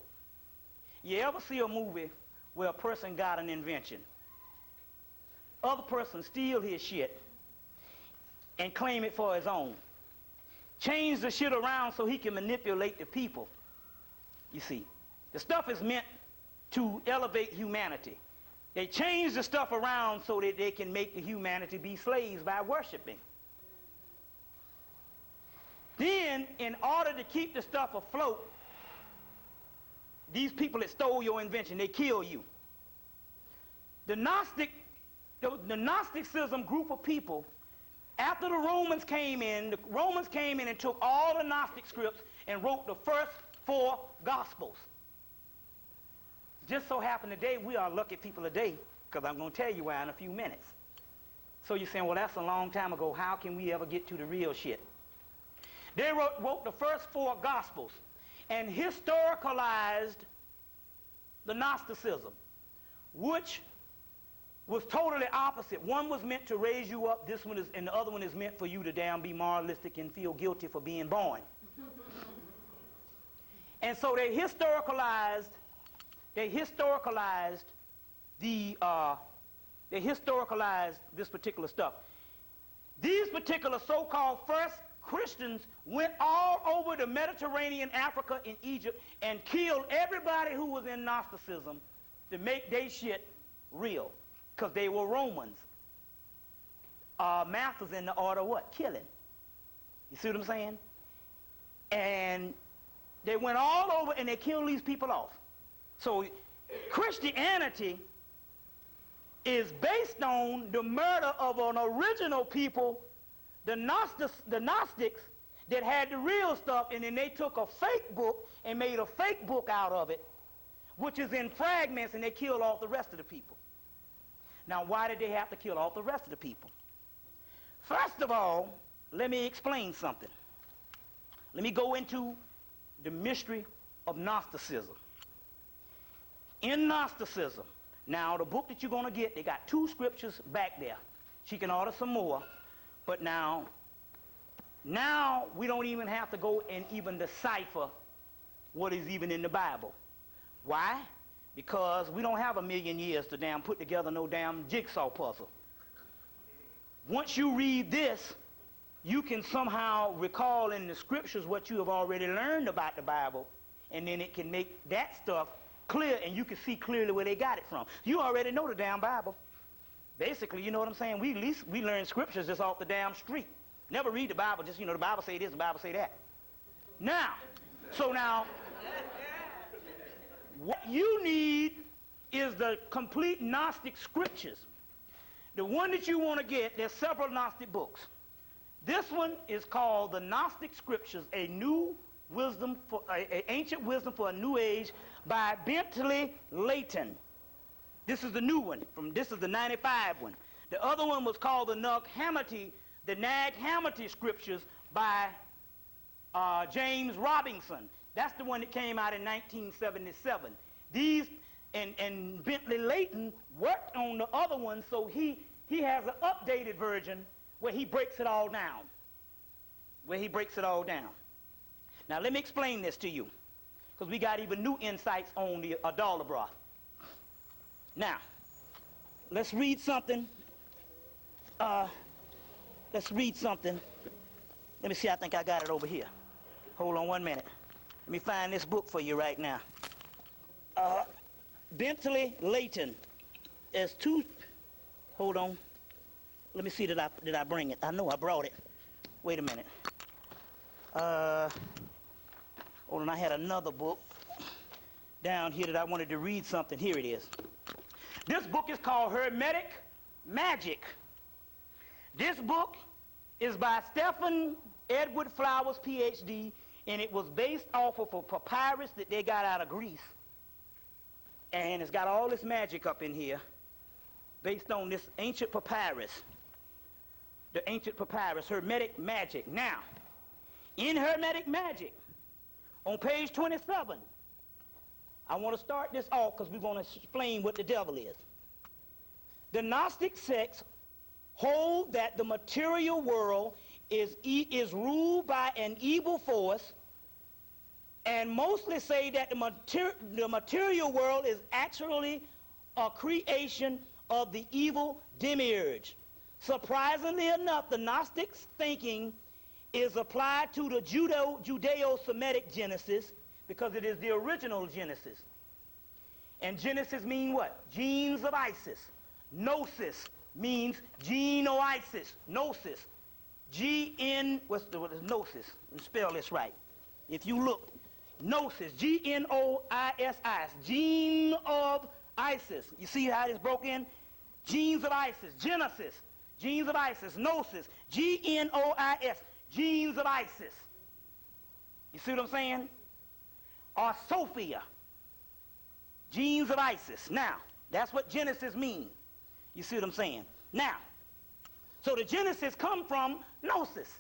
You ever see a movie where a person got an invention? Other person steal his shit and claim it for his own. Change the shit around so he can manipulate the people. You see, the stuff is meant to elevate humanity. They change the stuff around so that they can make the humanity be slaves by worshiping. Then, in order to keep the stuff afloat, these people that stole your invention, they kill you. The Gnosticism group of people, after the Romans came in and took all the Gnostic scripts and wrote the first 4 Gospels. Just so happened today, we are lucky people today, because I'm going to tell you why in a few minutes. So you're saying, well, that's a long time ago. How can we ever get to the real shit? They wrote the first 4 Gospels and historicalized the Gnosticism, which was totally opposite. One was meant to raise you up, this one is, and the other one is meant for you to damn be moralistic and feel guilty for being born. And so they historicalized this particular stuff. These particular so-called first Christians went all over the Mediterranean, Africa, and Egypt and killed everybody who was in Gnosticism to make their shit real, because they were Romans. Masters in the art of what? Killing. You see what I'm saying? And they went all over and they killed these people off. So Christianity is based on the murder of an original people, the Gnostics that had the real stuff, and then they took a fake book and made a fake book out of it, which is in fragments, and they killed off the rest of the people. Now, why did they have to kill off the rest of the people? First of all, let me explain something. Let me go into the mystery of Gnosticism. In Gnosticism, now the book that you're going to get, they got 2 scriptures back there. She can order some more, but now we don't even have to go and even decipher what is even in the Bible. Why? Because we don't have a million years to damn put together no damn jigsaw puzzle. Once you read this, you can somehow recall in the scriptures what you have already learned about the Bible, and then it can make that stuff clear, and you can see clearly where they got it from. You already know the damn Bible. Basically, you know what I'm saying? We learn scriptures just off the damn street. Never read the Bible, just, you know, the Bible say this, the Bible say that. Now, so now, what you need is the complete Gnostic scriptures. The one that you want to get, there's several Gnostic books. This one is called the Gnostic Scriptures, a new wisdom for ancient wisdom for a new age by Bentley Layton. This is the new one. This is the 95 one. The other one was called the Nag Hammett Scriptures by James Robinson. That's the one that came out in 1977. These and Bentley Layton worked on the other one, so he has an updated version where he breaks it all down. Now let me explain this to you, because we got even new insights on the Adala broth. Now, let's read something. Let me see, I think I got it over here. Hold on 1 minute. Let me find this book for you right now. Bentley Layton. There's two. Hold on. Let me see, did I bring it? I know I brought it. Wait a minute. Hold on, I had another book down here that I wanted to read something. Here it is. This book is called Hermetic Magic. This book is by Stephen Edward Flowers, Ph.D., and it was based off of a papyrus that they got out of Greece. And it's got all this magic up in here based on this ancient papyrus. The ancient papyrus, Hermetic Magic. Now, in Hermetic Magic, on page 27, I want to start this off because we're going to explain what the devil is. The Gnostic sects hold that the material world is ruled by an evil force, and mostly say that the material world is actually a creation of the evil demiurge. Surprisingly enough, the Gnostics' thinking is applied to the Judeo-Semitic Genesis, because it is the original Genesis. And Genesis means what? Genes of Isis. Gnosis means genoisis. Gnosis. What's gnosis? Let me spell this right. If you look, gnosis, G-N-O-I-S-I, gene of Isis. You see how it's broke in? Genes of Isis, Genesis, genes of Isis, Gnosis, G-N-O-I-S, genes of Isis. You see what I'm saying? Or Sophia, genes of Isis. Now, that's what Genesis means. You see what I'm saying? Now, so the Genesis come from Gnosis.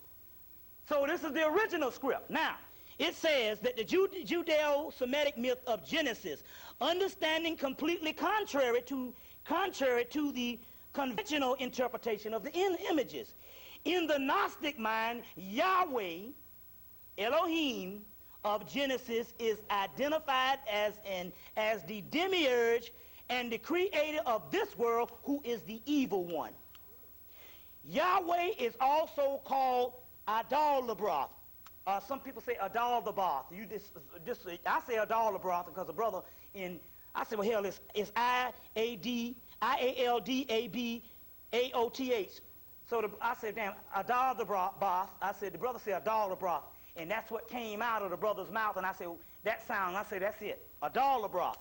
So this is the original script. Now, it says that the Judeo-Semitic myth of Genesis, understanding completely contrary to the conventional interpretation of the images. In the Gnostic mind, Yahweh, Elohim of Genesis, is identified as the demiurge and the creator of this world, who is the evil one. Yahweh is also called Adal-Labroth. Some people say Adal-Labath. I say Adal-Labath because a brother I say, well, hell, it's I-A-D-A-L-D-A-B-A-O-T-H. So I said, damn, Adal-Labath. I said, the brother said Adal-Labath. And that's what came out of the brother's mouth. And I said, that sound, I said, that's it, Adal-Labath.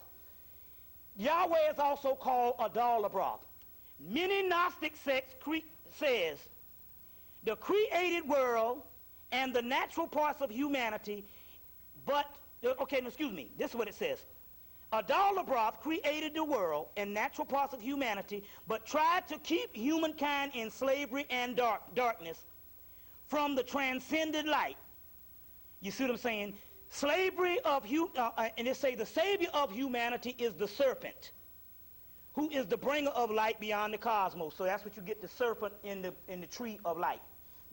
Yahweh is also called Adal-Labath. Many Gnostic sects says the created world and the natural parts of humanity, this is what it says. Adal-Labath created the world and natural parts of humanity, but tried to keep humankind in slavery and darkness from the transcendent light. You see what I'm saying? Slavery of and they say the savior of humanity is the serpent, who is the bringer of light beyond the cosmos. So that's what you get, the serpent in the tree of light.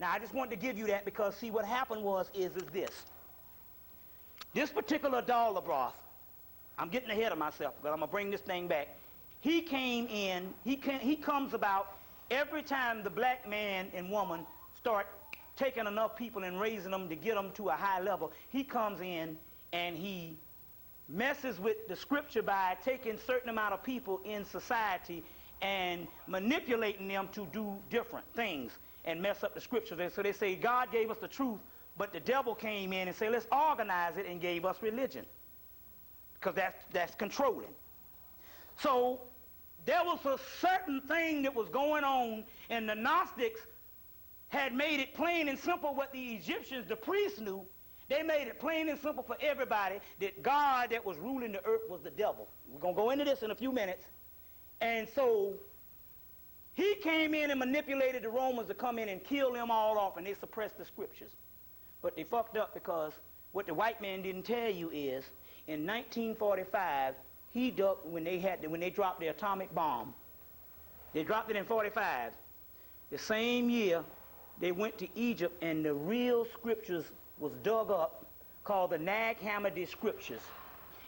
Now, I just wanted to give you that because, see, what happened is this. This particular Adal-Labath, I'm getting ahead of myself, but I'm going to bring this thing back. He came in, he comes about every time the black man and woman start taking enough people and raising them to get them to a high level. He comes in and he messes with the scripture by taking certain amount of people in society and manipulating them to do different things and mess up the scriptures. And so they say God gave us the truth But the devil came in and said, let's organize it, and gave us religion. Because that's controlling. So there was a certain thing that was going on, and the Gnostics had made it plain and simple what the Egyptians, the priests, knew. They made it plain and simple for everybody that God that was ruling the earth was the devil. We're going to go into this in a few minutes. And so he came in and manipulated the Romans to come in and kill them all off, and they suppressed the scriptures. But they fucked up, because what the white man didn't tell you is, in 1945, when they dropped the atomic bomb. They dropped it in 45. The same year, they went to Egypt, and the real scriptures was dug up, called the Nag Hammadi scriptures.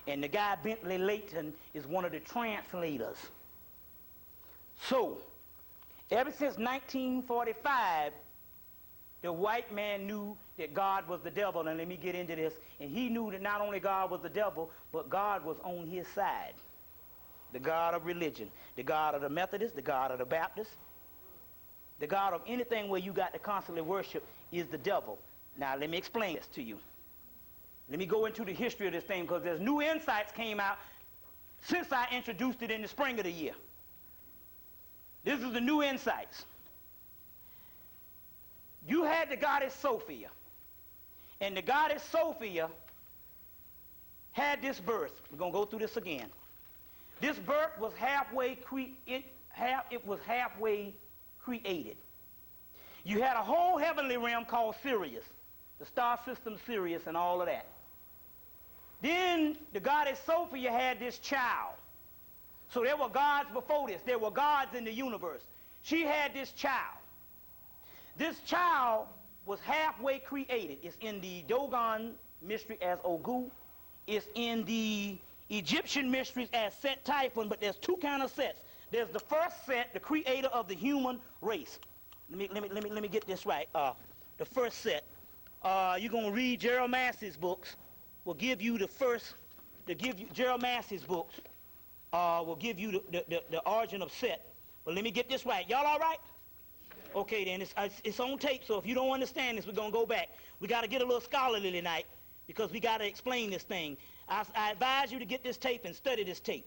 And the guy Bentley Layton is one of the translators. So, ever since 1945, the white man knew that God was the devil, and let me get into this. And he knew that not only God was the devil, but God was on his side. The God of religion, the God of the Methodists, the God of the Baptists, the God of anything where you got to constantly worship is the devil. Now, let me explain this to you. Let me go into the history of this thing, because there's new insights came out since I introduced it in the spring of the year. This is the new insights. You had the goddess Sophia, and the goddess Sophia had this birth. We're going to go through this again. This birth was halfway created. You had a whole heavenly realm called Sirius, the star system Sirius and all of that. Then the goddess Sophia had this child. So there were gods before this. There were gods in the universe. She had this child. This child was halfway created. It's in the Dogon mystery as Ogu. It's in the Egyptian mysteries as Set Typhon, but there's two kind of sets. There's the first set, the creator of the human race. Let me get this right. The first set. You're gonna read Gerald Massey's books. Will give you the first. Gerald Massey's books. Will give you the origin of Set. But let me get this right. Y'all all right? Okay, then it's on tape. So if you don't understand this, we're gonna go back. We got to get a little scholarly tonight, because we got to explain this thing. I advise you to get this tape and study this tape.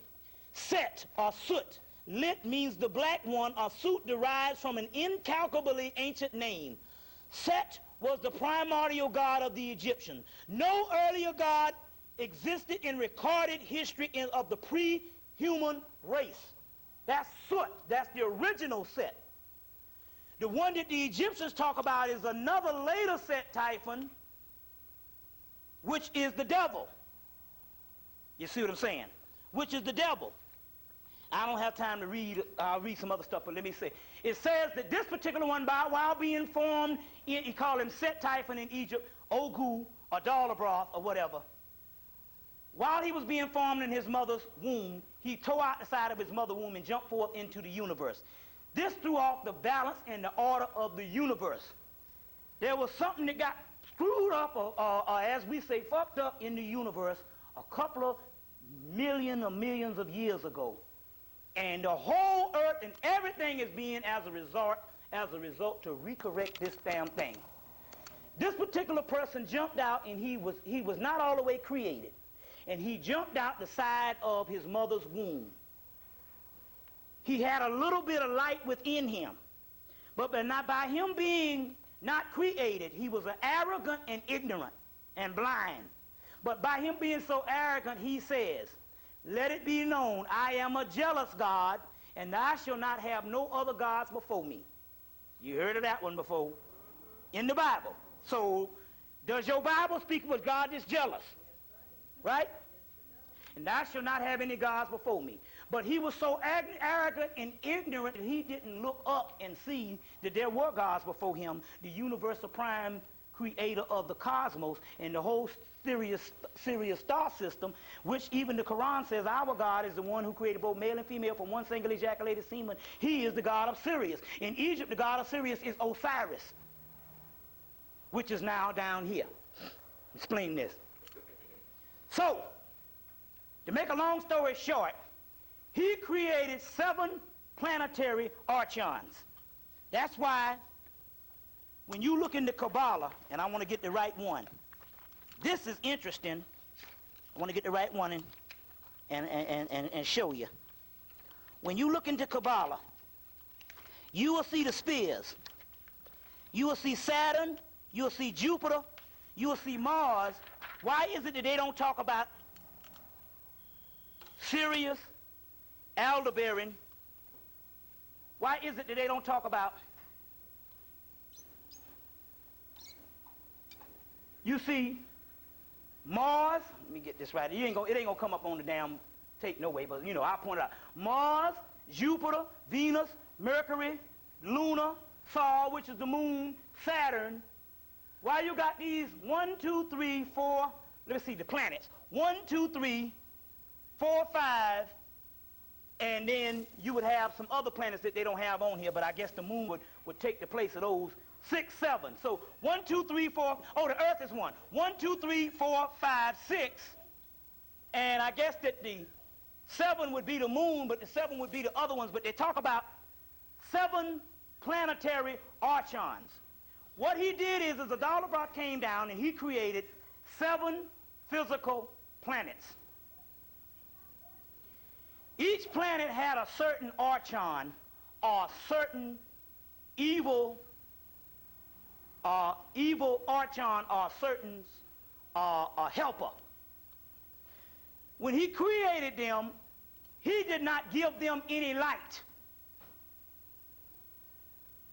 Set or Soot. Lit means the black one, or Soot derives from an incalculably ancient name. Set was the primordial god of the Egyptians. No earlier god existed in recorded history of the pre-human race. That's Soot. That's the original Set. The one that the Egyptians talk about is another later Set Typhon, which is the devil. You see what I'm saying? Which is the devil. I don't have time to read. I'll read some other stuff, but let me say. It says that this particular one, while being formed, he called him Set Typhon in Egypt, Ogu, or Dalabroth, or whatever. While he was being formed in his mother's womb, he tore out the side of his mother's womb and jumped forth into the universe. This threw off the balance and the order of the universe. There was something that got screwed up, or as we say, fucked up in the universe a couple of millions of years ago. And the whole earth and everything is being as a result to recorrect this damn thing. This particular person jumped out, and he was not all the way created. And he jumped out the side of his mother's womb. He had a little bit of light within him. But not by him being not created, he was arrogant and ignorant and blind. But by him being so arrogant, he says, let it be known, I am a jealous God, and I shall not have no other gods before me. You heard of that one before in the Bible. So does your Bible speak of God is jealous? Right? And I shall not have any gods before me. But he was so arrogant and ignorant that he didn't look up and see that there were gods before him, the universal prime creator of the cosmos and the whole Sirius star system, which even the Quran says our God is the one who created both male and female from one single ejaculated semen. He is the God of Sirius. In Egypt, the God of Sirius is Osiris, which is now down here. Explain this. So, to make a long story short, he created 7 planetary archons. That's why when you look into Kabbalah, and I want to get the right one, this is interesting. I want to get the right one and show you. When you look into Kabbalah, you will see the spheres. You will see Saturn, you will see Jupiter, you will see Mars. Why is it that they don't talk about Sirius, Aldebaran? Why is it that they don't talk about, you see Mars, let me get this right, it ain't gonna come up on the damn tape no way, but you know, I'll point it out. Mars, Jupiter, Venus, Mercury, Luna, Sol, which is the moon, Saturn. Why you got these 1, 2, 3, 4, let's see, the planets. 1, 2, 3, 4, 5, and then you would have some other planets that they don't have on here, but I guess the moon would take the place of those 6, 7. So 1, 2, 3, 4, oh, the Earth is 1. 1, 2, 3, 4, 5, 6, and I guess that the 7 would be the moon, but the 7 would be the other ones, but they talk about 7 planetary archons. What he did is Adalabra came down and he created 7 physical planets. Each planet had a certain archon or certain evil archon or certain helper. When he created them, he did not give them any light.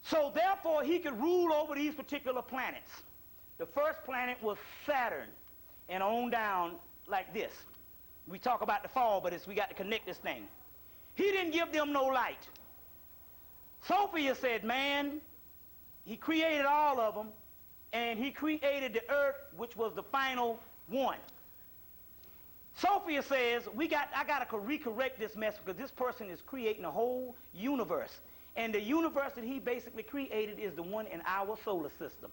So therefore, he could rule over these particular planets. The first planet was Saturn, and on down like this. We talk about the fall, but we got to connect this thing. He didn't give them no light. Sophia said, man, he created all of them, and he created the earth, which was the final one. Sophia says, I got to recorrect this mess because this person is creating a whole universe. And the universe that he basically created is the one in our solar system.